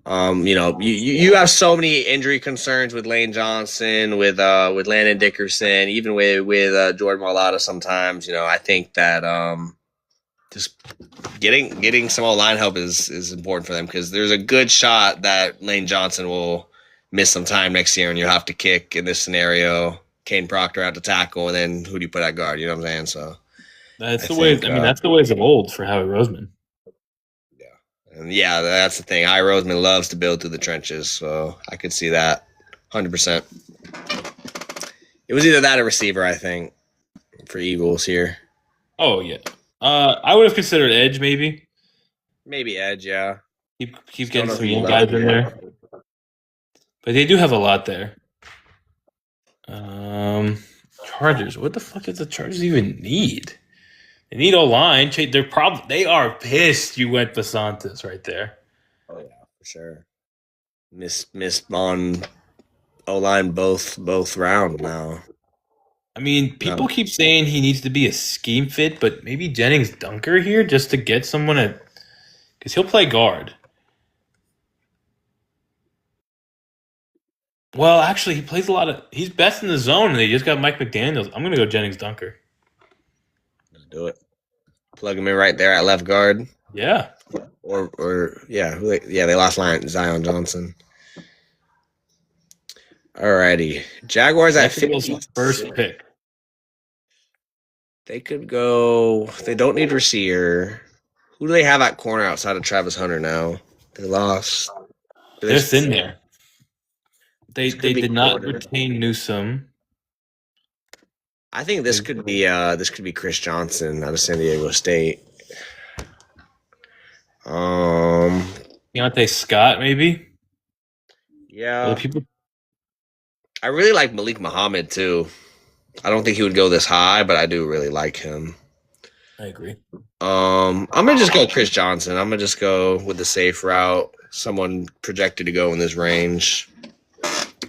You have so many injury concerns with Lane Johnson, with Landon Dickerson, even with Jordan Mailata sometimes. I think that just getting some line help is important for them, because there's a good shot that Lane Johnson will miss some time next year and you'll have to kick in this scenario. Kane Proctor out to tackle, and then who do you put at guard? You know what I'm saying? So that's the way. That's the ways of old for Howie Roseman. And yeah, that's the thing. Howie Roseman loves to build through the trenches, so I could see that 100%. It was either that or receiver, I think, for Eagles here. Oh, yeah. I would have considered edge, maybe. Maybe edge, yeah. Keep getting some young guys in there. But they do have a lot there. Chargers. What the fuck does the Chargers even need? They need O-line. They are pissed you went Besantis right there. Oh, yeah. for sure. Missed on O-line both round now. I mean, people keep saying he needs to be a scheme fit, but maybe Jennings Dunker here just to get someone at because he'll play guard. Well, actually, he plays a lot of. He's best in the zone, and they just got Mike McDaniels. I'm gonna go Jennings Dunker. Let's do it. Plug him in right there at left guard. Yeah, Or yeah, they lost Zion Johnson. Alrighty, Jaguars at Jacksonville's first pick. They could go. They don't need receiver. Who do they have at corner outside of Travis Hunter now? They lost. They're thin there. They This could be did not corner. retain Newsome. I think this could be Chris Johnson out of San Diego State. Deontay Scott, maybe. Yeah. Other people. I really like Malik Muhammad too. I don't think he would go this high, but I do really like him. I agree. I'm gonna just go Chris Johnson. I'm gonna just go with the safe route. Someone projected to go in this range.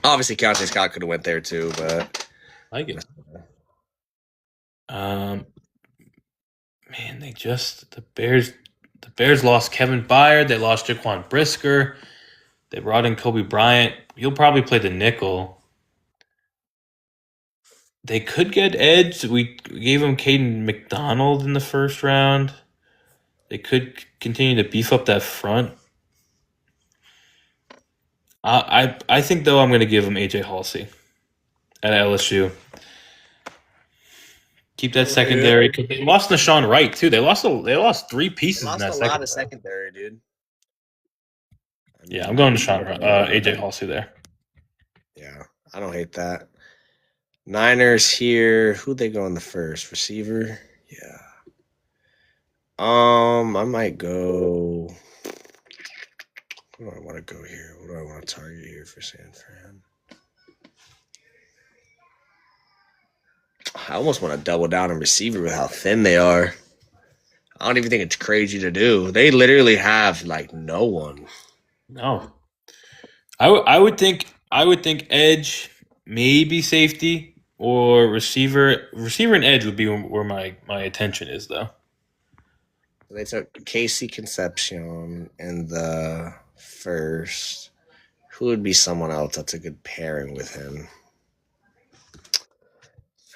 Obviously, Deontay Scott could have went there too, but I like it. Man, the Bears lost Kevin Byard. They lost Jaquan Brisker. They brought in Kobe Bryant. He'll probably play the nickel. They could get edge. We gave him Caden McDonald in the first round. They could continue to beef up that front. I think though I'm going to give him AJ Halsey at LSU. Keep that secondary. They lost Nashawn Wright too. They lost three pieces in that secondary. lot of secondary, dude. Yeah, I'm going to AJ Halsey there. Yeah, I don't hate that. Niners here. Who'd they go in the first? Receiver? Yeah. I might go. Who do I want to go here? What do I want to target here for San Fran? I almost want to double down on receiver with how thin they are. I don't even think it's crazy to do. They literally have like no one. No, I would think edge, maybe safety or receiver. Receiver and edge would be where my attention is though. They took Casey Concepcion in the first. Who would be someone else that's a good pairing with him?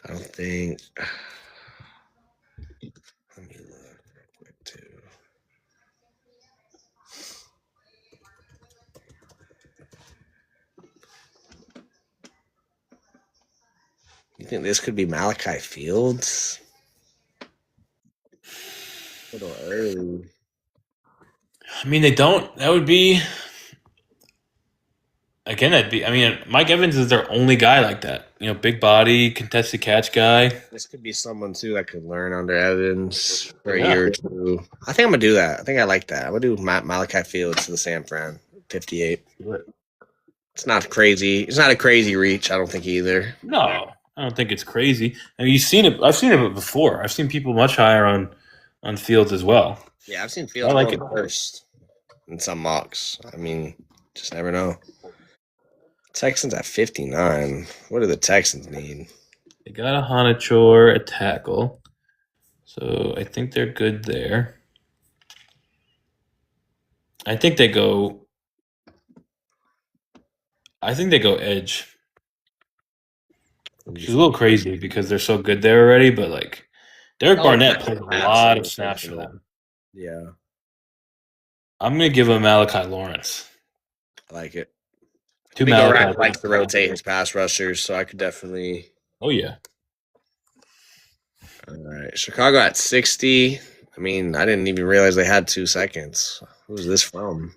I don't think. Let me look real quick too. You think this could be Malachi Fields? A little early. I mean, they don't. That would be again. That'd be. I mean, Mike Evans is their only guy like that. Big body, contested catch guy. This could be someone too that could learn under Evans for a year or two. I think I'm gonna do that. I think I like that. I'm gonna do Malachi Fields to the San Fran 58. It's not crazy. It's not a crazy reach. I don't think either. No, I don't think it's crazy. I mean, you've seen it. I've seen it before. I've seen people much higher on Fields as well. Yeah, I've seen Fields like it first in some mocks. I mean, just never know. Texans at 59. What do the Texans need? They got a Hanachor, a tackle. So I think they're good there. I think they go edge. Which is a little crazy because they're so good there already, but like Derek Barnett played a lot of snaps for them. Yeah. I'm gonna give him Malachi Lawrence. I like it. Two Malachi likes to rotate his pass rushers, so I could definitely. Oh yeah. All right, Chicago at 60. I mean, I didn't even realize they had 2 seconds. Who's this from?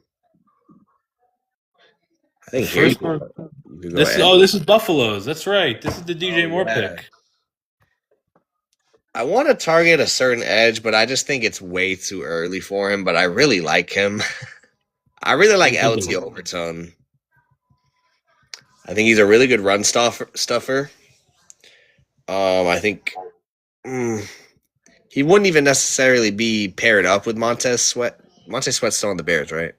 I think here you go. This is Buffalo's. That's right. This is the DJ Moore pick. I want to target a certain edge, but I just think it's way too early for him. But I really like him. I really like LT Overton. I think he's a really good run stuffer. I think he wouldn't even necessarily be paired up with Montez Sweat. Montez Sweat's still on the Bears, right?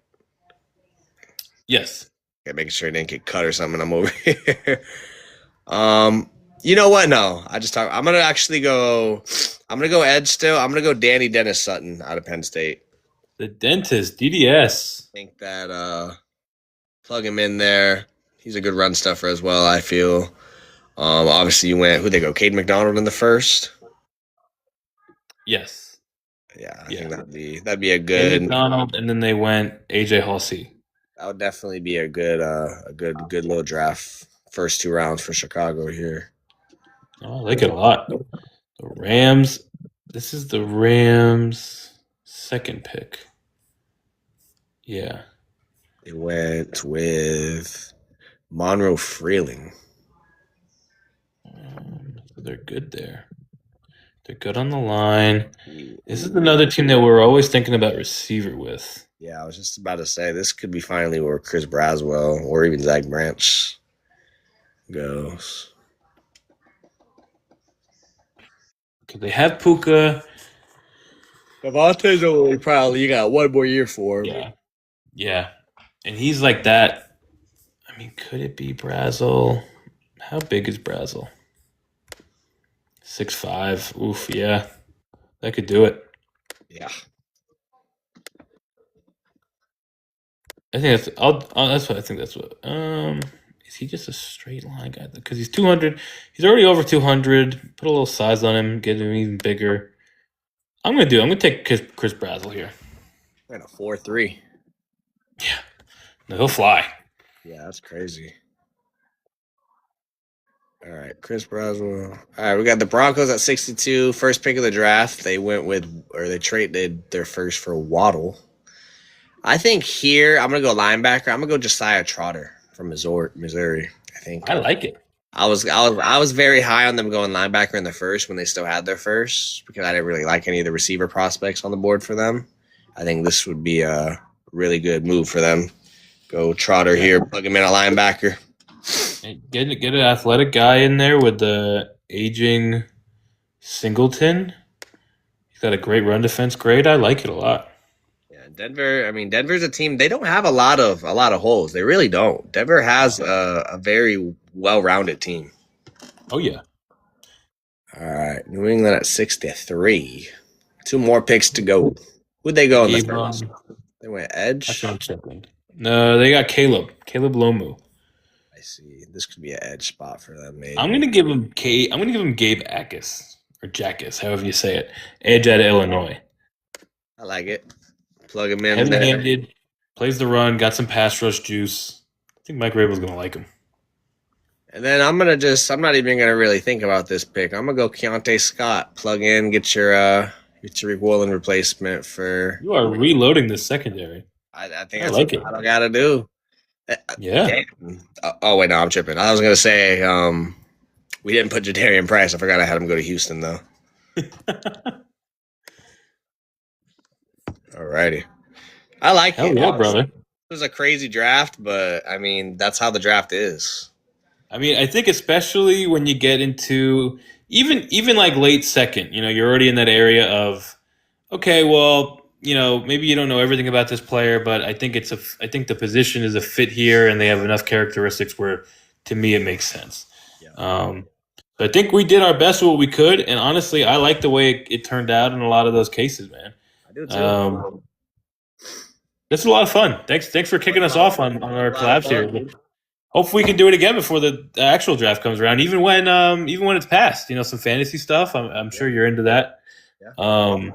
Yes. Okay, making sure it didn't get cut or something. I'm over here. You know what? No, I just talk. I'm gonna actually go. I'm gonna go edge still. I'm gonna go Danny Dennis Sutton out of Penn State. The dentist, DDS. I think that plug him in there. He's a good run stuffer as well, I feel. Obviously you went who they go, Cade McDonald in the first. Yes. Yeah, I Yeah. think that'd be a Cade good. McDonald, and then they went AJ Halsey. That would definitely be a good little draft. First 2 rounds for Chicago here. Oh, I like it a lot. The Rams. This is the Rams' second pick. Yeah. They went with Monroe Freeling. So they're good there. They're good on the line. This is another team that we're always thinking about receiver with. Yeah, I was just about to say this could be finally where Chris Braswell or even Zach Branch goes. Okay, they have Puka. Devontae's only probably you got 1 more year for him. Yeah. Yeah. And he's like that. I mean, could it be Brazel? How big is Brazel? 6'5". Oof, yeah. That could do it. Yeah. I think that's what I think that's what. Is he just a straight line guy? Because he's 200. He's already over 200. Put a little size on him, get him even bigger. I'm gonna take Chris Brazel here. And a 4-3. Yeah. No, he'll fly. Yeah, that's crazy. All right, Chris Braswell. All right, we got the Broncos at 62, first pick of the draft. They traded their first for Waddle. I think here I'm gonna go linebacker. I'm gonna go Josiah Trotter from Missouri. I think I like it. I was very high on them going linebacker in the first when they still had their first because I didn't really like any of the receiver prospects on the board for them. I think this would be a really good move for them. Go Trotter here, plug him in a linebacker. Get an athletic guy in there with the aging Singleton. He's got a great run defense grade. I like it a lot. Yeah, Denver. I mean, Denver's a team. They don't have a lot of holes. They really don't. Denver has a very well-rounded team. Oh yeah. All right, New England at 63. 2 more picks to go. Who'd they go in the first? They went edge. That's what I'm checking. No, they got Caleb Lomu. I see. This could be an edge spot for them. Maybe. I'm gonna give him Gabe Akis or Jackus, however you say it. Edge out of Illinois. I like it. Plug him in. Heavy-handed, plays the run, got some pass rush juice. I think Mike Rabel's gonna like him. And then I'm not even gonna really think about this pick. I'm gonna go Keontae Scott. Plug in, get your Tariq Woolen replacement for. You are reloading the secondary. I think I that's like what it. I gotta do. Yeah. Oh wait, no, I'm tripping. I was gonna say we didn't put Jadarian Price. I forgot I had him go to Houston though. Alrighty, I like Hell it. yeah, brother. It was a crazy draft, but I mean that's how the draft is. I mean, I think especially when you get into even like late second, you're already in that area of, okay, well, maybe you don't know everything about this player, but I think the position is a fit here, and they have enough characteristics where, to me, it makes sense. Yeah. So I think we did our best with what we could, and honestly, I like the way it turned out in a lot of those cases, man. I do too. This is a lot of fun. Thanks for kicking us off on our collab series. Hopefully we can do it again before the actual draft comes around, even when it's past. Some fantasy stuff. I'm sure you're into that. Yeah.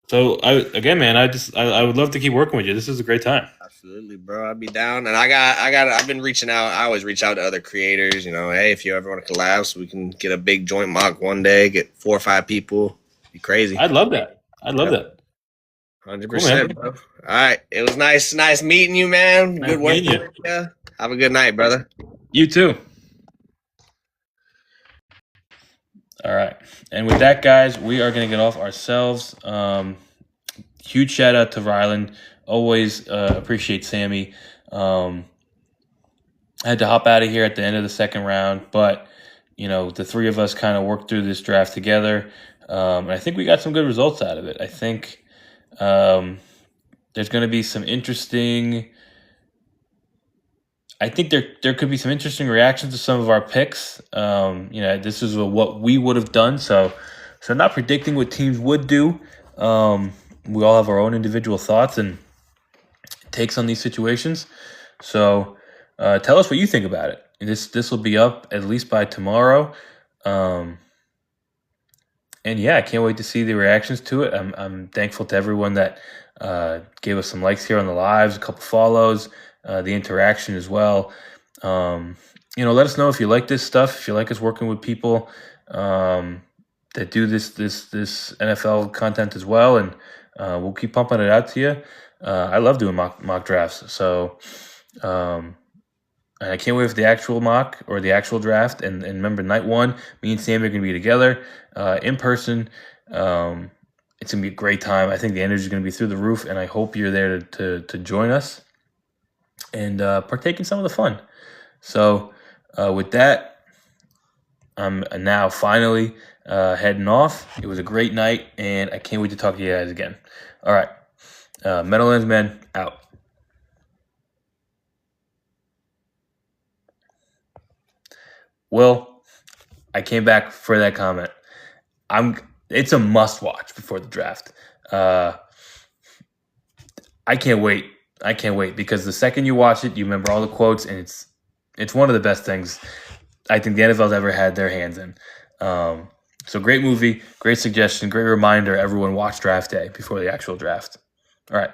So I would love to keep working with you. This is a great time. Absolutely, bro. I'd be down. And I've been reaching out. I always reach out to other creators, hey, if you ever want to collab so we can get a big joint mock one day, get 4 or 5 people. It'd be crazy. I'd love that. 100%, bro. All right. It was nice meeting you, man. Good work. Yeah. Have a good night, brother. You too. All right. And with that, guys, we are going to get off ourselves. Huge shout out to Rylan. Always appreciate Sammy. I had to hop out of here at the end of the second round, but, the 3 of us kind of worked through this draft together. And I think we got some good results out of it. I think there's going to be some interesting I think there could be some interesting reactions to some of our picks. This is what we would have done. So not predicting what teams would do. We all have our own individual thoughts and takes on these situations. So tell us what you think about it. This will be up at least by tomorrow. And yeah, I can't wait to see the reactions to it. I'm thankful to everyone that gave us some likes here on the lives, a couple follows, the interaction as well. Let us know if you like this stuff, if you like us working with people that do this NFL content as well, and we'll keep pumping it out to you. I love doing mock drafts, so and I can't wait for the actual mock or the actual draft. And remember, night one, me and Sam are going to be together in person. It's going to be a great time. I think the energy is going to be through the roof, and I hope you're there to join us and partake in some of the fun. So with that, I'm now finally heading off. It was a great night, and I can't wait to talk to you guys again. All right. Meadowlands Men out. Will, I came back for that comment. It's a must watch before the draft. I can't wait. Because the second you watch it, you remember all the quotes, and it's one of the best things I think the NFL's ever had their hands in. So great movie, great suggestion, great reminder. Everyone watch draft day before the actual draft. All right.